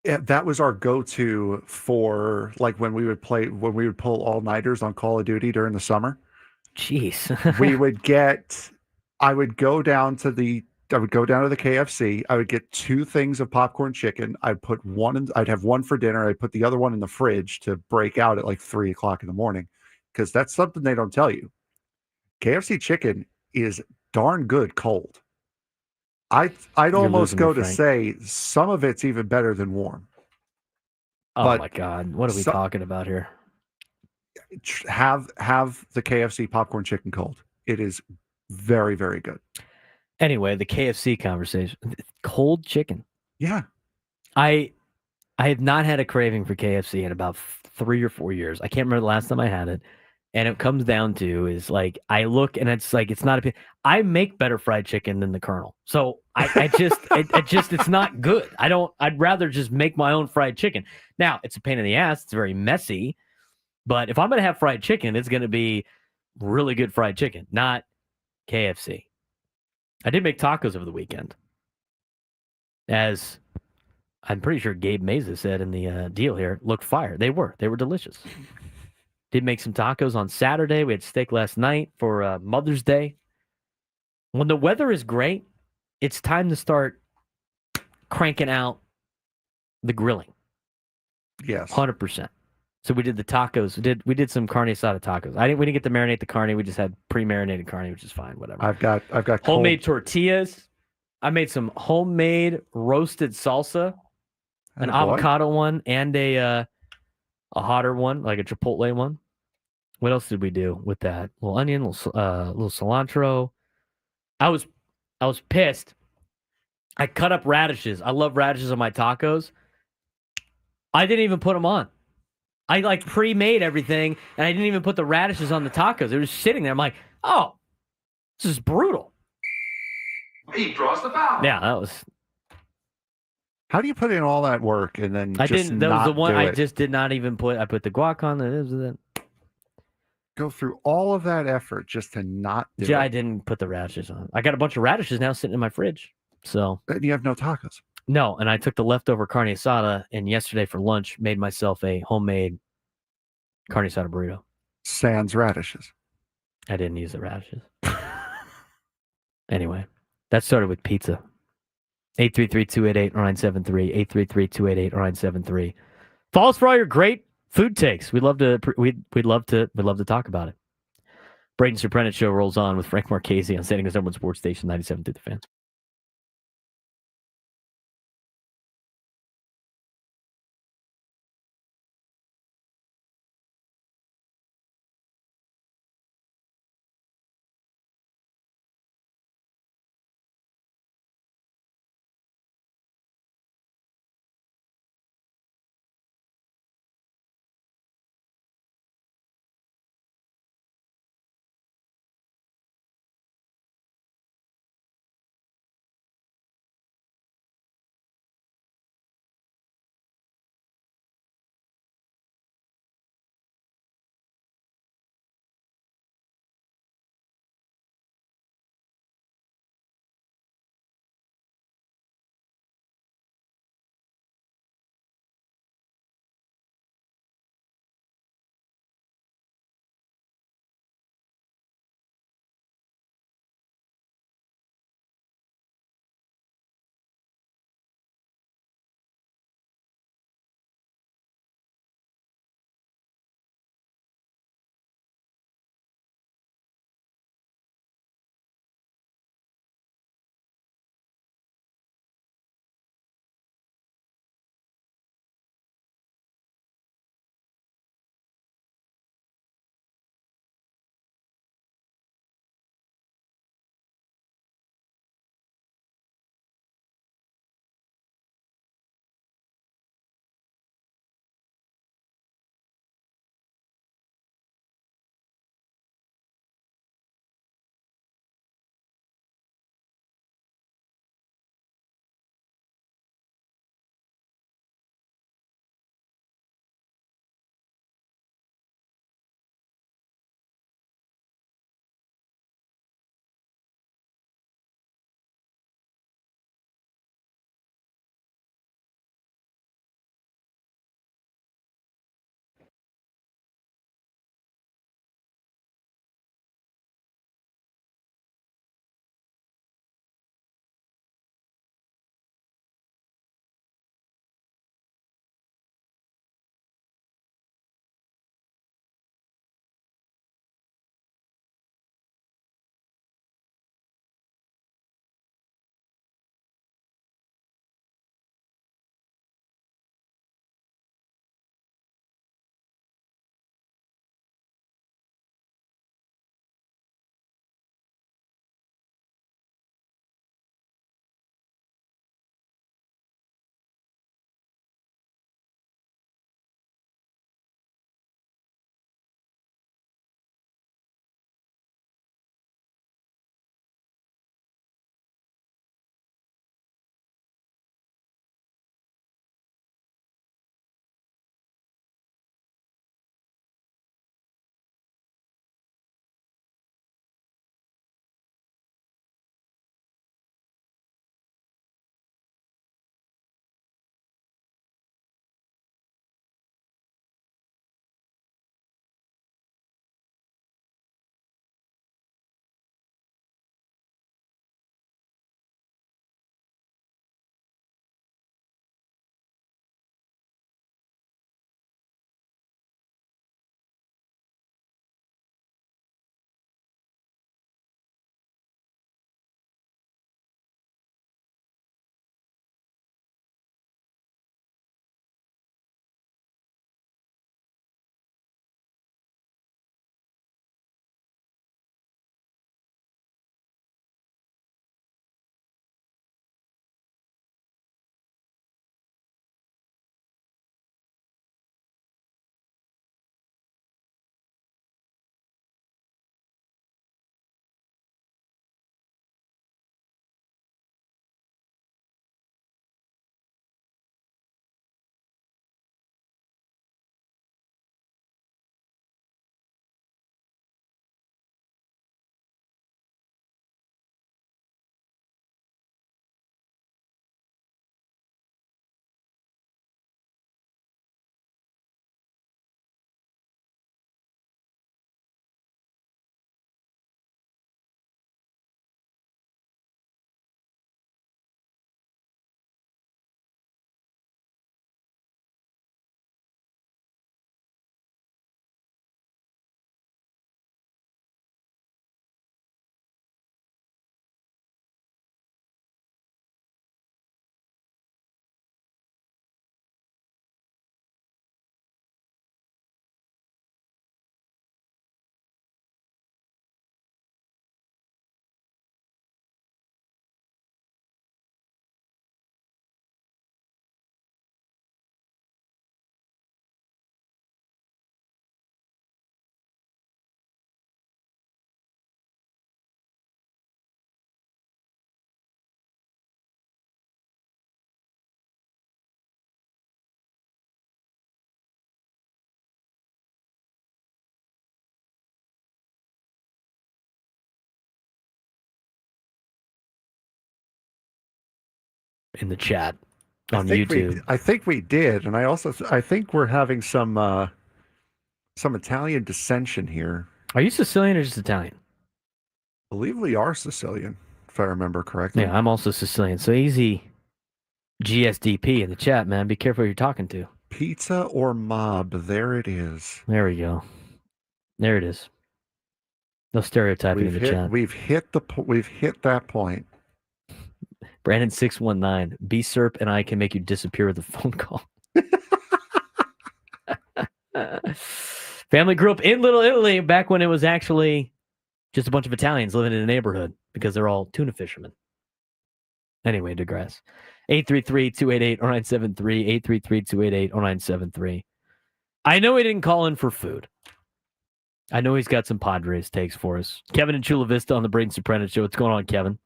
that was our go-to for like when we would pull all-nighters on Call of Duty during the summer. Jeez. We would get I would go down to the KFC. I would get 2 things of popcorn chicken. I'd have one for dinner. I'd put the other one in the fridge to break out at like 3 o'clock in the morning. Because that's something they don't tell you. KFC chicken is darn good cold. I'd You're almost losing go me, to Frank. say some of it's even better than warm. Oh But my God. What are we talking about here? Have the KFC popcorn chicken cold. It is very, very good. Anyway, the KFC conversation. Cold chicken. Yeah. I have not had a craving for KFC in about 3 or 4 years. I can't remember the last time I had it. And it comes down to is like I look and it's like it's not I make better fried chicken than the Colonel. So I just it's not good. I'd rather just make my own fried chicken. Now, it's a pain in the ass, it's very messy, but if I'm gonna have fried chicken, it's gonna be really good fried chicken, not KFC. I did make tacos over the weekend. As I'm pretty sure Gabe Meza said in the deal here, look fire. They were delicious. Did make some tacos on Saturday. We had steak last night for Mother's Day. When the weather is great, it's time to start cranking out the grilling. Yes. 100%. So we did the tacos. We did some carne asada tacos. We didn't get to marinate the carne. We just had pre-marinated carne, which is fine. Whatever. I've got homemade tortillas. I made some homemade roasted salsa, an avocado one, and a hotter one, like a chipotle one. What else did we do with that? A little onion, little cilantro. I was pissed. I cut up radishes. I love radishes on my tacos. I didn't even put them on. I like pre-made everything, and I didn't even put the radishes on the tacos. They were just sitting there. I'm like, oh, this is brutal. He draws the foul. Yeah, that was. How do you put in all that work and then I just didn't. That not was the one do I it? just did not even put. I put the guac on. Go through all of that effort just to not do Yeah, I it. didn't put the radishes on. I got a bunch of radishes now sitting in my fridge. So. And you have no tacos. No, and I took the leftover carne asada, and yesterday for lunch made myself a homemade carne asada burrito. Sans radishes. I didn't use the radishes. Anyway, that started with pizza. 833-288-0973. 833-288-0973. Follow us for all your great food takes. We'd love to talk about it. Braden Surprenant Show rolls on with Frank Marchese on San Diego's #1 sports station 97 through the Fan. in the chat on YouTube. I think we did, and I think we're having some Italian dissension here. Are you Sicilian or just Italian? I believe we are Sicilian, if I remember correctly. Yeah, I'm also Sicilian. So easy GSDP in the chat, man. Be careful who you're talking to. Pizza or mob? There it is. There we go. There it is. No stereotyping in the chat. We've hit that point. Brandon 619. B Serp and I can make you disappear with a phone call. Family grew up in Little Italy back when it was actually just a bunch of Italians living in a neighborhood because they're all tuna fishermen. Anyway, digress. 833-288-0973. 833-288-0973. I know he didn't call in for food. I know he's got some Padres takes for us. Kevin in Chula Vista on the Braden Surprenant Show. What's going on, Kevin?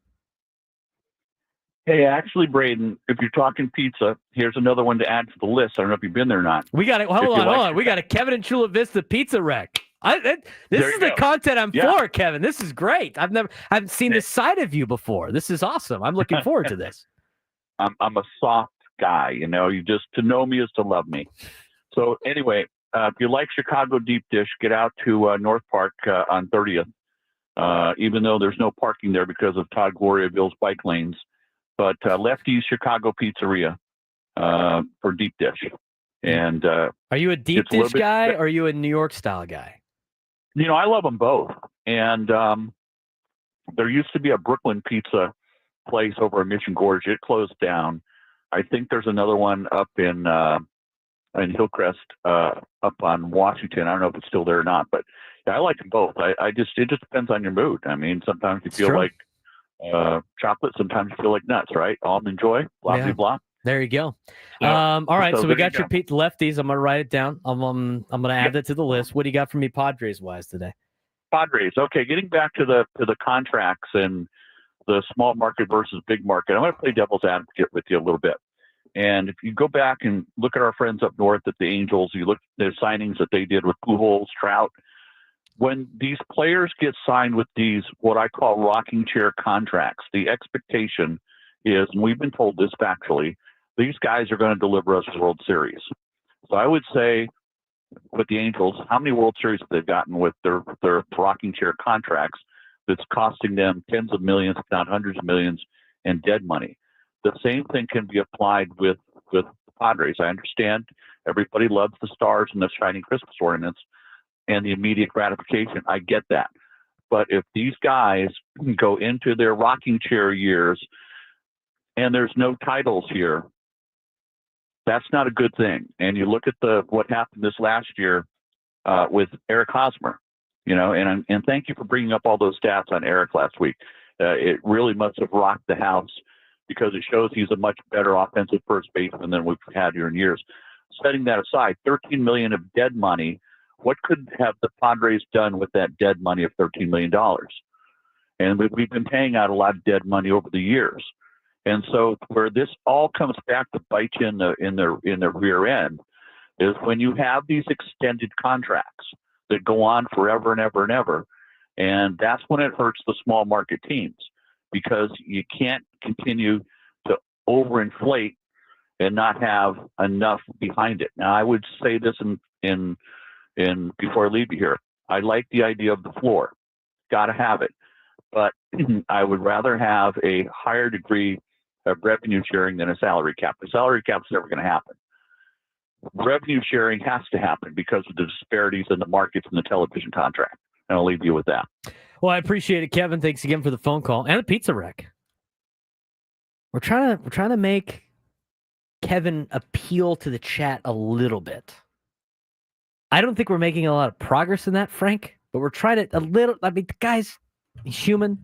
Hey, actually, Braden, if you're talking pizza, here's another one to add to the list. I don't know if you've been there or not. We got it. Hold on. We got a Kevin in Chula Vista pizza wreck. This is the content I'm for, Kevin. This is great. I haven't seen this side of you before. This is awesome. I'm looking forward to this. I'm a soft guy, you know. To know me is to love me. So anyway, if you like Chicago deep dish, get out to North Park on 30th. Even though there's no parking there because of Todd Gloriaville's bike lanes, but Lefty's Chicago Pizzeria for deep dish. And are you a deep dish guy or are you a New York style guy? You know, I love them both. And there used to be a Brooklyn pizza place over in Mission Gorge. It closed down. I think there's another one up in Hillcrest, up on Washington. I don't know if it's still there or not, but yeah, I like them both. It just depends on your mood. I mean, sometimes you feel like chocolate, sometimes you feel like nuts, right? Almond Joy, blah, blah, blah. There you go. All right, so we got your lefties. I'm going to write it down. I'm going to add that to the list. What do you got for me Padres-wise today? Padres. Okay, getting back to the contracts and the small market versus big market, I'm going to play devil's advocate with you a little bit. And if you go back and look at our friends up north at the Angels, you look at the signings that they did with Pujols, Trout. When these players get signed with these, what I call rocking chair contracts, the expectation is, and we've been told this factually, these guys are going to deliver us a World Series. So I would say with the Angels, how many World Series have they gotten with their rocking chair contracts that's costing them tens of millions, if not hundreds of millions, in dead money? The same thing can be applied with the Padres. I understand everybody loves the stars and the shiny Christmas ornaments and the immediate gratification. I get that. But if these guys go into their rocking chair years and there's no titles here, that's not a good thing. And you look at what happened this last year with Eric Hosmer, you know, and thank you for bringing up all those stats on Eric last week. It really must have rocked the house because it shows he's a much better offensive first baseman than we've had here in years. Setting that aside, $13 million of dead money. What could have the Padres done with that dead money of $13 million? And we've been paying out a lot of dead money over the years. And so where this all comes back to bite you in the rear end is when you have these extended contracts that go on forever and ever and ever. And that's when it hurts the small market teams because you can't continue to overinflate and not have enough behind it. Now, I would say this in before I leave you here. I like the idea of the floor. Got to have it. But I would rather have a higher degree of revenue sharing than a salary cap. The salary cap is never going to happen. Revenue sharing has to happen because of the disparities in the markets and the television contract. And I'll leave you with that. Well, I appreciate it, Kevin. Thanks again for the phone call and the pizza wreck. We're trying to make Kevin appeal to the chat a little bit. I don't think we're making a lot of progress in that, Frank, but we're trying to the guy's he's human.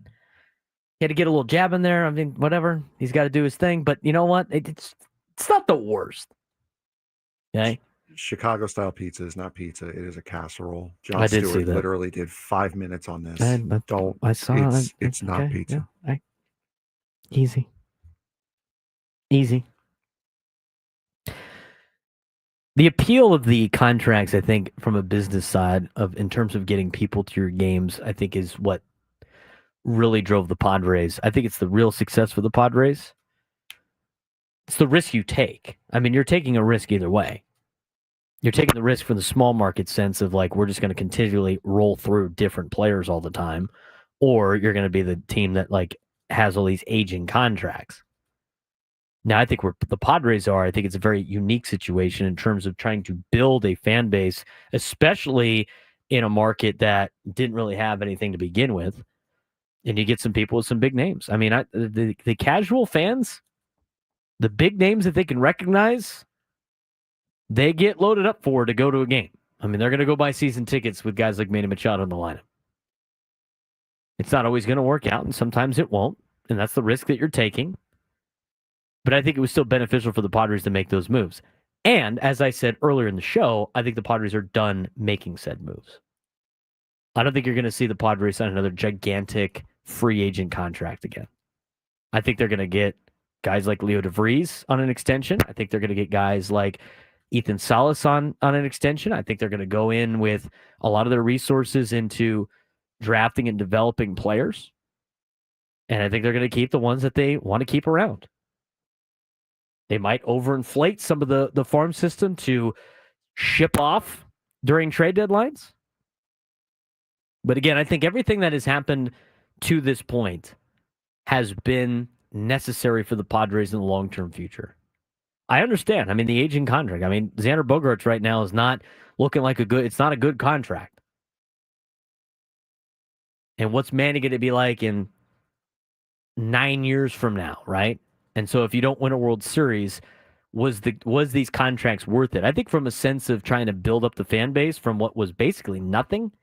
He had to get a little jab in there. I mean, whatever. He's got to do his thing. But you know what? It's not the worst. Okay? Chicago style pizza is not pizza. It is a casserole. Jon I did see Stewart that. literally did 5 minutes on this. I saw it's not okay, pizza. Yeah, easy. The appeal of the contracts, I think, from a business side in terms of getting people to your games, I think is what really drove the Padres. I think it's the real success for the Padres. It's the risk you take. I mean, you're taking a risk either way. You're taking the risk from the small market sense of like, we're just going to continually roll through different players all the time, or you're going to be the team that like has all these aging contracts. Now, I think where the Padres are, I think it's a very unique situation in terms of trying to build a fan base, especially in a market that didn't really have anything to begin with. And you get some people with some big names. I mean, the casual fans, the big names that they can recognize, they get loaded up for to go to a game. I mean, they're going to go buy season tickets with guys like Manny Machado in the lineup. It's not always going to work out, and sometimes it won't. And that's the risk that you're taking. But I think it was still beneficial for the Padres to make those moves. And as I said earlier in the show, I think the Padres are done making said moves. I don't think you're going to see the Padres sign another gigantic free agent contract again. I think they're going to get guys like Leo DeVries on an extension. I think they're going to get guys like Ethan Salas on an extension. I think they're going to go in with a lot of their resources into drafting and developing players. And I think they're going to keep the ones that they want to keep around. They might overinflate some of the farm system to ship off during trade deadlines. But again, I think everything that has happened to this point has been necessary for the Padres in the long-term future. I understand. I mean, the aging contract. I mean, Xander Bogaerts right now is not looking like it's not a good contract. And what's Manny going to be like in 9 years from now, right? And so if you don't win a World Series, was these contracts worth it? I think from a sense of trying to build up the fan base from what was basically nothing,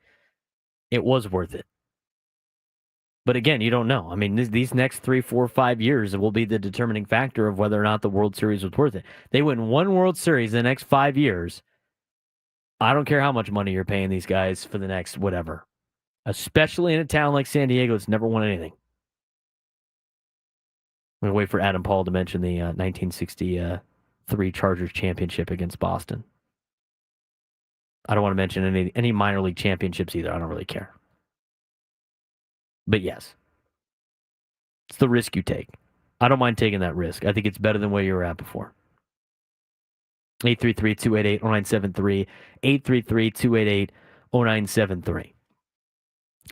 it was worth it. But again, you don't know. I mean, these next 3, 4, 5 years will be the determining factor of whether or not the World Series was worth it. They win one World Series in the next 5 years. I don't care how much money you're paying these guys for the next whatever, especially in a town like San Diego that's never won anything. I'm going to wait for Adam Paul to mention the 1963 Chargers championship against Boston. I don't want to mention any minor league championships either. I don't really care. But yes, it's the risk you take. I don't mind taking that risk. I think it's better than where you were at before. 833-288-0973. 833-288-0973.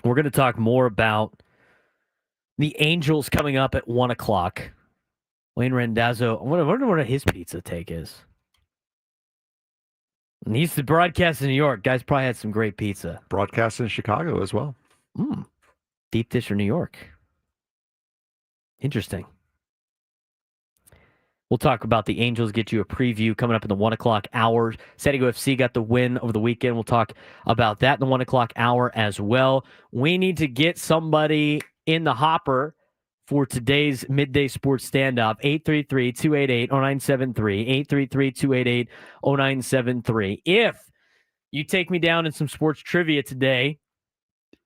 We're going to talk more about the Angels coming up at 1 o'clock. Wayne Randazzo, I wonder what his pizza take is. And he used to broadcast in New York. Guys probably had some great pizza. Broadcast in Chicago as well. Deep dish for New York. Interesting. We'll talk about the Angels, get you a preview coming up in the 1 o'clock hour. San Diego FC got the win over the weekend. We'll talk about that in the 1 o'clock hour as well. We need to get somebody in the hopper for today's midday sports standoff. 833-288-0973. 833-288-0973. If you take me down in some sports trivia today,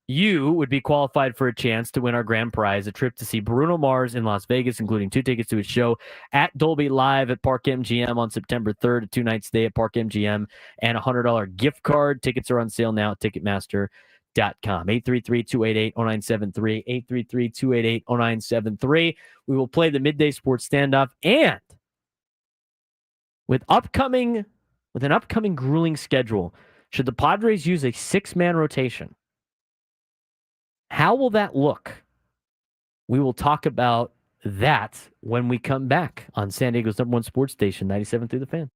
you would be qualified for a chance to win our grand prize, a trip to see Bruno Mars in Las Vegas, including 2 tickets to his show at Dolby Live at Park MGM on September 3rd, a 2-night stay at Park MGM, and a $100 gift card. Tickets are on sale now at Ticketmaster.com. 833-288-0973. 833-288-0973. We will play the midday sports standoff, and with an upcoming grueling schedule, should the Padres use a 6-man rotation, how will that look? We will talk about that when we come back on San Diego's #1 sports station, 97 through the Fan.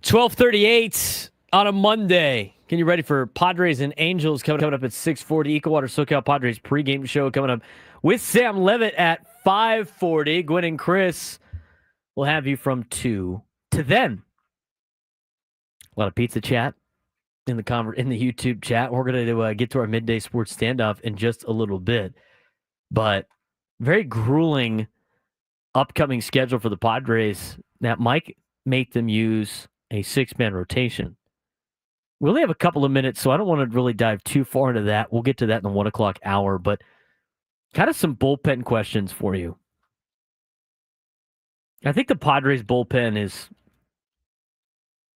12:38 on a Monday. Can you ready for Padres and Angels coming up at 6:40? Equal Water SoCal Padres pregame show coming up with Sam Levitt at 5:40. Gwen and Chris will have you from 2 to then. A lot of pizza chat in the YouTube chat. We're going to get to our midday sports standoff in just a little bit, but very grueling upcoming schedule for the Padres that might make them use a 6-man rotation. We only have a couple of minutes, so I don't want to really dive too far into that. We'll get to that in the 1 o'clock hour, but kind of some bullpen questions for you. I think the Padres bullpen is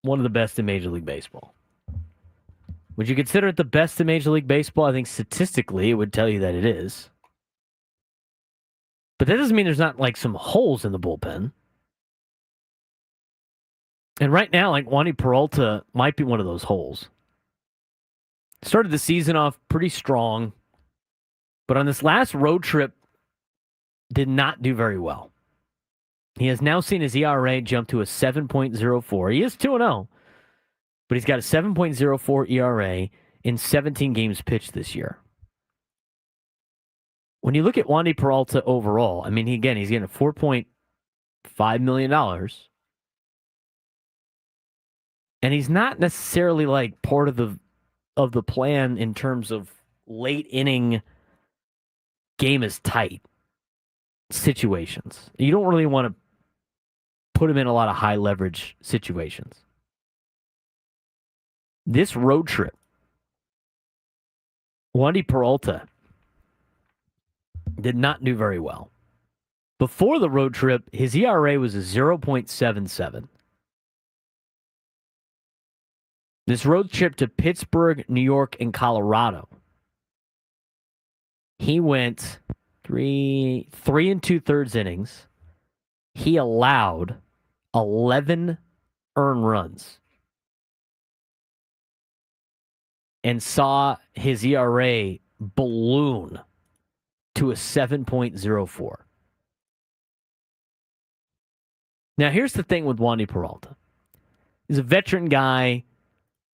one of the best in Major League Baseball. Would you consider it the best in Major League Baseball? I think statistically it would tell you that it is. But that doesn't mean there's not like some holes in the bullpen. And right now, like Wandy Peralta might be one of those holes. Started the season off pretty strong, but on this last road trip, did not do very well. He has now seen his ERA jump to a 7.04. He is 2-0, but he's got a 7.04 ERA in 17 games pitched this year. When you look at Wandy Peralta overall, I mean, he's getting a $4.5 million. And he's not necessarily like part of the plan in terms of late inning game is tight situations. You don't really want to put him in a lot of high leverage situations. This road trip, Wandy Peralta did not do very well. Before the road trip, his ERA was a 0.77. This road trip to Pittsburgh, New York, and Colorado, he went 3 2/3 innings. He allowed 11 earned runs and saw his ERA balloon to a 7.04. Now, here's the thing with Wandy Peralta. He's a veteran guy.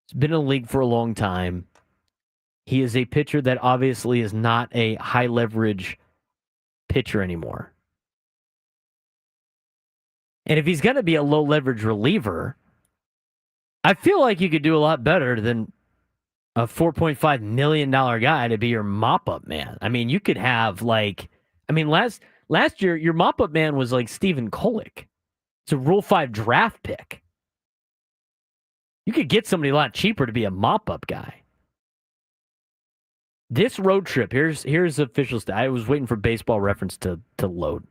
He's been in the league for a long time. He is a pitcher that obviously is not a high leverage pitcher anymore. And if he's going to be a low leverage reliever, I feel like you could do a lot better than a $4.5 million guy to be your mop-up man. I mean, you could have last year, your mop-up man was like Stephen Kolek. It's a Rule 5 draft pick. You could get somebody a lot cheaper to be a mop-up guy. This road trip, here's official stat. I was waiting for Baseball Reference to load.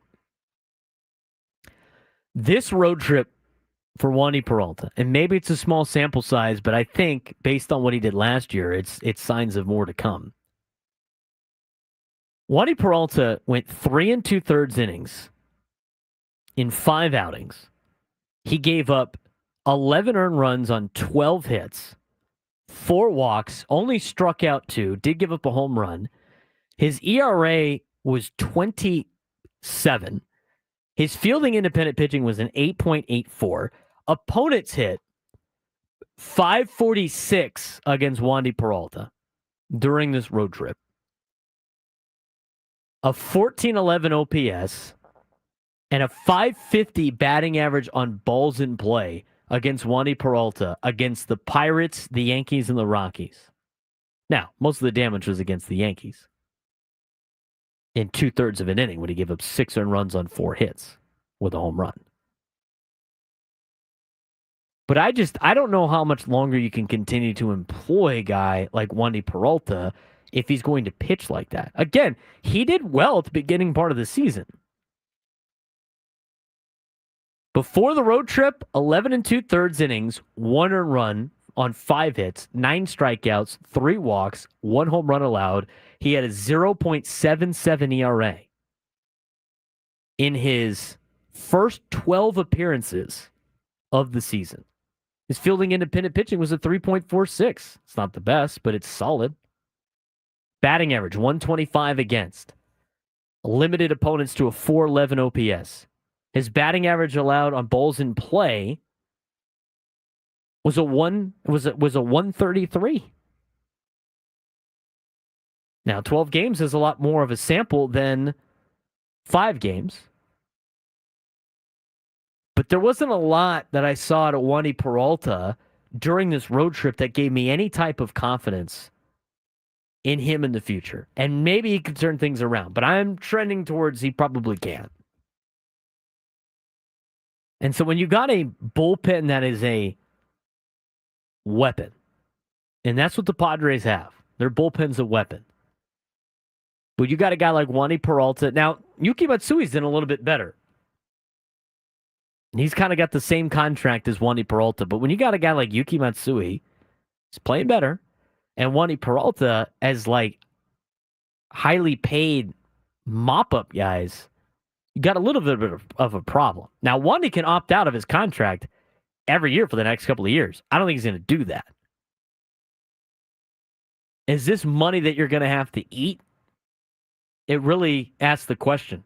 This road trip for Wandy Peralta, and maybe it's a small sample size, but I think based on what he did last year, it's signs of more to come. Wandy Peralta went 3 2/3 innings in 5 outings. He gave up 11 earned runs on 12 hits, 4 walks, only struck out 2, did give up a home run. His ERA was 27. His fielding independent pitching was an 8.84. Opponents hit 546 against Wandy Peralta during this road trip. A 1411 OPS and a 550 batting average on balls in play against Wandy Peralta, against the Pirates, the Yankees, and the Rockies. Now, most of the damage was against the Yankees. In 2/3 of an inning when he gave up 6 earned runs on 4 hits with a home run. But I don't know how much longer you can continue to employ a guy like Wandy Peralta if he's going to pitch like that. Again, he did well at the beginning part of the season. Before the road trip, 11 2/3 innings, 1 earned run on 5 hits, 9 strikeouts, 3 walks, 1 home run allowed. He had a 0.77 ERA in his first 12 appearances of the season. His fielding independent pitching was a 3.46. It's not the best, but it's solid. Batting average, 125 against. Limited opponents to a 411 OPS. His batting average allowed on balls in play was a 133. Now, 12 games is a lot more of a sample than 5 games. But there wasn't a lot that I saw at Wandy Peralta during this road trip that gave me any type of confidence in him in the future. And maybe he could turn things around, but I'm trending towards he probably can't. And so when you got a bullpen that is a weapon, and that's what the Padres have. Their bullpen's a weapon. But you got a guy like Wandy Peralta. Now, Yuki Matsui's done a little bit better. He's kind of got the same contract as Wandy Peralta. But when you got a guy like Yuki Matsui, he's playing better. And Wandy Peralta as like highly paid mop-up guys, you got a little bit of a problem. Now, Wandy can opt out of his contract every year for the next couple of years. I don't think he's going to do that. Is this money that you're going to have to eat? It really asks the question.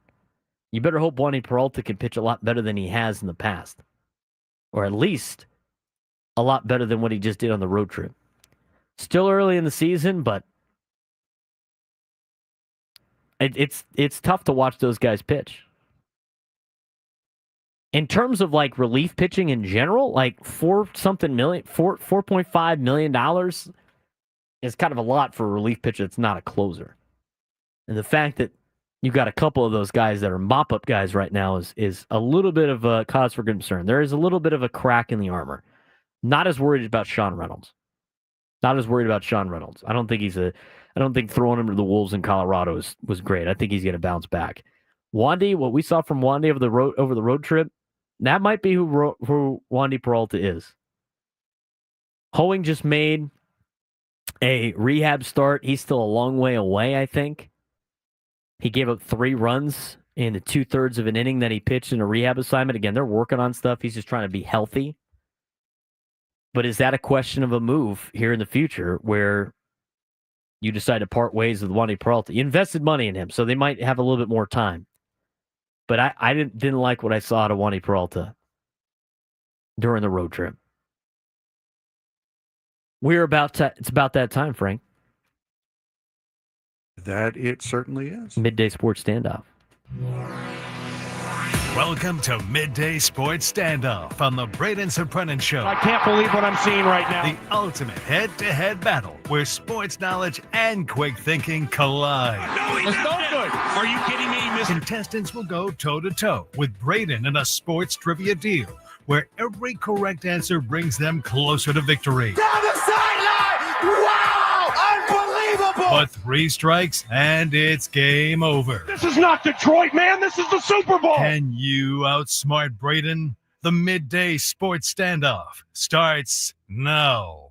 You better hope Wandy Peralta can pitch a lot better than he has in the past. Or at least a lot better than what he just did on the road trip. Still early in the season, but it's tough to watch those guys pitch. In terms of like relief pitching in general, like $4.5 million is kind of a lot for a relief pitcher that's not a closer. And the fact that you got a couple of those guys that are mop-up guys right now is a little bit of a cause for concern. There is a little bit of a crack in the armor. Not as worried about Sean Reynolds. I don't think throwing him to the Wolves in Colorado was great. I think he's going to bounce back. Wandy, what we saw from Wandy over the road trip, that might be who Wandy Peralta is. Hoeing just made a rehab start. He's still a long way away, I think. He gave up 3 runs in the 2/3 of an inning that he pitched in a rehab assignment. Again, they're working on stuff. He's just trying to be healthy. But is that a question of a move here in the future where you decide to part ways with Wandy Peralta? You invested money in him, so they might have a little bit more time. But I didn't like what I saw out of Wandy Peralta during the road trip. It's about that time, Frank. That it certainly is. Midday Sports Standoff. Welcome to Midday Sports Standoff on the Braden Surprenant Show. I can't believe what I'm seeing right now. The ultimate head-to-head battle where sports knowledge and quick thinking collide. No, it's no good. Are you kidding me, Mr. Contestants will go toe-to-toe with Braden in a sports trivia deal where every correct answer brings them closer to victory. Down the sideline! Wow! Unbelievable! But 3 strikes and it's game over. This is not Detroit, man. This is the Super Bowl. Can you outsmart Braden? The Midday Sports Standoff starts now.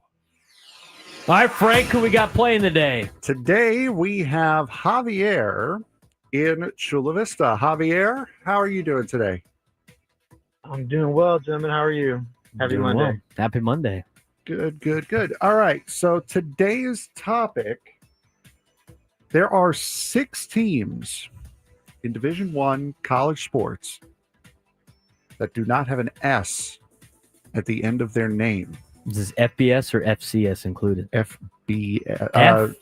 All right, Frank, who we got playing today? Today we have Javier in Chula Vista. Javier, how are you doing today? I'm doing well, gentlemen. How are you? Happy Doing Monday. well. Happy Monday. Good. All right, so today's topic, there are 6 teams in Division I college sports that do not have an S at the end of their name. Is this FBS or FCS included? FBS.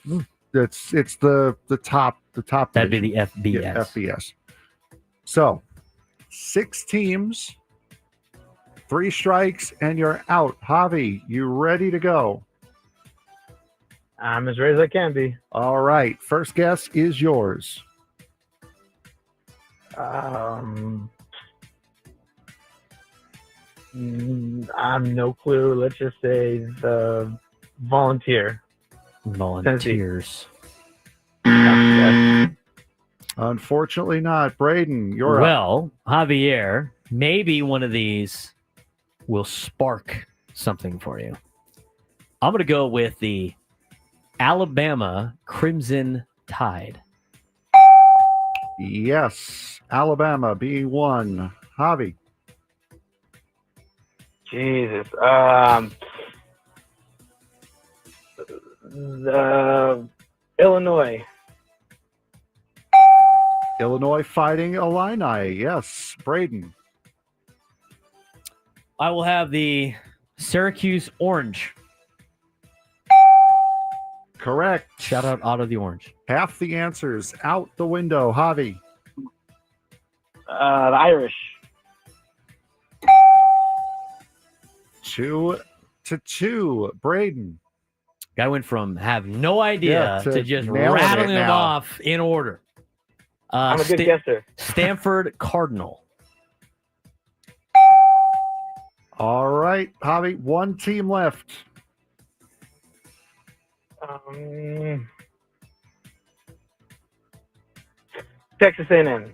It's the top. That'd be the FBS. Yeah, FBS. So 6 teams, 3 strikes, and you're out. Javi, you ready to go? I'm as ready as I can be. All right. First guess is yours. I'm no clue. Let's just say the Volunteers. Unfortunately not. Braden, you're up. Well, Javier, maybe one of these will spark something for you. I'm going to go with the Alabama Crimson Tide. Yes. Alabama being one. Javi. Jesus. The Illinois. Illinois Fighting Illini. Yes. Braden. I will have the Syracuse Orange. Correct. Shout out Otto the Orange. Half the answers out the window. Javi. The Irish. 2-2. Braden. Guy went from have no idea Yeah, to just nailing rattling it them now. off in order. I'm a good guesser. Stanford Cardinal. All right, Javi. One team left. Texas A&M.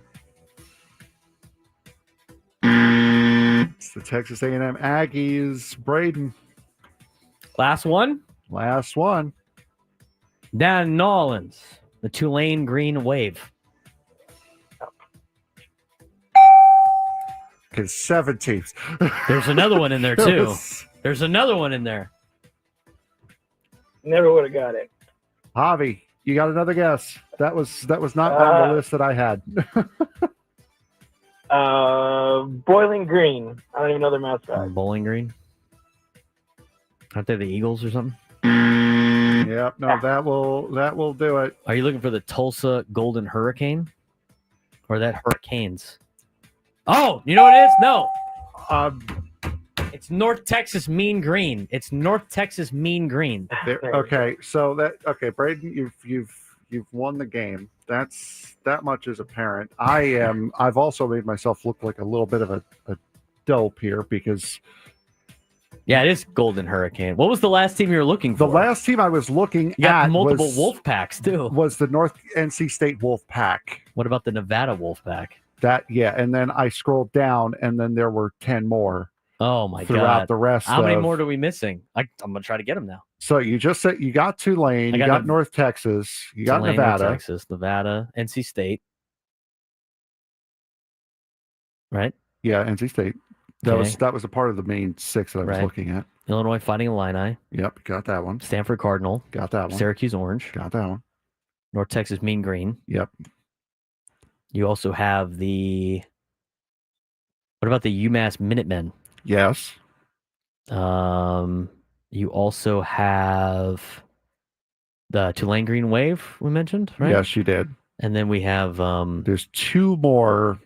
It's the Texas A&M Aggies. Braden. Last one. Last one. Down in New Orleans. The Tulane Green Wave. Okay, 7 teams. There's another one in there too. There's another one in there. Never would have got it. Javi, you got another guess? That was not on the list that I had. Boiling Green. I don't even know their mascot. Bowling Green. Aren't they the Eagles or something? Yep. No, that will do it. Are you looking for the Tulsa Golden Hurricane? Or that Hurricanes? Oh, you know what it is? No. It's North Texas Mean Green. It's North Texas Mean Green. Okay, Braden, you've won the game. That much is apparent. I've also made myself look like a little bit of a dope here because yeah, it is Golden Hurricane. What was the last team you were looking for? The last team I was looking you got at multiple Wolf Packs too. Was the North NC State Wolf Pack. What about the Nevada Wolf Pack? And then I scrolled down, and then there were 10 more. Oh my throughout God! the rest. How many more are we missing? I'm gonna try to get them now. So you just said you got Tulane, you got North Texas, you got Tulane, Nevada, North Texas, Nevada, NC State, right? Yeah, NC State. That was a part of the main 6 that I was looking at. Illinois Fighting Illini. Yep, got that one. Stanford Cardinal. Got that one. Syracuse Orange. Got that one. North Texas Mean Green. Yep. You also have what about the UMass Minutemen? Yes. You also have the Tulane Green Wave we mentioned, right? Yes, you did. And then we have there's 2 more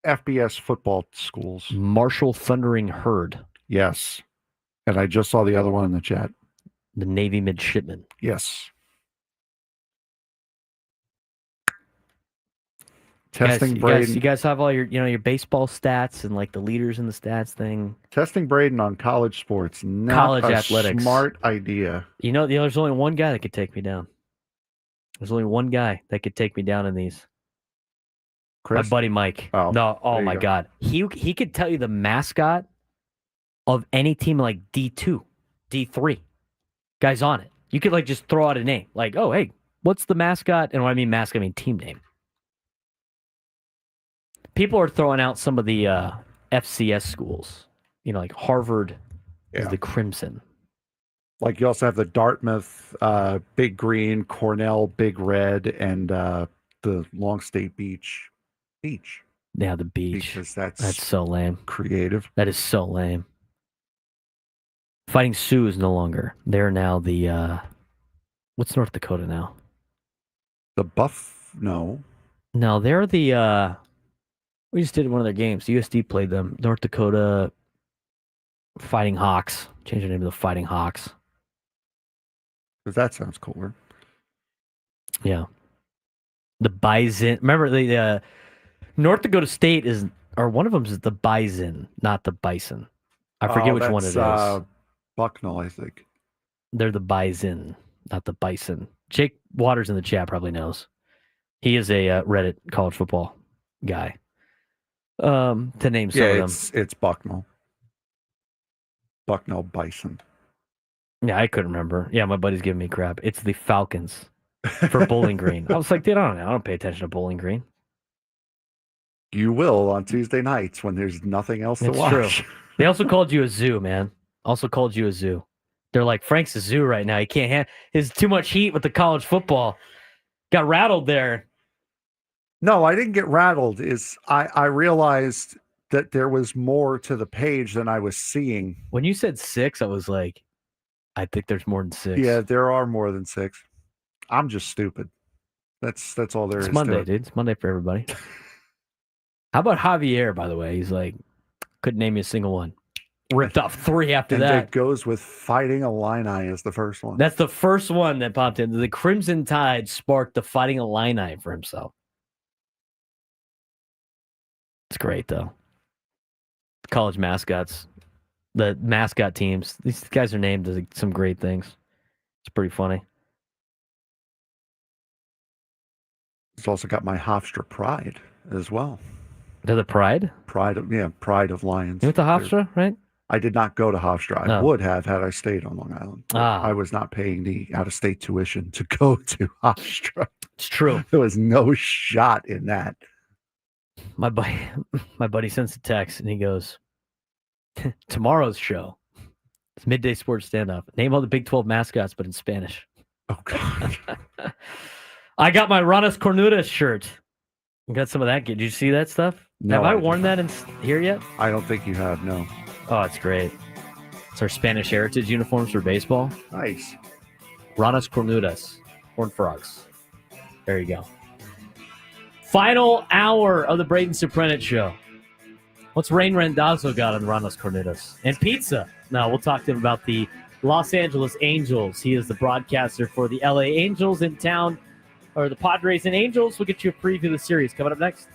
FBS football schools. Marshall Thundering Herd. Yes. And I just saw the other one in the chat. The Navy Midshipmen. Yes. Testing Braden. You guys have all your baseball stats and like the leaders in the stats thing. Testing Braden on college sports. Not college a athletics. Smart idea. There's only one guy that could take me down. There's only one guy that could take me down in these. Chris? My buddy Mike. Oh, no, my God. He could tell you the mascot of any team like D2, D3. Guys on it. You could like just throw out a name. Like, oh, hey, what's the mascot? And when I mean mascot, I mean team name. People are throwing out some of the FCS schools. Like Harvard is the Crimson. Like you also have the Dartmouth Big Green, Cornell Big Red, and the Long State Beach. Yeah, the beach. Because that's so lame. Creative. That is so lame. Fighting Sioux is no longer. They're now the what's North Dakota now? The No, they're the we just did one of their games. USD played them. North Dakota Fighting Hawks. Change their name to the Fighting Hawks. Because that sounds cooler. Yeah. The Bison. Remember the North Dakota State or one of them is the Bison, not the Bison. I forget which one it is. Bucknell, I think. They're the Bison, not the Bison. Jake Waters in the chat probably knows. He is a Reddit college football guy. To name some of them. It's Bucknell. Bucknell Bison. Yeah, I couldn't remember. Yeah, my buddy's giving me crap. It's the Falcons for Bowling Green. I was like, dude, I don't pay attention to Bowling Green. You will on Tuesday nights when there's nothing else to watch. True. They also called you a zoo, man. They're like, Frank's a zoo right now. He can't have his too much heat with the college football. Got rattled there. No, I didn't get rattled. I realized that there was more to the page than I was seeing. When you said 6, I was like, I think there's more than 6. Yeah, there are more than 6. I'm just stupid. That's all there is. It's Monday, to it. dude. It's Monday for everybody. How about Javier, by the way? He's like, couldn't name you a single one. Ripped off 3 after and that. It goes with Fighting Illini as the first one. That's the first one that popped in. The Crimson Tide sparked the Fighting Illini for himself. It's great, though. College mascots, the mascot teams. These guys are named as some great things. It's pretty funny. It's also got my Hofstra Pride as well. They're the Pride? Pride of Lions. You went to Hofstra, right? I did not go to Hofstra. I would have had I stayed on Long Island. I was not paying the out-of-state tuition to go to Hofstra. It's true. There was no shot in that. My buddy sends a text and he goes, tomorrow's show. It's midday sports stand-up. Name all the Big 12 mascots, but in Spanish. Oh, God. I got my Ranas Cornudas shirt. I got some of that. Did you see that stuff? No, have I worn that in here yet? I don't think you have, no. Oh, it's great. It's our Spanish heritage uniforms for baseball. Nice. Ranas Cornudas. Horned Frogs. There you go. Final hour of the Braden Surprenant show. What's Rain Randazzo got on Ranas Cornudas? And pizza. No, we'll talk to him about the Los Angeles Angels. He is the broadcaster for the LA Angels in town, or the Padres and Angels. We'll get you a preview of the series coming up next.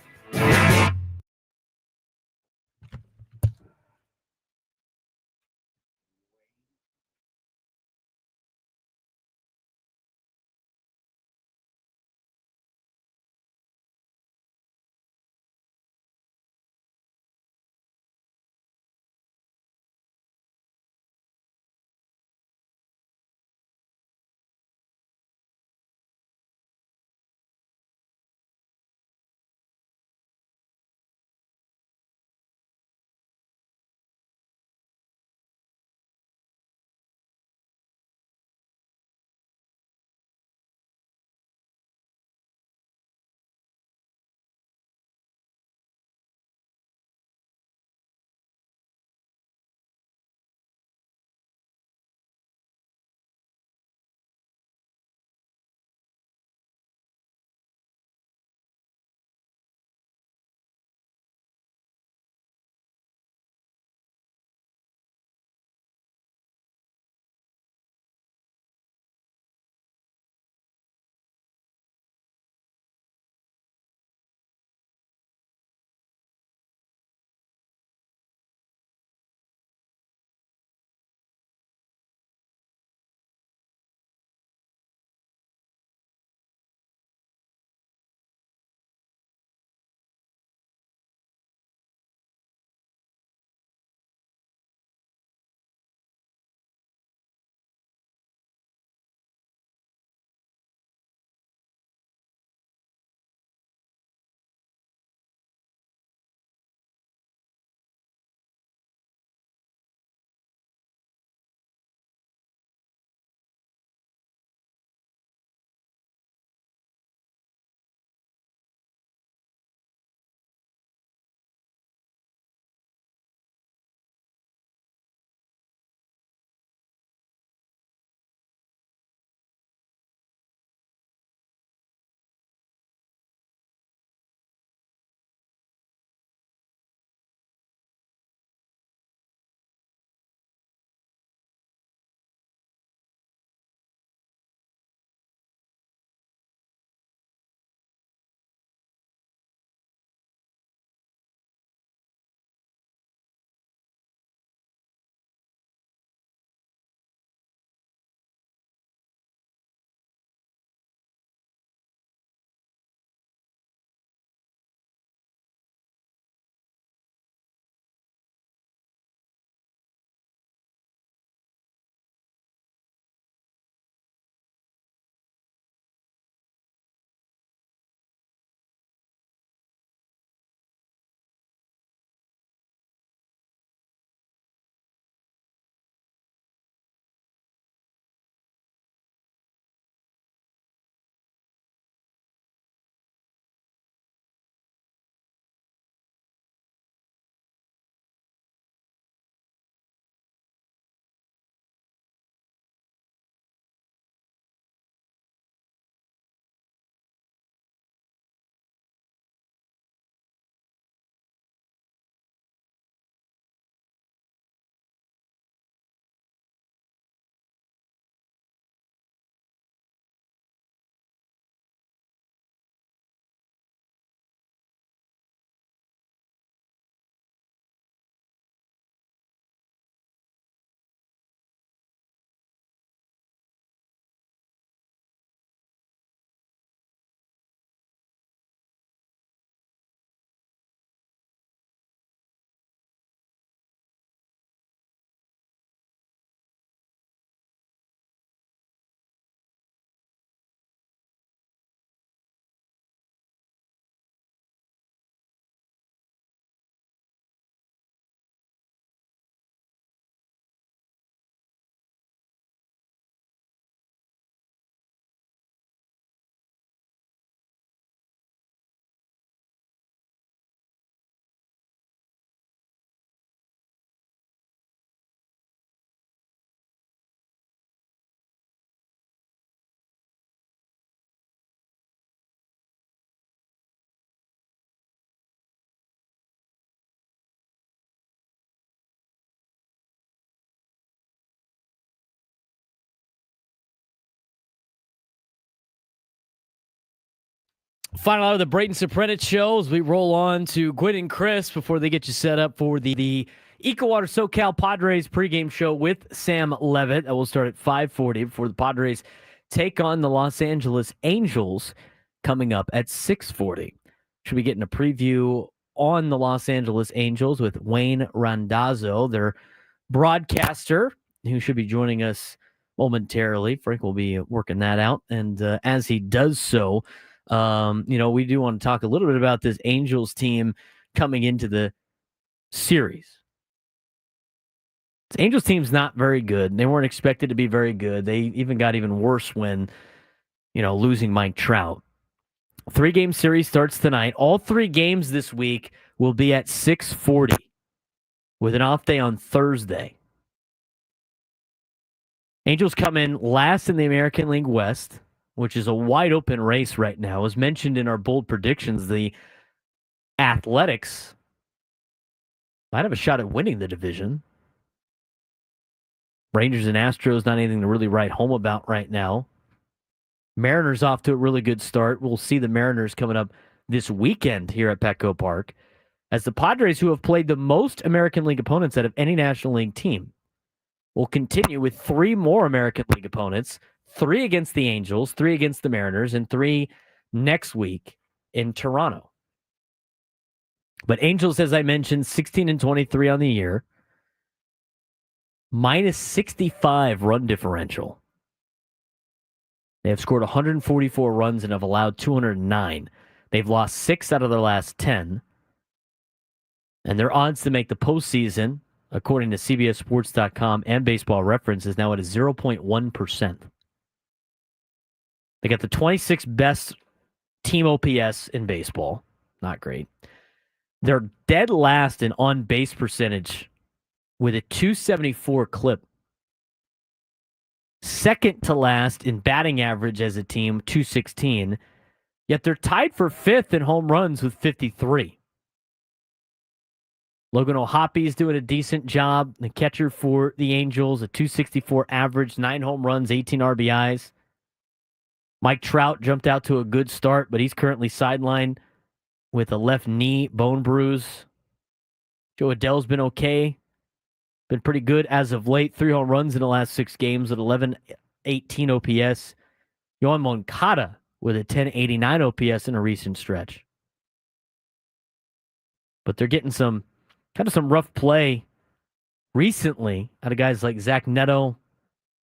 Final hour of the Braden Surprenant show as we roll on to Gwen and Chris before they get you set up for the EcoWater SoCal Padres pregame show with Sam Levitt. That will start at 5:40 before the Padres take on the Los Angeles Angels coming up at 6:40. Should be getting a preview on the Los Angeles Angels with Wayne Randazzo, their broadcaster, who should be joining us momentarily. Frank will be working that out. And as he does so, we do want to talk a little bit about this Angels team coming into the series. This Angels team's not very good. They weren't expected to be very good. They even got even worse when, losing Mike Trout. 3-game series starts tonight. All 3 games this week will be at 6:40 with an off day on Thursday. Angels come in last in the American League West, which is a wide open race right now. As mentioned in our bold predictions, the Athletics might have a shot at winning the division. Rangers and Astros, not anything to really write home about right now. Mariners off to a really good start. We'll see the Mariners coming up this weekend here at Petco Park, as the Padres, who have played the most American League opponents out of any National League team, will continue with 3 more American League opponents, 3 against the Angels, 3 against the Mariners, and 3 next week in Toronto. But Angels, as I mentioned, 16-23 on the year, minus 65 run differential. They have scored 144 runs and have allowed 209. They've lost 6 out of their last 10. And their odds to make the postseason, according to CBSSports.com and Baseball Reference, is now at a 0.1%. They got the 26th best team OPS in baseball. Not great. They're dead last in on-base percentage with a 274 clip. Second to last in batting average as a team, 216. Yet they're tied for 5th in home runs with 53. Logan O'Hoppe is doing a decent job. The catcher for the Angels, a 264 average, 9 home runs, 18 RBIs. Mike Trout jumped out to a good start, but he's currently sidelined with a left knee bone bruise. Joe Adell's been okay. Been pretty good as of late. 3 home runs in the last 6 games at 11.18 OPS. Yohan Moncada with a 10.89 OPS in a recent stretch. But they're getting some rough play recently out of guys like Zach Neto,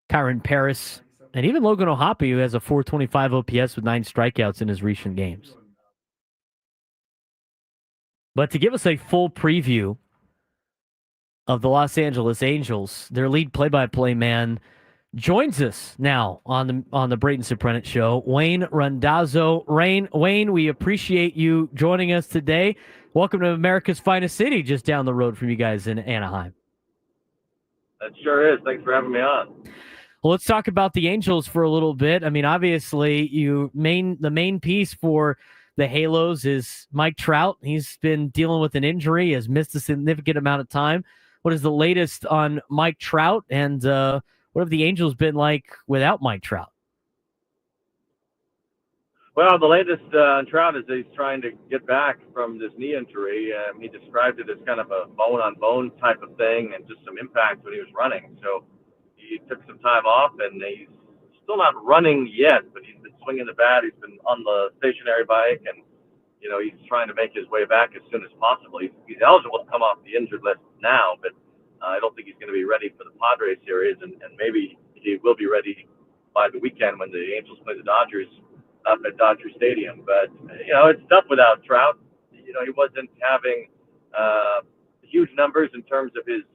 Kyron Paris, and even Logan O'Hoppe, who has a 425 OPS with 9 strikeouts in his recent games. But to give us a full preview of the Los Angeles Angels, their lead play-by-play man joins us now on the Braden Surprenant show, Wayne Randazzo. Wayne, we appreciate you joining us today. Welcome to America's finest city, just down the road from you guys in Anaheim. That sure is. Thanks for having me on. Well, let's talk about the Angels for a little bit. I mean, obviously, the main piece for the Halos is Mike Trout. He's been dealing with an injury, has missed a significant amount of time. What is the latest on Mike Trout, and what have the Angels been like without Mike Trout? Well, the latest on Trout is he's trying to get back from this knee injury. He described it as kind of a bone-on-bone type of thing and just some impact when he was running. So he took some time off, and he's still not running yet, but he's been swinging the bat. He's been on the stationary bike, and he's trying to make his way back as soon as possible. He's eligible to come off the injured list now, but I don't think he's going to be ready for the Padres series, and maybe he will be ready by the weekend when the Angels play the Dodgers up at Dodger Stadium. But, it's tough without Trout. He wasn't having huge numbers in terms of his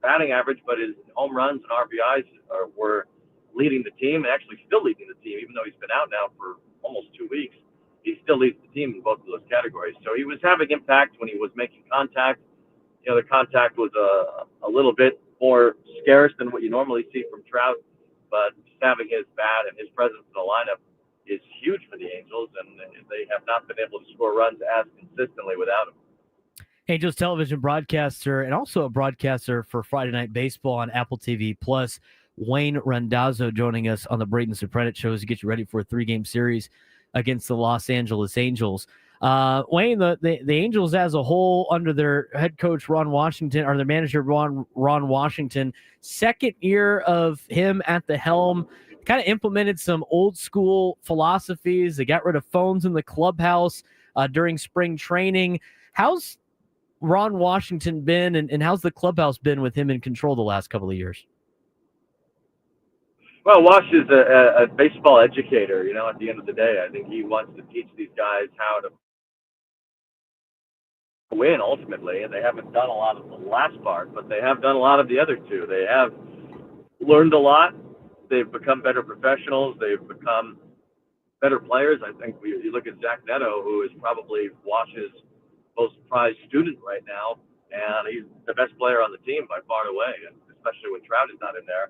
batting average, but his home runs and RBIs were leading the team, and actually still leading the team, even though he's been out now for almost 2 weeks. He still leads the team in both of those categories. So he was having impact when he was making contact. The contact was a little bit more scarce than what you normally see from Trout, but just having his bat and his presence in the lineup is huge for the Angels, and they have not been able to score runs as consistently without him. Angels television broadcaster and also a broadcaster for Friday Night Baseball on Apple TV+, Wayne Randazzo joining us on the Braden Surprenant show to get you ready for a 3-game series against the Los Angeles Angels. Wayne, the Angels as a whole, under their head coach Ron Washington, or their manager Ron Washington, second year of him at the helm, kind of implemented some old school philosophies. They got rid of phones in the clubhouse during spring training. How's Ron Washington been, and how's the clubhouse been with him in control the last couple of years? Well, Wash is a baseball educator, at the end of the day. I think he wants to teach these guys how to win ultimately, and they haven't done a lot of the last part, but they have done a lot of the other two. They have learned a lot. They've become better professionals. They've become better players. I think you look at Zach Neto, who is probably Wash's most prized student right now, and he's the best player on the team by far and away, and especially when Trout is not in there.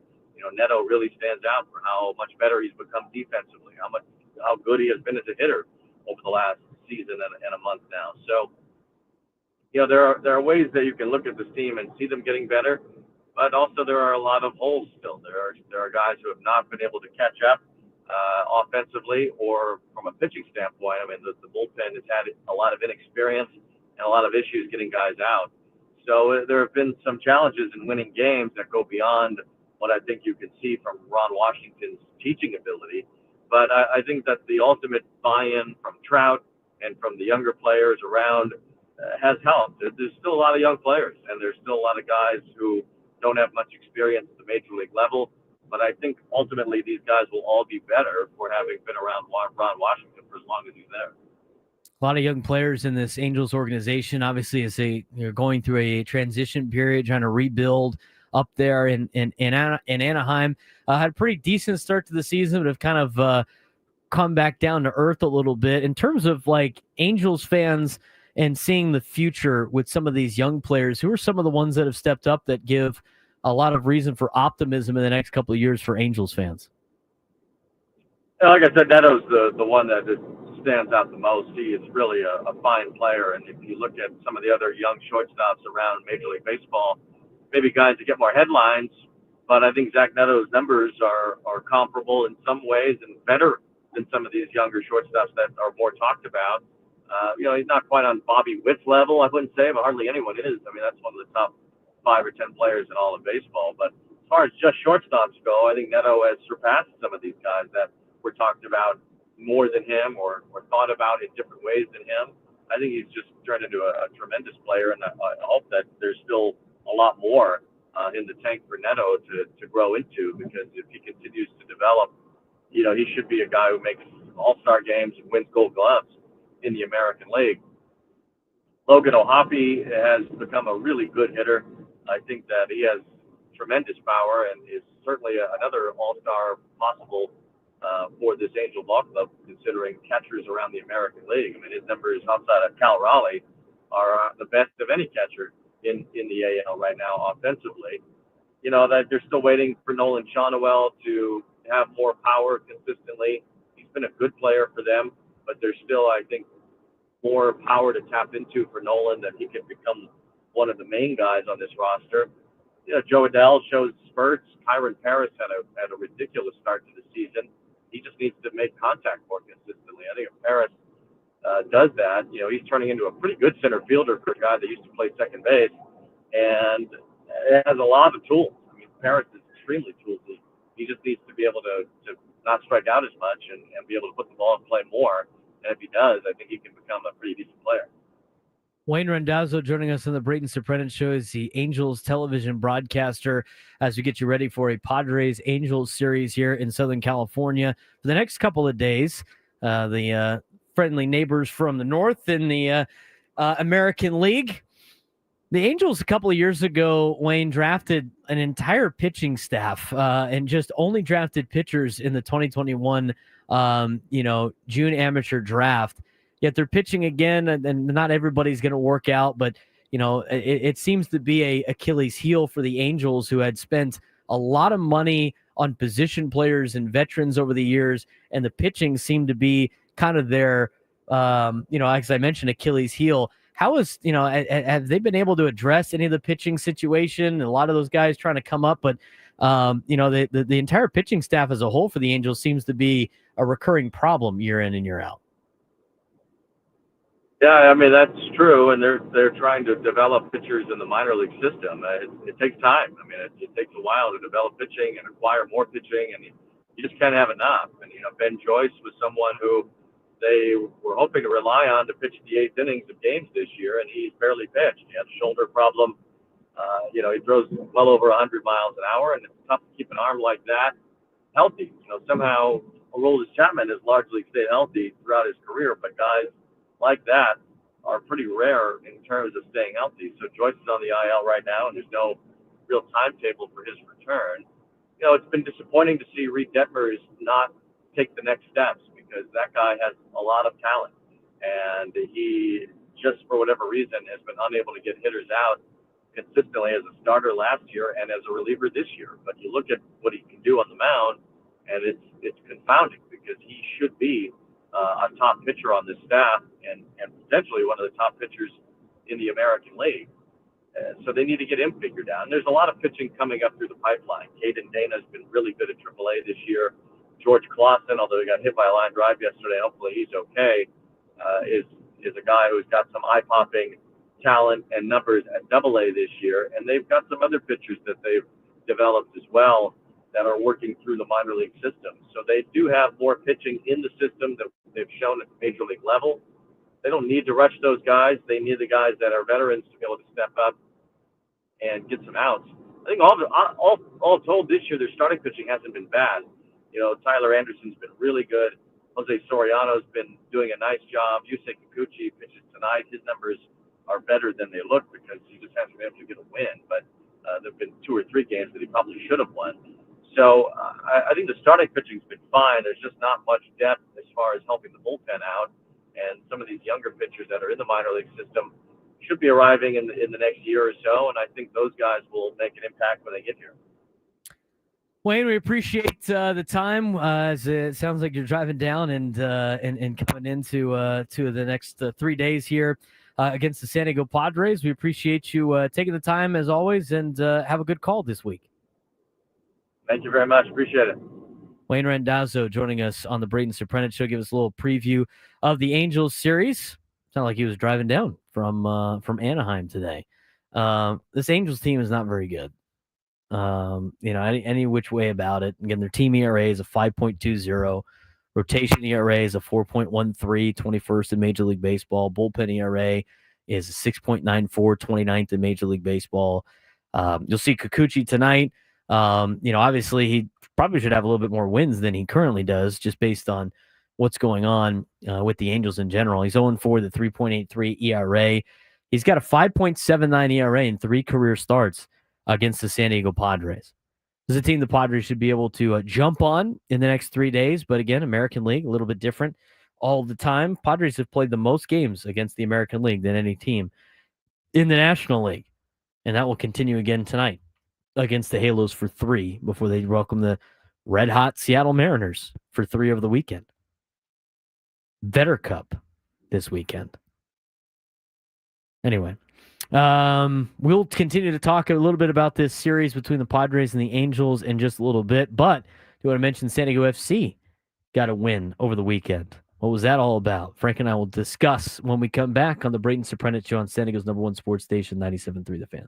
Neto really stands out for how much better he's become defensively, how good he has been as a hitter over the last season and a month now. So, there are ways that you can look at this team and see them getting better, but also there are a lot of holes still. There are guys who have not been able to catch up offensively or from a pitching standpoint. I mean, the bullpen has had a lot of inexperience and a lot of issues getting guys out. So there have been some challenges in winning games that go beyond what I think you can see from Ron Washington's teaching ability. But I think that the ultimate buy-in from Trout and from the younger players around has helped. There's still a lot of young players, and there's still a lot of guys who don't have much experience at the major league level. But I think ultimately these guys will all be better for having been around Ron Washington for as long as he's there. A lot of young players in this Angels organization, obviously, as they're going through a transition period, trying to rebuild up there in Anaheim. Had a pretty decent start to the season, but have kind of come back down to earth a little bit. In terms of like Angels fans and seeing the future with some of these young players, who are some of the ones that have stepped up that give a lot of reason for optimism in the next couple of years for Angels fans? Like I said, Neto's the one that stands out the most. He is really a fine player, and if you look at some of the other young shortstops around Major League Baseball, maybe guys that get more headlines, but I think Zach Neto's numbers are comparable in some ways and better than some of these younger shortstops that are more talked about. He's not quite on Bobby Witt's level, I wouldn't say, but hardly anyone is. I mean, that's one of the top 5 or 10 players in all of baseball. But as far as just shortstops go, I think Neto has surpassed some of these guys that were talked about more than him or thought about in different ways than him. I think he's just turned into a tremendous player, and I hope that there's still a lot more in the tank for Neto to grow into, because if he continues to develop, he should be a guy who makes all-star games and wins Gold Gloves in the American League. Logan O'Hoppe has become a really good hitter. I think that he has tremendous power and is certainly another all-star possible for this Angel ball club, considering catchers around the American League. I mean, his numbers outside of Cal Raleigh are the best of any catcher in the AL right now offensively. That they're still waiting for Nolan Shawnuel to have more power consistently. He's been a good player for them, but there's still, I think, more power to tap into for Nolan, that he can become one of the main guys on this roster. Joe Adell shows spurts. Kyron Paris had a ridiculous start to the season. He just needs to make contact more consistently. I think if Paris does that, he's turning into a pretty good center fielder for a guy that used to play second base, and has a lot of tools. I mean, Paris is extremely toolsy. He just needs to be able to not strike out as much and be able to put the ball in play more. And if he does, I think he can become a pretty decent player. Wayne Randazzo joining us on the Braden Surprenant Show is the Angels television broadcaster as we get you ready for a Padres-Angels series here in Southern California for the next couple of days. The friendly neighbors from the north in the American League. The Angels a couple of years ago, Wayne, drafted an entire pitching staff and just only drafted pitchers in the 2021 June amateur draft. Yet they're pitching again, and not everybody's going to work out, but it seems to be a Achilles heel for the Angels, who had spent a lot of money on position players and veterans over the years, and the pitching seemed to be kind of their, as I mentioned, Achilles heel. How is, have they been able to address any of the pitching situation? A lot of those guys trying to come up, but The entire pitching staff as a whole for the Angels seems to be a recurring problem year in and year out. Yeah, I mean that's true, and they're trying to develop pitchers in the minor league system. It takes time. I mean, it takes a while to develop pitching and acquire more pitching, and you just can't have enough. And Ben Joyce was someone who they were hoping to rely on to pitch the 8th innings of games this year, and he's barely pitched. He had a shoulder problem. He throws well over 100 miles an hour, and it's tough to keep an arm like that healthy. Somehow Aroldis Chapman has largely stayed healthy throughout his career, but guys like that are pretty rare in terms of staying healthy. So Joyce is on the IL right now, and there's no real timetable for his return. It's been disappointing to see Reed Detmers not take the next steps because that guy has a lot of talent, and he just for whatever reason has been unable to get hitters out consistently as a starter last year and as a reliever this year. But you look at what he can do on the mound, and it's confounding because he should be a top pitcher on this staff and potentially one of the top pitchers in the American League. So they need to get him figured out. And there's a lot of pitching coming up through the pipeline. Caden Dana's been really good at AAA this year. George Clausen, although he got hit by a line drive yesterday, hopefully he's okay, is a guy who's got some eye-popping talent and numbers at AA this year. And they've got some other pitchers that they've developed as well that are working through the minor league system. So they do have more pitching in the system that they've shown at the major league level. They don't need to rush those guys. They need the guys that are veterans to be able to step up and get some outs. I think all told this year, their starting pitching hasn't been bad. Tyler Anderson's been really good. Jose Soriano's been doing a nice job. Yusei Kikuchi pitches tonight. His numbers are better than they look because he just hasn't been able to get a win. But there have been 2 or 3 games that he probably should have won. So I think the starting pitching's been fine. There's just not much depth as far as helping the bullpen out. And some of these younger pitchers that are in the minor league system should be arriving in the next year or so. And I think those guys will make an impact when they get here. Wayne, we appreciate the time. As it sounds like you're driving down and coming into to the next 3 days here against the San Diego Padres. We appreciate you taking the time as always, and have a good call this week. Thank you very much. Appreciate it. Wayne Randazzo joining us on the Braden Surprenant Show. Give us a little preview of the Angels series. Sounded like he was driving down from Anaheim today. This Angels team is not very good. Any which way about it. Again, their team ERA is a 5.20. Rotation ERA is a 4.13, 21st in Major League Baseball. Bullpen ERA is a 6.94, 29th in Major League Baseball. You'll see Kikuchi tonight. Obviously he probably should have a little bit more wins than he currently does, just based on what's going on with the Angels in general. He's 0-4, the 3.83 ERA. He's got a 5.79 ERA in 3 career starts against the San Diego Padres. This is a team the Padres should be able to jump on in the next 3 days. But again, American League, a little bit different all the time. Padres have played the most games against the American League than any team in the National League. And that will continue again tonight against the Halos for 3 before they welcome the red-hot Seattle Mariners for 3 over the weekend. Vetter Cup this weekend. Anyway, we'll continue to talk a little bit about this series between the Padres and the Angels in just a little bit, but do want to mention San Diego FC got a win over the weekend. What was that all about? Frank and I will discuss when we come back on the Braden Surprenant Show on San Diego's #1 sports station, 97.3 The Fan.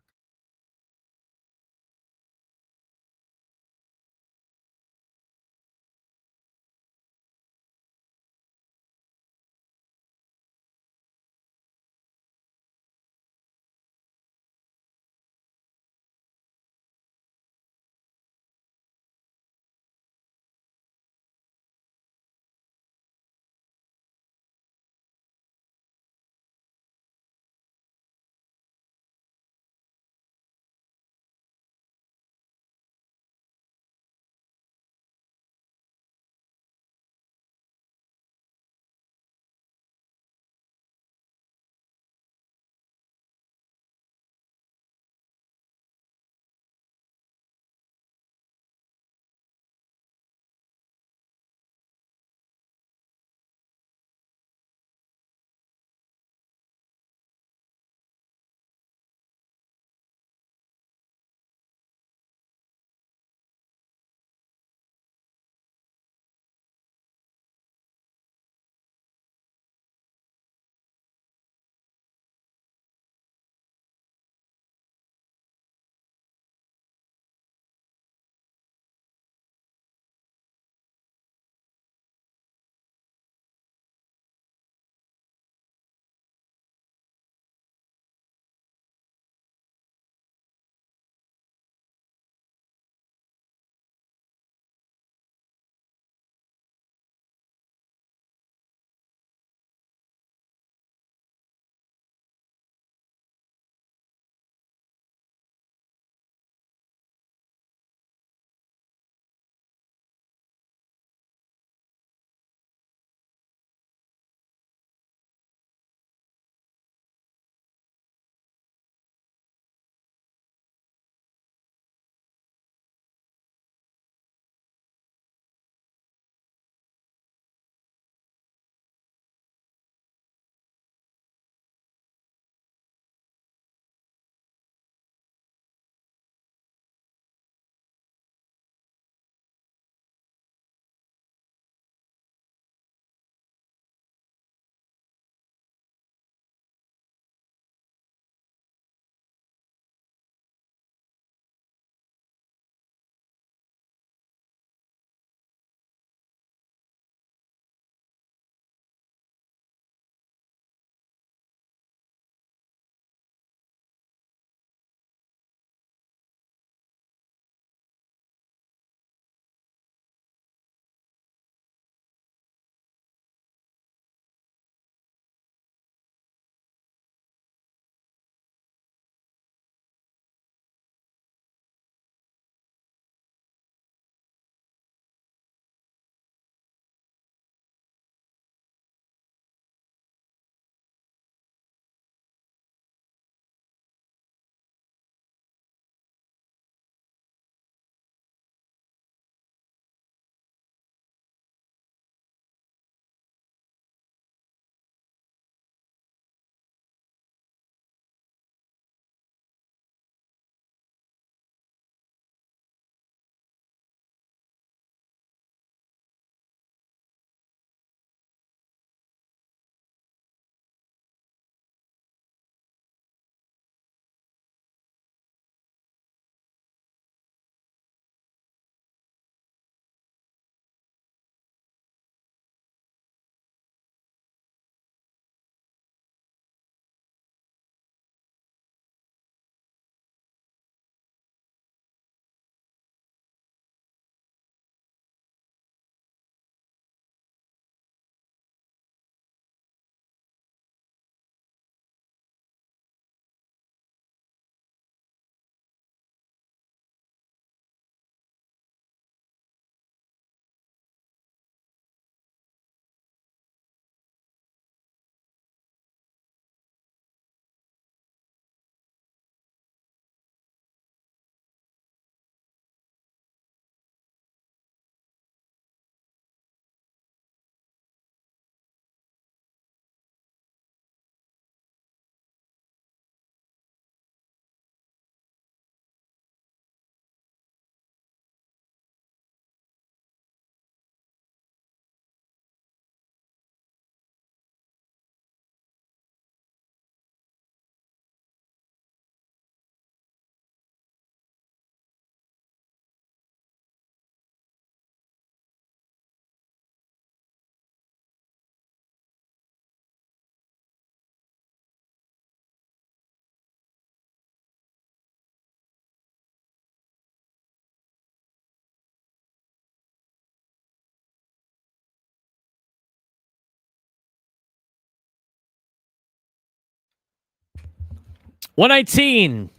119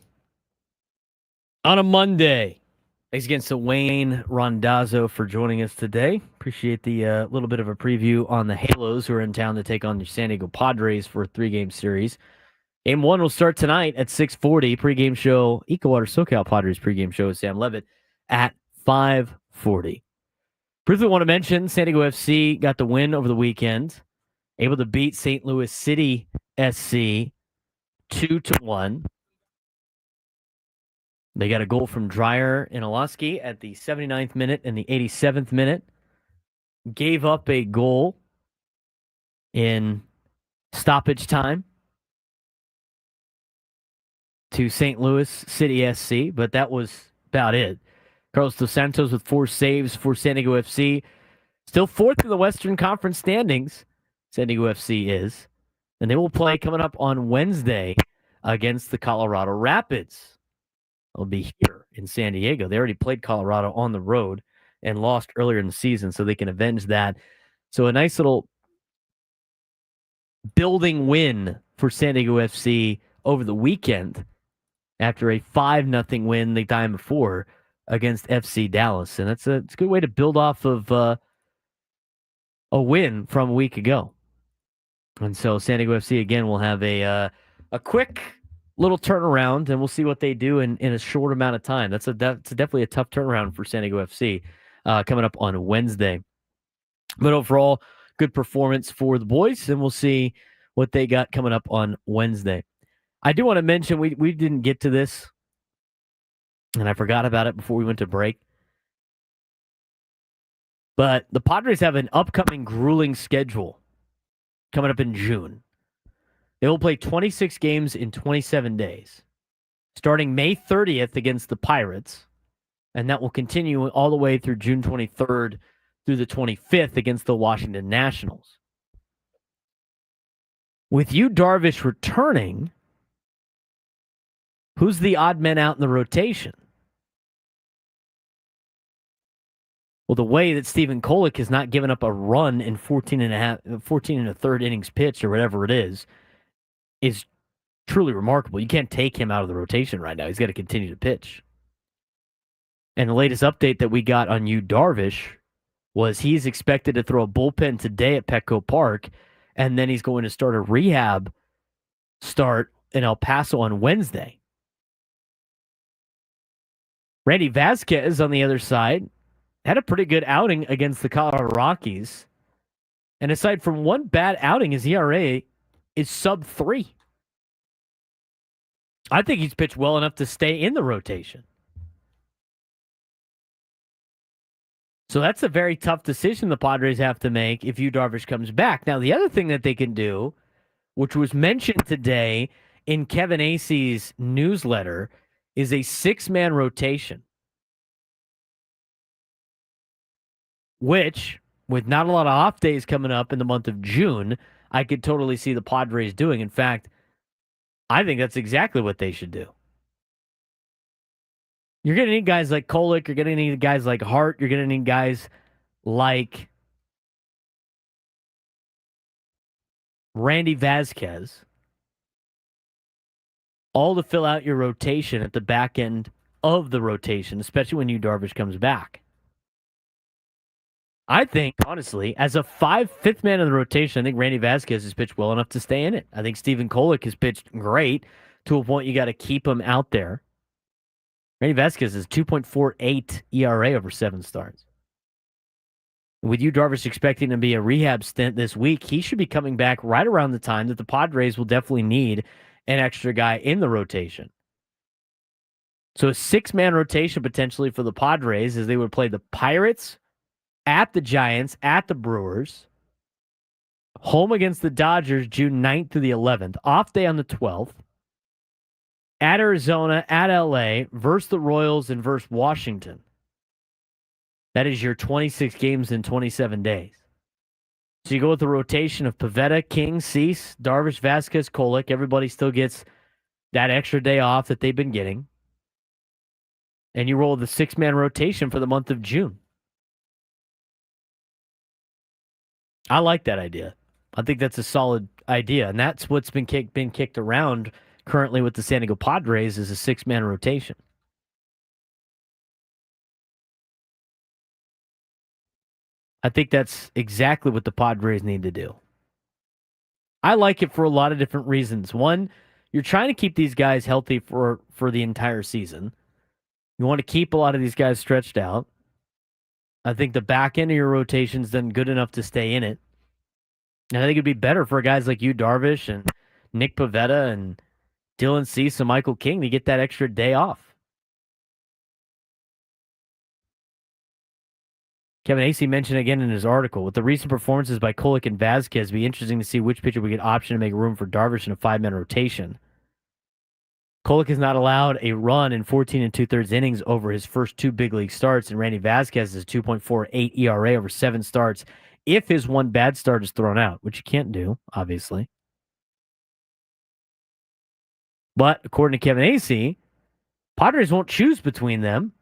on a Monday. Thanks again to Wayne Randazzo for joining us today. Appreciate the little bit of a preview on the Halos who are in town to take on the San Diego Padres for a 3-game series. Game 1 will start tonight at 6:40. Pregame show, EcoWater SoCal Padres pregame show with Sam Levitt at 5:40. Briefly want to mention San Diego FC got the win over the weekend, able to beat St. Louis City SC 2-1. They got a goal from Dreyer and Olaski at the 79th minute and the 87th minute. Gave up a goal in stoppage time to St. Louis City SC, but that was about it. Carlos Dos Santos with 4 saves for San Diego FC. Still 4th in the Western Conference standings, San Diego FC is. And they will play coming up on Wednesday against the Colorado Rapids. They'll be here in San Diego. They already played Colorado on the road and lost earlier in the season, so they can avenge that. So a nice little building win for San Diego FC over the weekend after a 5-0 win the time before against FC Dallas. And it's a good way to build off of a win from a week ago. And so San Diego FC, again, will have a quick little turnaround, and we'll see what they do in a short amount of time. That's definitely a tough turnaround for San Diego FC coming up on Wednesday. But overall, good performance for the boys, and we'll see what they got coming up on Wednesday. I do want to mention we didn't get to this, and I forgot about it before we went to break. But the Padres have an upcoming grueling schedule coming up in June. They will play 26 games in 27 days, starting May 30th against the Pirates, and that will continue all the way through June 23rd through the 25th against the Washington Nationals. With Yu Darvish returning, who's the odd man out in the rotation? Well, the way that Stephen Kolek has not given up a run in 14 and a third innings pitched or whatever it is truly remarkable. You can't take him out of the rotation right now. He's got to continue to pitch. And the latest update that we got on Yu Darvish was he's expected to throw a bullpen today at Petco Park, and then he's going to start a rehab start in El Paso on Wednesday. Randy Vasquez on the other side had a pretty good outing against the Colorado Rockies. And aside from one bad outing, his ERA is sub-3. I think he's pitched well enough to stay in the rotation. So that's a very tough decision the Padres have to make if Yu Darvish comes back. Now, the other thing that they can do, which was mentioned today in Kevin Acey's newsletter, is a 6-man rotation, which, with not a lot of off days coming up in the month of June, I could totally see the Padres doing. In fact, I think that's exactly what they should do. You're going to need guys like Kolek. You're going to need guys like Hart. You're going to need guys like Randy Vasquez, all to fill out your rotation at the back end of the rotation, especially when Yu Darvish comes back. I think, honestly, as a fifth man in the rotation, I think Randy Vasquez has pitched well enough to stay in it. I think Stephen Kolek has pitched great to a point you got to keep him out there. Randy Vasquez is 2.48 ERA over 7 starts. With Yu Darvish expecting to be a rehab stint this week, he should be coming back right around the time that the Padres will definitely need an extra guy in the rotation. So a 6-man rotation potentially for the Padres as they would play the Pirates, at the Giants, at the Brewers, home against the Dodgers June 9th through the 11th, off day on the 12th, at Arizona, at LA, versus the Royals and versus Washington. That is your 26 games in 27 days. So you go with the rotation of Pivetta, King, Cease, Darvish, Vasquez, Kolek. Everybody still gets that extra day off that they've been getting. And you roll the 6-man rotation for the month of June. I like that idea. I think that's a solid idea, and that's what's been kicked around currently with the San Diego Padres is a 6-man rotation. I think that's exactly what the Padres need to do. I like it for a lot of different reasons. One, you're trying to keep these guys healthy for the entire season. You want to keep a lot of these guys stretched out. I think the back end of your rotation's then good enough to stay in it. And I think it'd be better for guys like Yu Darvish and Nick Pivetta and Dylan Cease and Michael King to get that extra day off. Kevin Acee mentioned again in his article, with the recent performances by Kolek and Vasquez, it'd be interesting to see which pitcher we get option to make room for Darvish in a 5-man rotation. Kolek has not allowed a run in 14 2/3 innings over his first 2 big league starts, and Randy Vasquez has a 2.48 ERA over 7 starts if his one bad start is thrown out, which you can't do, obviously. But according to Kevin Acee, Padres won't choose between them.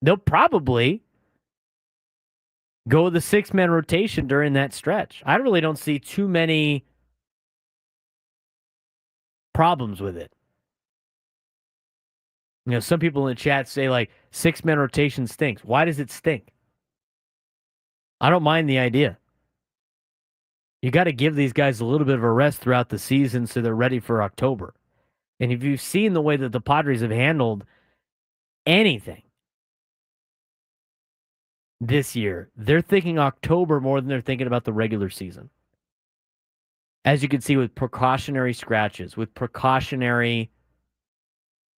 They'll probably go with the 6-man rotation during that stretch. I really don't see too many problems with it. You know, some people in the chat say, like, 6-man rotation stinks. Why does it stink? I don't mind the idea. You got to give these guys a little bit of a rest throughout the season so they're ready for October. And if you've seen the way that the Padres have handled anything this year, they're thinking October more than they're thinking about the regular season. As you can see with precautionary scratches, with precautionary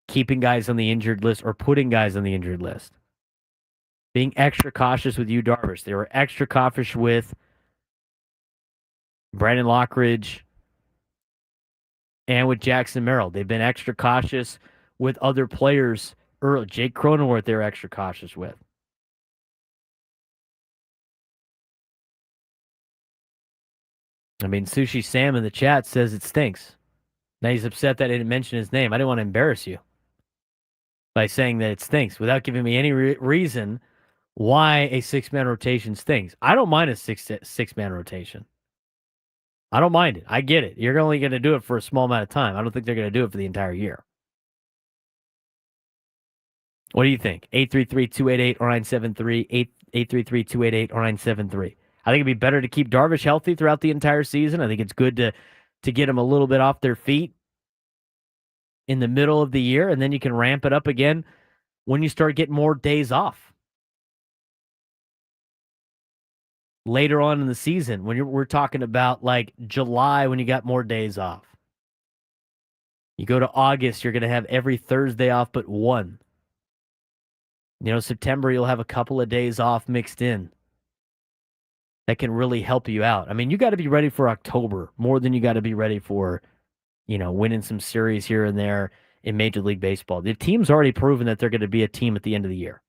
keeping guys on the injured list or putting guys on the injured list. Being extra cautious with Yu Darvish. They were extra cautious with Brandon Lockridge and with Jackson Merrill. They've been extra cautious with other players early. Jake Cronenworth, they were extra cautious with. I mean, Sushi Sam in the chat says it stinks. Now he's upset that I didn't mention his name. I didn't want to embarrass you by saying that it stinks without giving me any reason why a 6-man rotation stinks. I don't mind a six-man rotation. I don't mind it. I get it. You're only going to do it for a small amount of time. I don't think they're going to do it for the entire year. What do you think? 833-288-0973, 833-288-0973. I think it'd be better to keep Darvish healthy throughout the entire season. I think it's good to get him a little bit off their feet in the middle of the year, and then you can ramp it up again when you start getting more days off. Later on in the season, when we're talking about like July, when you got more days off. You go to August, you're going to have every Thursday off but one. You know, September, you'll have a couple of days off mixed in. That can really help you out. I mean, you got to be ready for October more than you got to be ready for, you know, winning some series here and there in Major League Baseball. The team's already proven that they're going to be a team at the end of the year.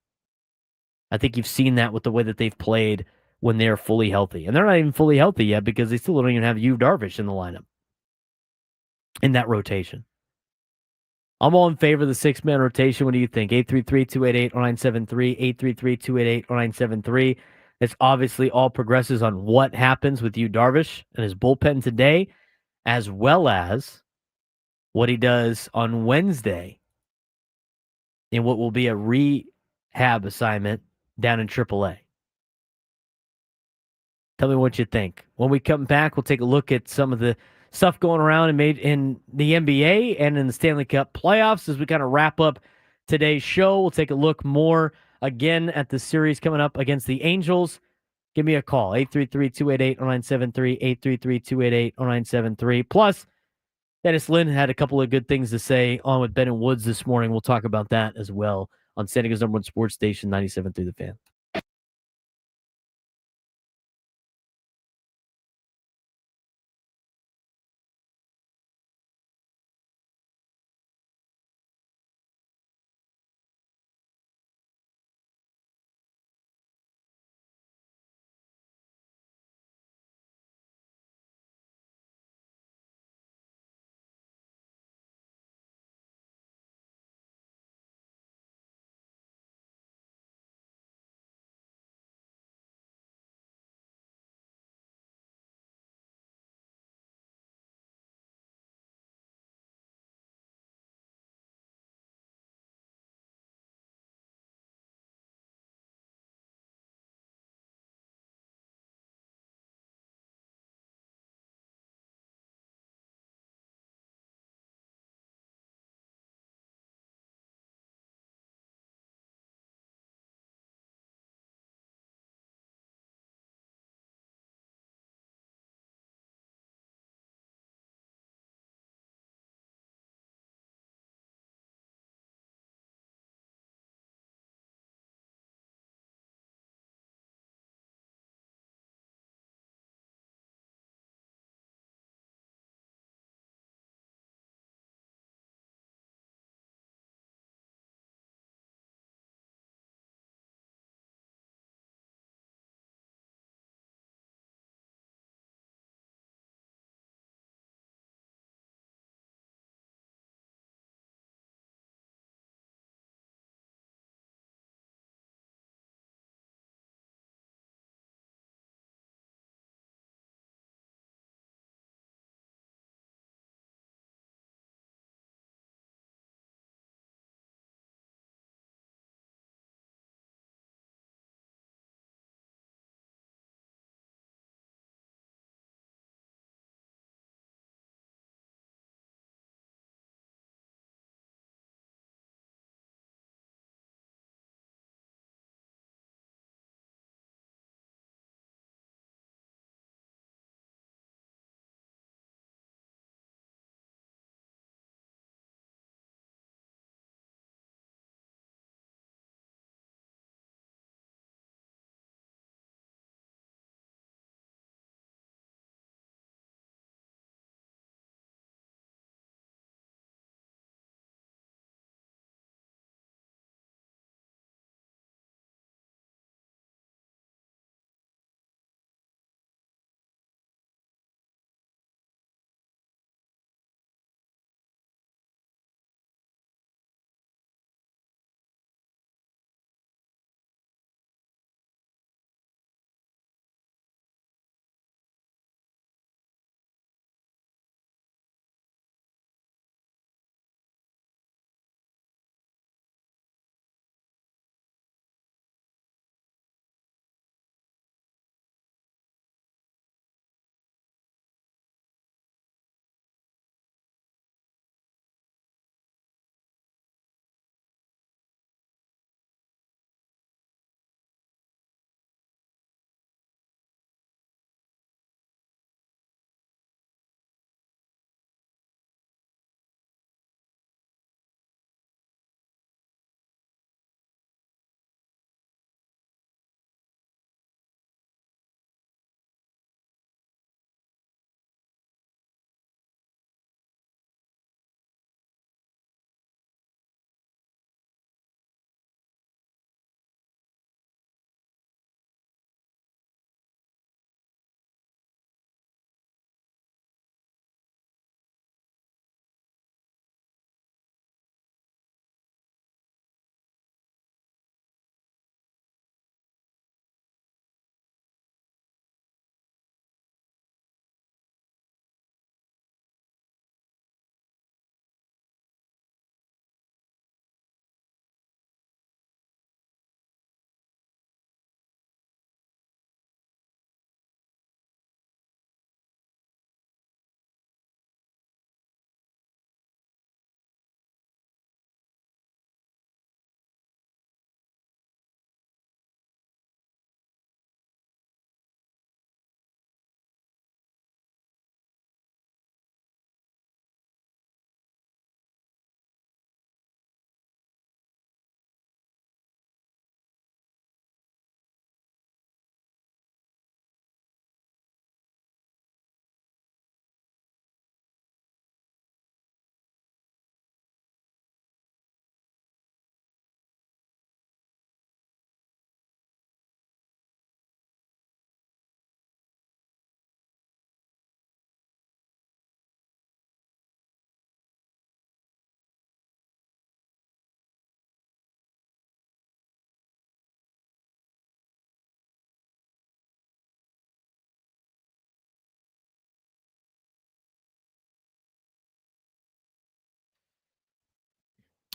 I think you've seen that with the way that they've played when they're fully healthy. And they're not even fully healthy yet because they still don't even have Yu Darvish in the lineup, in that rotation. I'm all in favor of the 6-man rotation. What do you think? 833-288-0973, 833-288-0973. This obviously all progresses on what happens with Yu Darvish and his bullpen today, as well as what he does on Wednesday in what will be a rehab assignment down in AAA. Tell me what you think. When we come back, we'll take a look at some of the stuff going around in the NBA and in the Stanley Cup playoffs as we kind of wrap up today's show. We'll take a look more again at the series coming up against the Angels. Give me a call, 833-288-0973, 833-288-0973. Plus, Dennis Lynn had a couple of good things to say on with Ben and Woods this morning. We'll talk about that as well on San Diego's #1 sports station, 97.3 The Fan.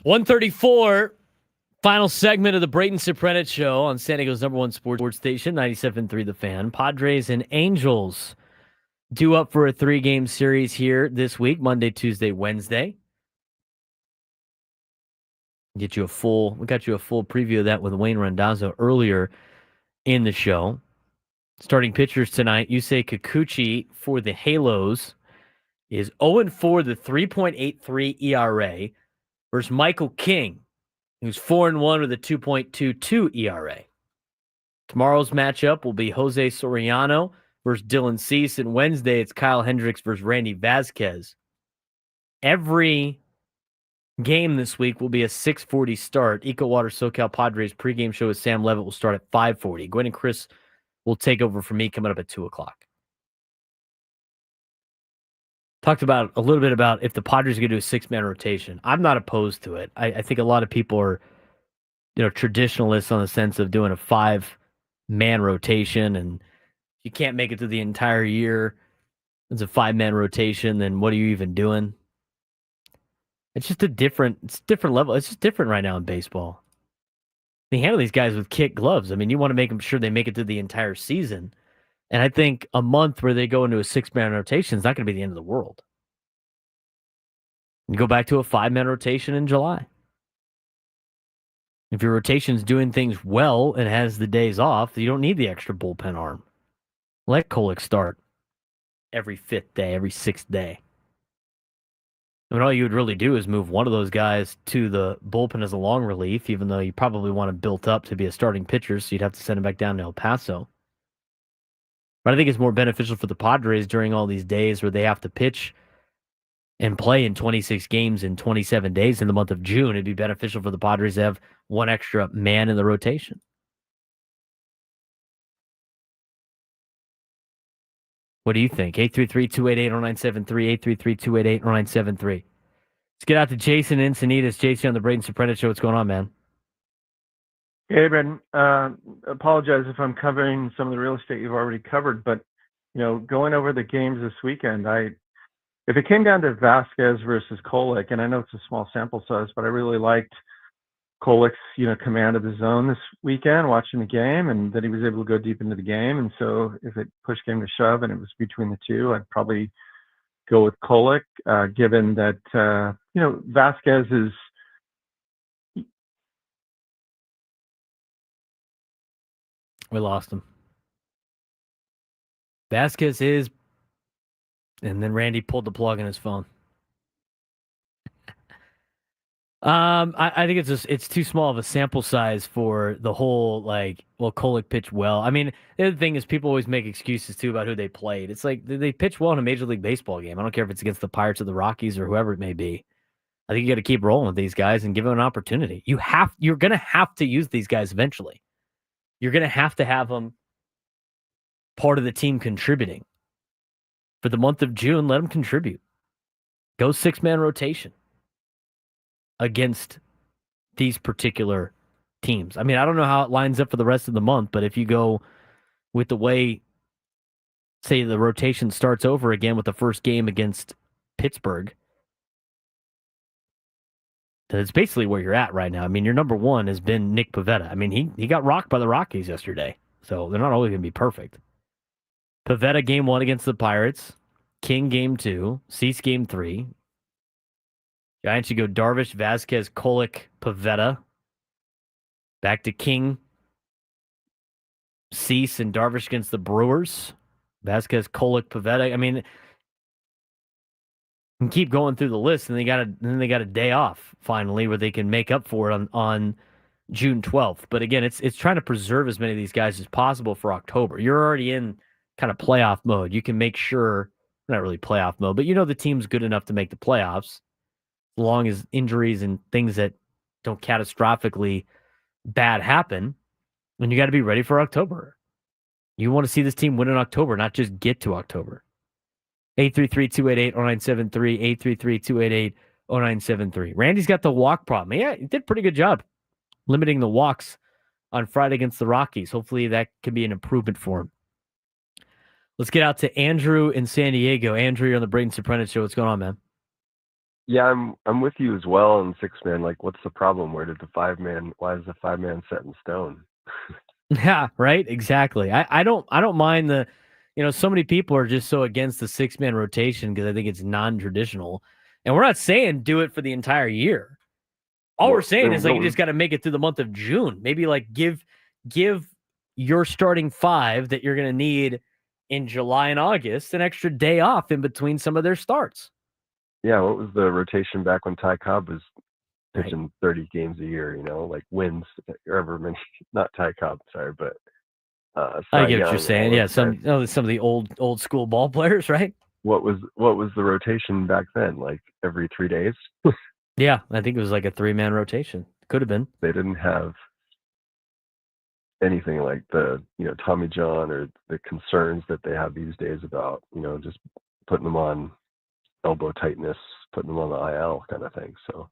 134, final segment of the Braden Surprenant Show on San Diego's number one sports station, 97.3 The Fan. Padres and Angels due up for a 3-game series here this week, Monday, Tuesday, Wednesday. We got you a full preview of that with Wayne Randazzo earlier in the show. Starting pitchers tonight, Yusei Kikuchi for the Halos is 0-4 the 3.83 ERA versus Michael King, who's 4-1 with a 2.22 ERA. Tomorrow's matchup will be Jose Soriano versus Dylan Cease, and Wednesday it's Kyle Hendricks versus Randy Vasquez. Every game this week will be a 6:40 start. EcoWater SoCal Padres pregame show with Sam Levitt will start at 5:40. Gwen and Chris will take over for me coming up at 2 o'clock. Talked about a little bit about if the Padres are going to do a 6-man rotation. I'm not opposed to it. I think a lot of people are, traditionalists on the sense of doing a 5-man rotation, and you can't make it through the entire year. It's a 5-man rotation. Then what are you even doing? It's just different level. It's just different right now in baseball. They handle these guys with kid gloves. I mean, you want to make them sure they make it through the entire season. And I think a month where they go into a 6-man rotation is not going to be the end of the world. You go back to a 5-man rotation in July. If your rotation's doing things well and has the days off, you don't need the extra bullpen arm. Let Kolek start every 5th day, every 6th day. I mean, all you would really do is move one of those guys to the bullpen as a long relief, even though you probably want him built up to be a starting pitcher, so you'd have to send him back down to El Paso. But I think it's more beneficial for the Padres during all these days where they have to pitch and play in 26 games in 27 days in the month of June. It'd be beneficial for the Padres to have one extra man in the rotation. What do you think? 833-288-0973, 833-288-0973. Let's get out to Jason Encinitas. Jason on the Braden Surprenant Show. What's going on, man? Hey, Braden. Apologize if I'm covering some of the real estate you've already covered, but going over the games this weekend, if it came down to Vasquez versus Kolek, and I know it's a small sample size, but I really liked Kolek's command of the zone this weekend, watching the game, and that he was able to go deep into the game. And so if it push came to shove and it was between the two, I'd probably go with Kolek, given that Vasquez is. We lost him. Vasquez is, and then Randy pulled the plug on his phone. I think it's too small of a sample size for the whole Kolek pitched well. I mean, the other thing is people always make excuses too about who they played. It's like they pitch well in a Major League Baseball game. I don't care if it's against the Pirates or the Rockies or whoever it may be. I think you got to keep rolling with these guys and give them an opportunity. You're going to have to use these guys eventually. You're going to have them part of the team contributing. For the month of June, let them contribute. Go 6-man rotation against these particular teams. I mean, I don't know how it lines up for the rest of the month, but if you go with the way, say, the rotation starts over again with the first game against Pittsburgh, that's basically where you're at right now. I mean, your number one has been Nick Pivetta. I mean, he got rocked by the Rockies yesterday, so they're not always going to be perfect. Pivetta game 1 against the Pirates, King game 2, Cease game 3. Giants, you go Darvish, Vasquez, Kolek, Pivetta. Back to King, Cease, and Darvish against the Brewers. Vasquez, Kolek, Pivetta. I mean, and keep going through the list, and then they got a day off finally where they can make up for it on June 12th. But again, it's trying to preserve as many of these guys as possible for October. You're already in kind of playoff mode. You can make sure, not really playoff mode, but the team's good enough to make the playoffs as long as injuries and things that don't catastrophically bad happen. And you got to be ready for October. You want to see this team win in October, not just get to October. 833-288-0973, 833-288-0973. Randy's got the walk problem. Yeah, he did a pretty good job limiting the walks on Friday against the Rockies. Hopefully that can be an improvement for him. Let's get out to Andrew in San Diego. Andrew, you're on the Braden Surprenant Show. What's going on, man? Yeah, I'm with you as well on 6-man. Like, what's the problem? Why is the 5-man set in stone? Yeah, right. Exactly. I don't mind the, so many people are just so against the 6-man rotation because I think it's non-traditional, and we're not saying do it for the entire year. All we're saying is like you just got to make it through the month of June. Maybe like give your starting 5 that you're going to need in July and August an extra day off in between some of their starts. Yeah, what was the rotation back when Ty Cobb was pitching 30 games a year? Like wins, however many. Not Ty Cobb, sorry, but I get what you're saying. Yeah, some of the old school ball players, right? What was the rotation back then? Like every 3 days? Yeah, I think it was like a 3-man rotation. Could have been. They didn't have anything like the Tommy John or the concerns that they have these days about just putting them on elbow tightness, putting them on the IL kind of thing. So.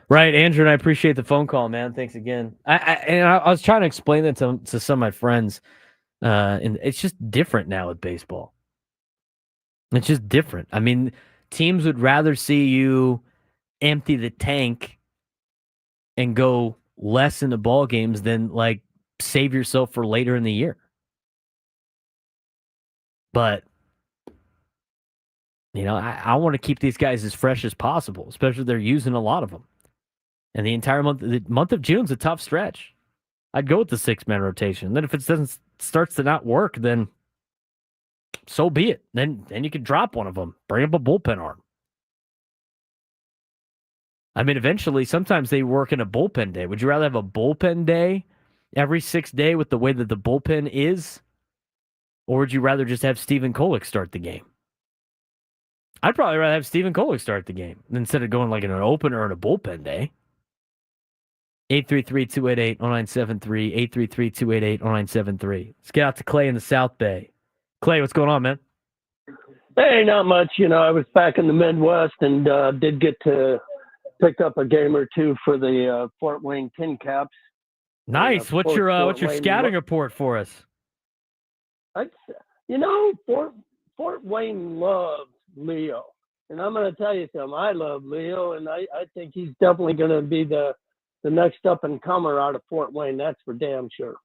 Right, Andrew, and I appreciate the phone call, man. Thanks again. I was trying to explain that to some of my friends, and it's just different now with baseball. It's just different. I mean, teams would rather see you empty the tank and go less into ball games than like save yourself for later in the year. But I want to keep these guys as fresh as possible, especially if they're using a lot of them. And the month of June's a tough stretch. I'd go with the 6-man rotation. Then if it starts to not work, then so be it. Then you can drop one of them. Bring up a bullpen arm. I mean, eventually, sometimes they work in a bullpen day. Would you rather have a bullpen day every 6th day with the way that the bullpen is? Or would you rather just have Stephen Kolek start the game? I'd probably rather have Stephen Kolek start the game instead of going like in an opener and a bullpen day. 833-288-0973, 833-288-0973. Let's get out to Clay in the South Bay. Clay, what's going on, man? Hey, not much. I was back in the Midwest and did get to pick up a game or two for the Fort Wayne Tin Caps. Nice. What's your scouting report for us? Fort Wayne loves Leo. And I'm going to tell you something. I love Leo, and I think he's definitely going to be the next up-and-comer out of Fort Wayne. That's for damn sure.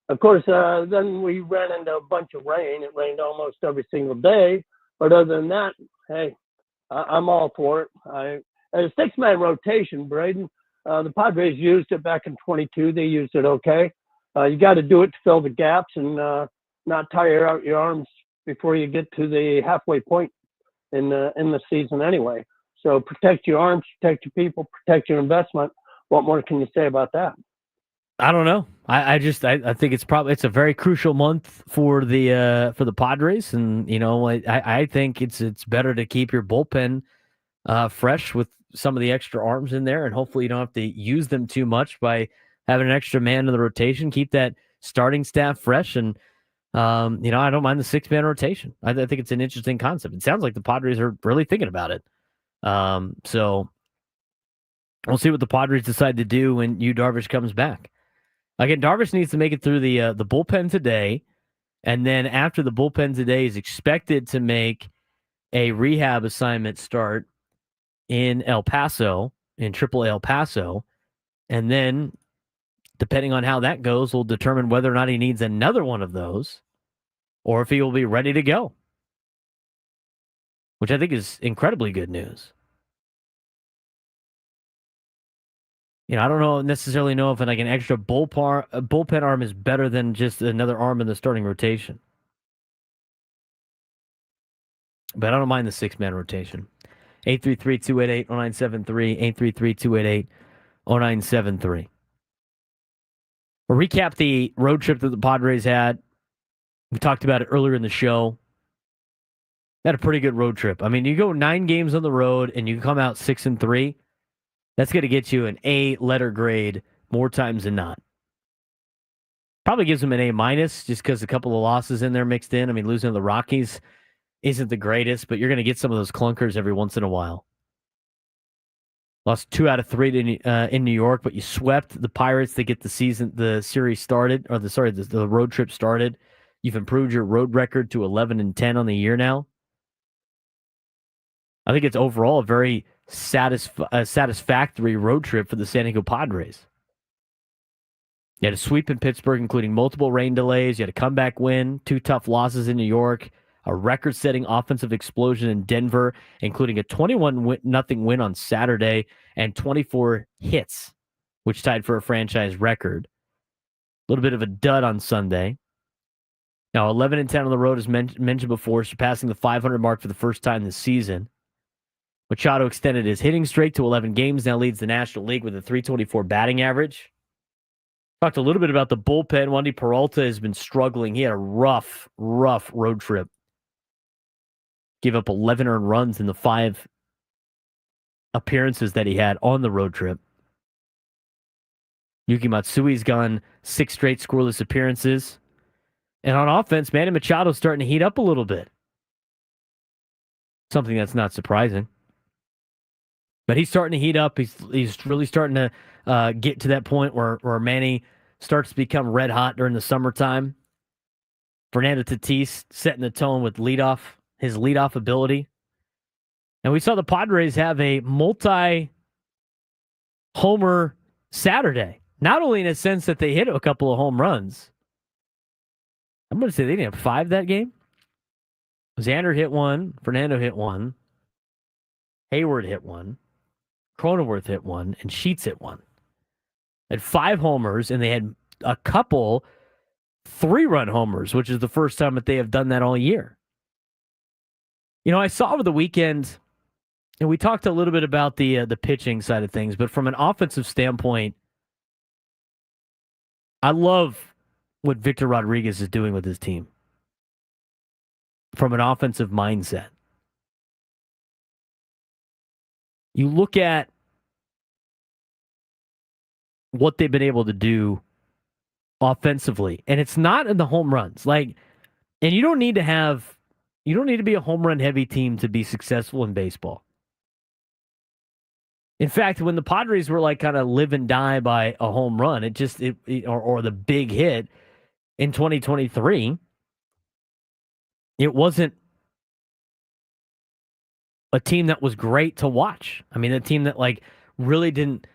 Of course, then we ran into a bunch of rain. It rained almost every single day. But other than that, hey, I'm all for it. As a 6-man rotation, Braden, the Padres used it back in 22. They used it okay. You got to do it to fill the gaps and not tire out your arms before you get to the halfway point in the season anyway. So protect your arms, protect your people, protect your investment. What more can you say about that? I don't know. I think it's a very crucial month for the Padres, and I think it's better to keep your bullpen fresh with some of the extra arms in there, and hopefully you don't have to use them too much by having an extra man in the rotation. Keep that starting staff fresh, and I don't mind the 6-man rotation. I think it's an interesting concept. It sounds like the Padres are really thinking about it. So we'll see what the Padres decide to do when Yu Darvish comes back. Again, Darvish needs to make it through the bullpen today, and then after the bullpen today, is expected to make a rehab assignment start in El Paso, in AAA El Paso, and then depending on how that goes, will determine whether or not he needs another one of those, or if he will be ready to go, which I think is incredibly good news. I don't necessarily know if like an extra bullpen arm is better than just another arm in the starting rotation. But I don't mind the 6-man rotation. 833-288-0973, 833-288-0973. We'll recap the road trip that the Padres had. We talked about it earlier in the show. They had a pretty good road trip. I mean, you go 9 games on the road and you come out 6-3. That's going to get you an A letter grade more times than not. Probably gives them an A- just because a couple of losses in there mixed in. I mean, losing to the Rockies isn't the greatest, but you're going to get some of those clunkers every once in a while. Lost 2 out of 3 in New York, but you swept the Pirates to get the series started, or the road trip started. You've improved your road record to 11-10 on the year now. I think it's overall a very satisfactory road trip for the San Diego Padres. You had a sweep in Pittsburgh, including multiple rain delays. You had a comeback win, 2 tough losses in New York, a record-setting offensive explosion in Denver, including a 21-0 win on Saturday, and 24 hits, which tied for a franchise record. A little bit of a dud on Sunday. Now, 11-10 on the road, as mentioned before, surpassing the 500 mark for the first time this season. Machado extended his hitting streak to 11 games, now leads the National League with a .324 batting average. Talked a little bit about the bullpen. Wandy Peralta has been struggling. He had a rough road trip. Gave up 11 earned runs in the 5 appearances that he had on the road trip. Yuki Matsui's gone 6 straight scoreless appearances. And on offense, Manny Machado's starting to heat up a little bit. Something that's not surprising. But he's starting to heat up. He's really starting to get to that point where Manny starts to become red hot during the summertime. Fernando Tatis setting the tone with his leadoff ability. And we saw the Padres have a multi-homer Saturday. Not only in a sense that they hit a couple of home runs. I'm going to say they didn't have 5 that game. Xander hit 1. Fernando hit 1. Hayward hit 1. Cronenworth hit 1. And Sheets hit 1. Had 5 homers, and they had a couple 3-run homers, which is the first time that they have done that all year. You know, I saw over the weekend, and we talked a little bit about the pitching side of things, but from an offensive standpoint, I love what Victor Rodriguez is doing with his team from an offensive mindset. You look at what they've been able to do offensively, and it's not in the home runs. And you don't need to be a home run heavy team to be successful in baseball. In fact, when the Padres were kind of live and die by a home run, or the big hit in 2023, it wasn't a team that was great to watch. I mean, a team that really didn't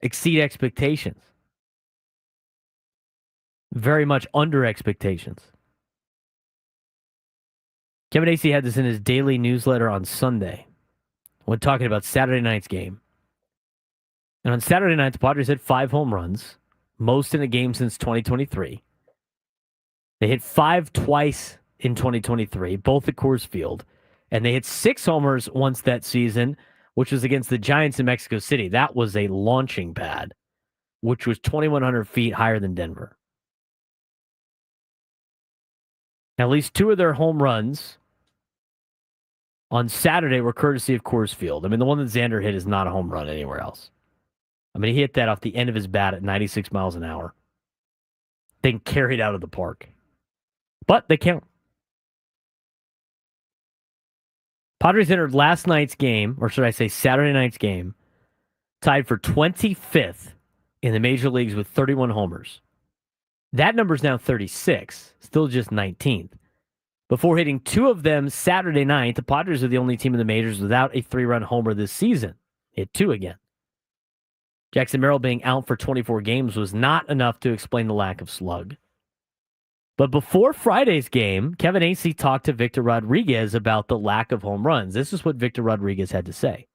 exceed expectations. Very much under expectations. Kevin Acee had this in his daily newsletter on Sunday when talking about Saturday night's game. And on Saturday night, the Padres hit 5 home runs, most in a game since 2023. They hit 5 twice in 2023, both at Coors Field. And they hit 6 homers once that season, which was against the Giants in Mexico City. That was a launching pad, which was 2,100 feet higher than Denver. At least 2 of their home runs on Saturday were courtesy of Coors Field. I mean, the one that Xander hit is not a home run anywhere else. I mean, he hit that off the end of his bat at 96 miles an hour. Then carried out of the park. But they count. Padres entered last night's game, or should I say Saturday night's game, tied for 25th in the major leagues with 31 homers. That number is now 36, still just 19th. Before hitting 2 of them Saturday night, the Padres are the only team in the majors without a 3-run homer this season. Hit 2 again. Jackson Merrill being out for 24 games was not enough to explain the lack of slug. But before Friday's game, Kevin Acee talked to Victor Rodriguez about the lack of home runs. This is what Victor Rodriguez had to say.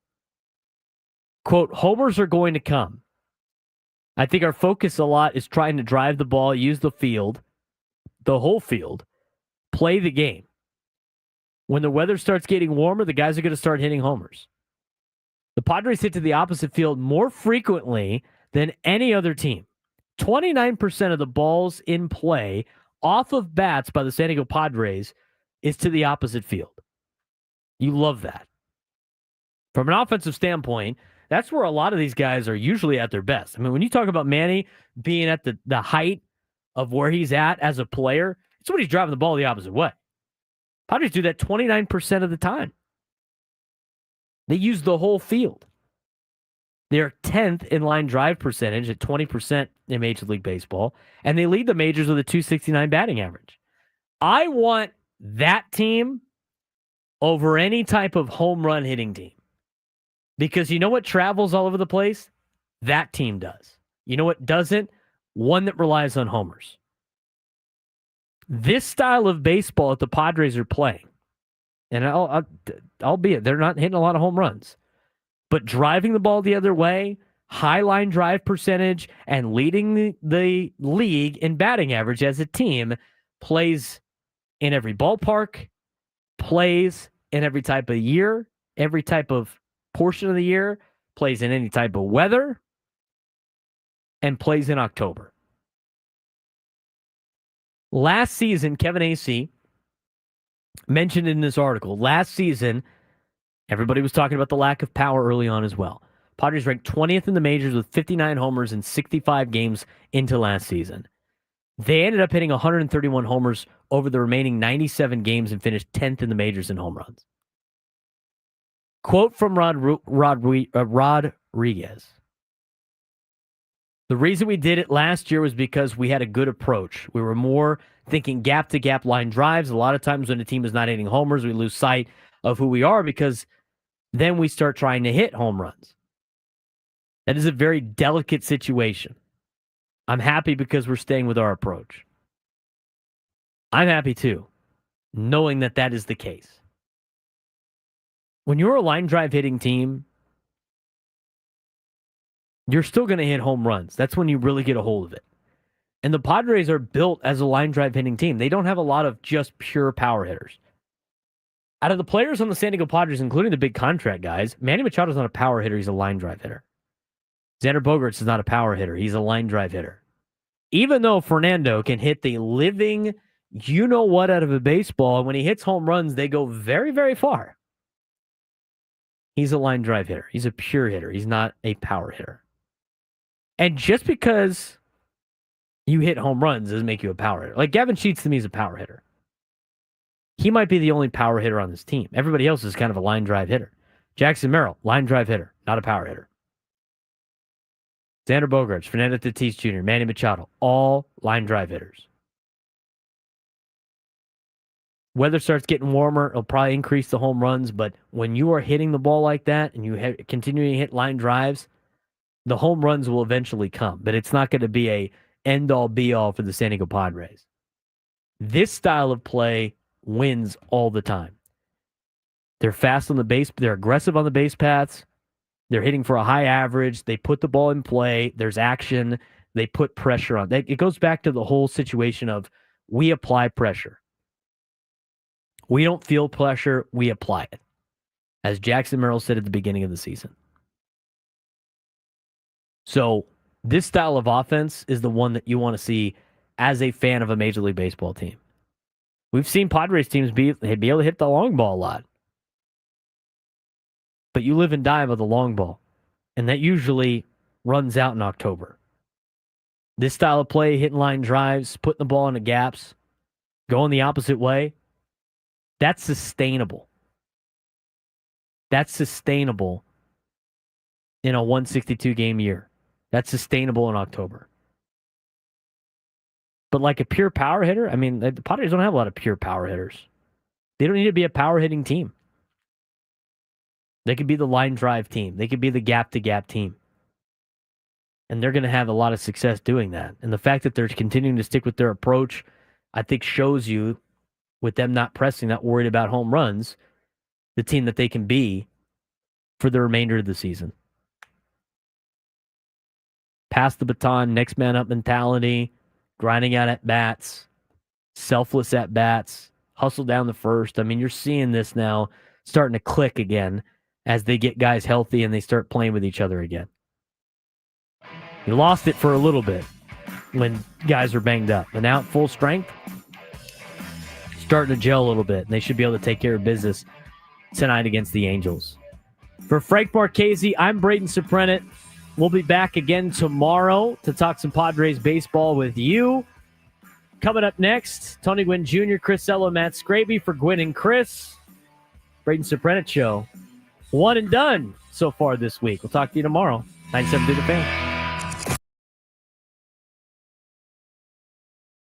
Quote, homers are going to come. I think our focus a lot is trying to drive the ball, use the field, the whole field, play the game. When the weather starts getting warmer, the guys are going to start hitting homers. The Padres hit to the opposite field more frequently than any other team. 29% of the balls in play off of bats by the San Diego Padres is to the opposite field. You love that. From an offensive standpoint, that's where a lot of these guys are usually at their best. I mean, when you talk about Manny being at the height of where he's at as a player, it's when he's driving the ball the opposite way. Padres do that 29% of the time. They use the whole field. They're 10th in line drive percentage at 20% in Major League Baseball, and they lead the majors with a .269 batting average. I want that team over any type of home run hitting team. Because you know what travels all over the place? That team does. You know what doesn't? One that relies on homers. This style of baseball that the Padres are playing, and albeit they're not hitting a lot of home runs, but driving the ball the other way, high line drive percentage, and leading the league in batting average as a team, plays in every ballpark, plays in every type of year, every type of portion of the year, plays in any type of weather, and plays in October. Last season, Kevin Acee mentioned in this article, last season, everybody was talking about the lack of power early on as well. Padres ranked 20th in the majors with 59 homers in 65 games into last season. They ended up hitting 131 homers over the remaining 97 games and finished 10th in the majors in home runs. Quote from Rodriguez. The reason we did it last year was because we had a good approach. We were more thinking gap-to-gap line drives. A lot of times when a team is not hitting homers, we lose sight of who we are because then we start trying to hit home runs. That is a very delicate situation. I'm happy because we're staying with our approach. I'm happy too, knowing that that is the case. When you're a line drive hitting team, you're still going to hit home runs. That's when you really get a hold of it. And the Padres are built as a line drive hitting team. They don't have a lot of just pure power hitters. Out of the players on the San Diego Padres, including the big contract guys, Manny Machado's not a power hitter. He's a line drive hitter. Xander Bogaerts is not a power hitter. He's a line drive hitter. Even though Fernando can hit the living you-know-what out of a baseball, and when he hits home runs, they go very, very far. He's a line drive hitter. He's a pure hitter. He's not a power hitter. And just because you hit home runs doesn't make you a power hitter. Like Gavin Sheets to me is a power hitter. He might be the only power hitter on this team. Everybody else is kind of a line drive hitter. Jackson Merrill, line drive hitter, not a power hitter. Xander Bogaerts, Fernando Tatis Jr., Manny Machado, all line drive hitters. Weather starts getting warmer, it'll probably increase the home runs, but when you are hitting the ball like that and you continuing to hit line drives, the home runs will eventually come, but it's not going to be a end-all, be-all for the San Diego Padres. This style of play wins all the time. They're fast on the base. They're aggressive on the base paths. They're hitting for a high average. They put the ball in play. There's action. They put pressure on. It goes back to the whole situation of we apply pressure. We don't feel pressure. We apply it. As Jackson Merrill said at the beginning of the season. So this style of offense is the one that you want to see as a fan of a Major League Baseball team. We've seen Padres teams be able to hit the long ball a lot. But you live and die by the long ball. And that usually runs out in October. This style of play, hitting line drives, putting the ball into gaps, going the opposite way, that's sustainable. That's sustainable in a 162-game year. That's sustainable in October. But like a pure power hitter, I mean, the Padres don't have a lot of pure power hitters. They don't need to be a power hitting team. They could be the line drive team. They could be the gap-to-gap team. And they're going to have a lot of success doing that. And the fact that they're continuing to stick with their approach, I think shows you, with them not pressing, not worried about home runs, the team that they can be for the remainder of the season. Pass the baton, next man up mentality, grinding out at bats, selfless at bats, hustle down the first. I mean, you're seeing this now starting to click again as they get guys healthy and they start playing with each other again. You lost it for a little bit when guys are banged up, but now at full strength, starting to gel a little bit, and they should be able to take care of business tonight against the Angels. For Frank Marchese, I'm Braden Surprenant. We'll be back again tomorrow to talk some Padres baseball with you. Coming up next, Tony Gwynn Jr., Chris Ello, Matt Scraby. For Gwynn and Chris, Braden Surprenant Show. One and done so far this week. We'll talk to you tomorrow. 97 to the Fan.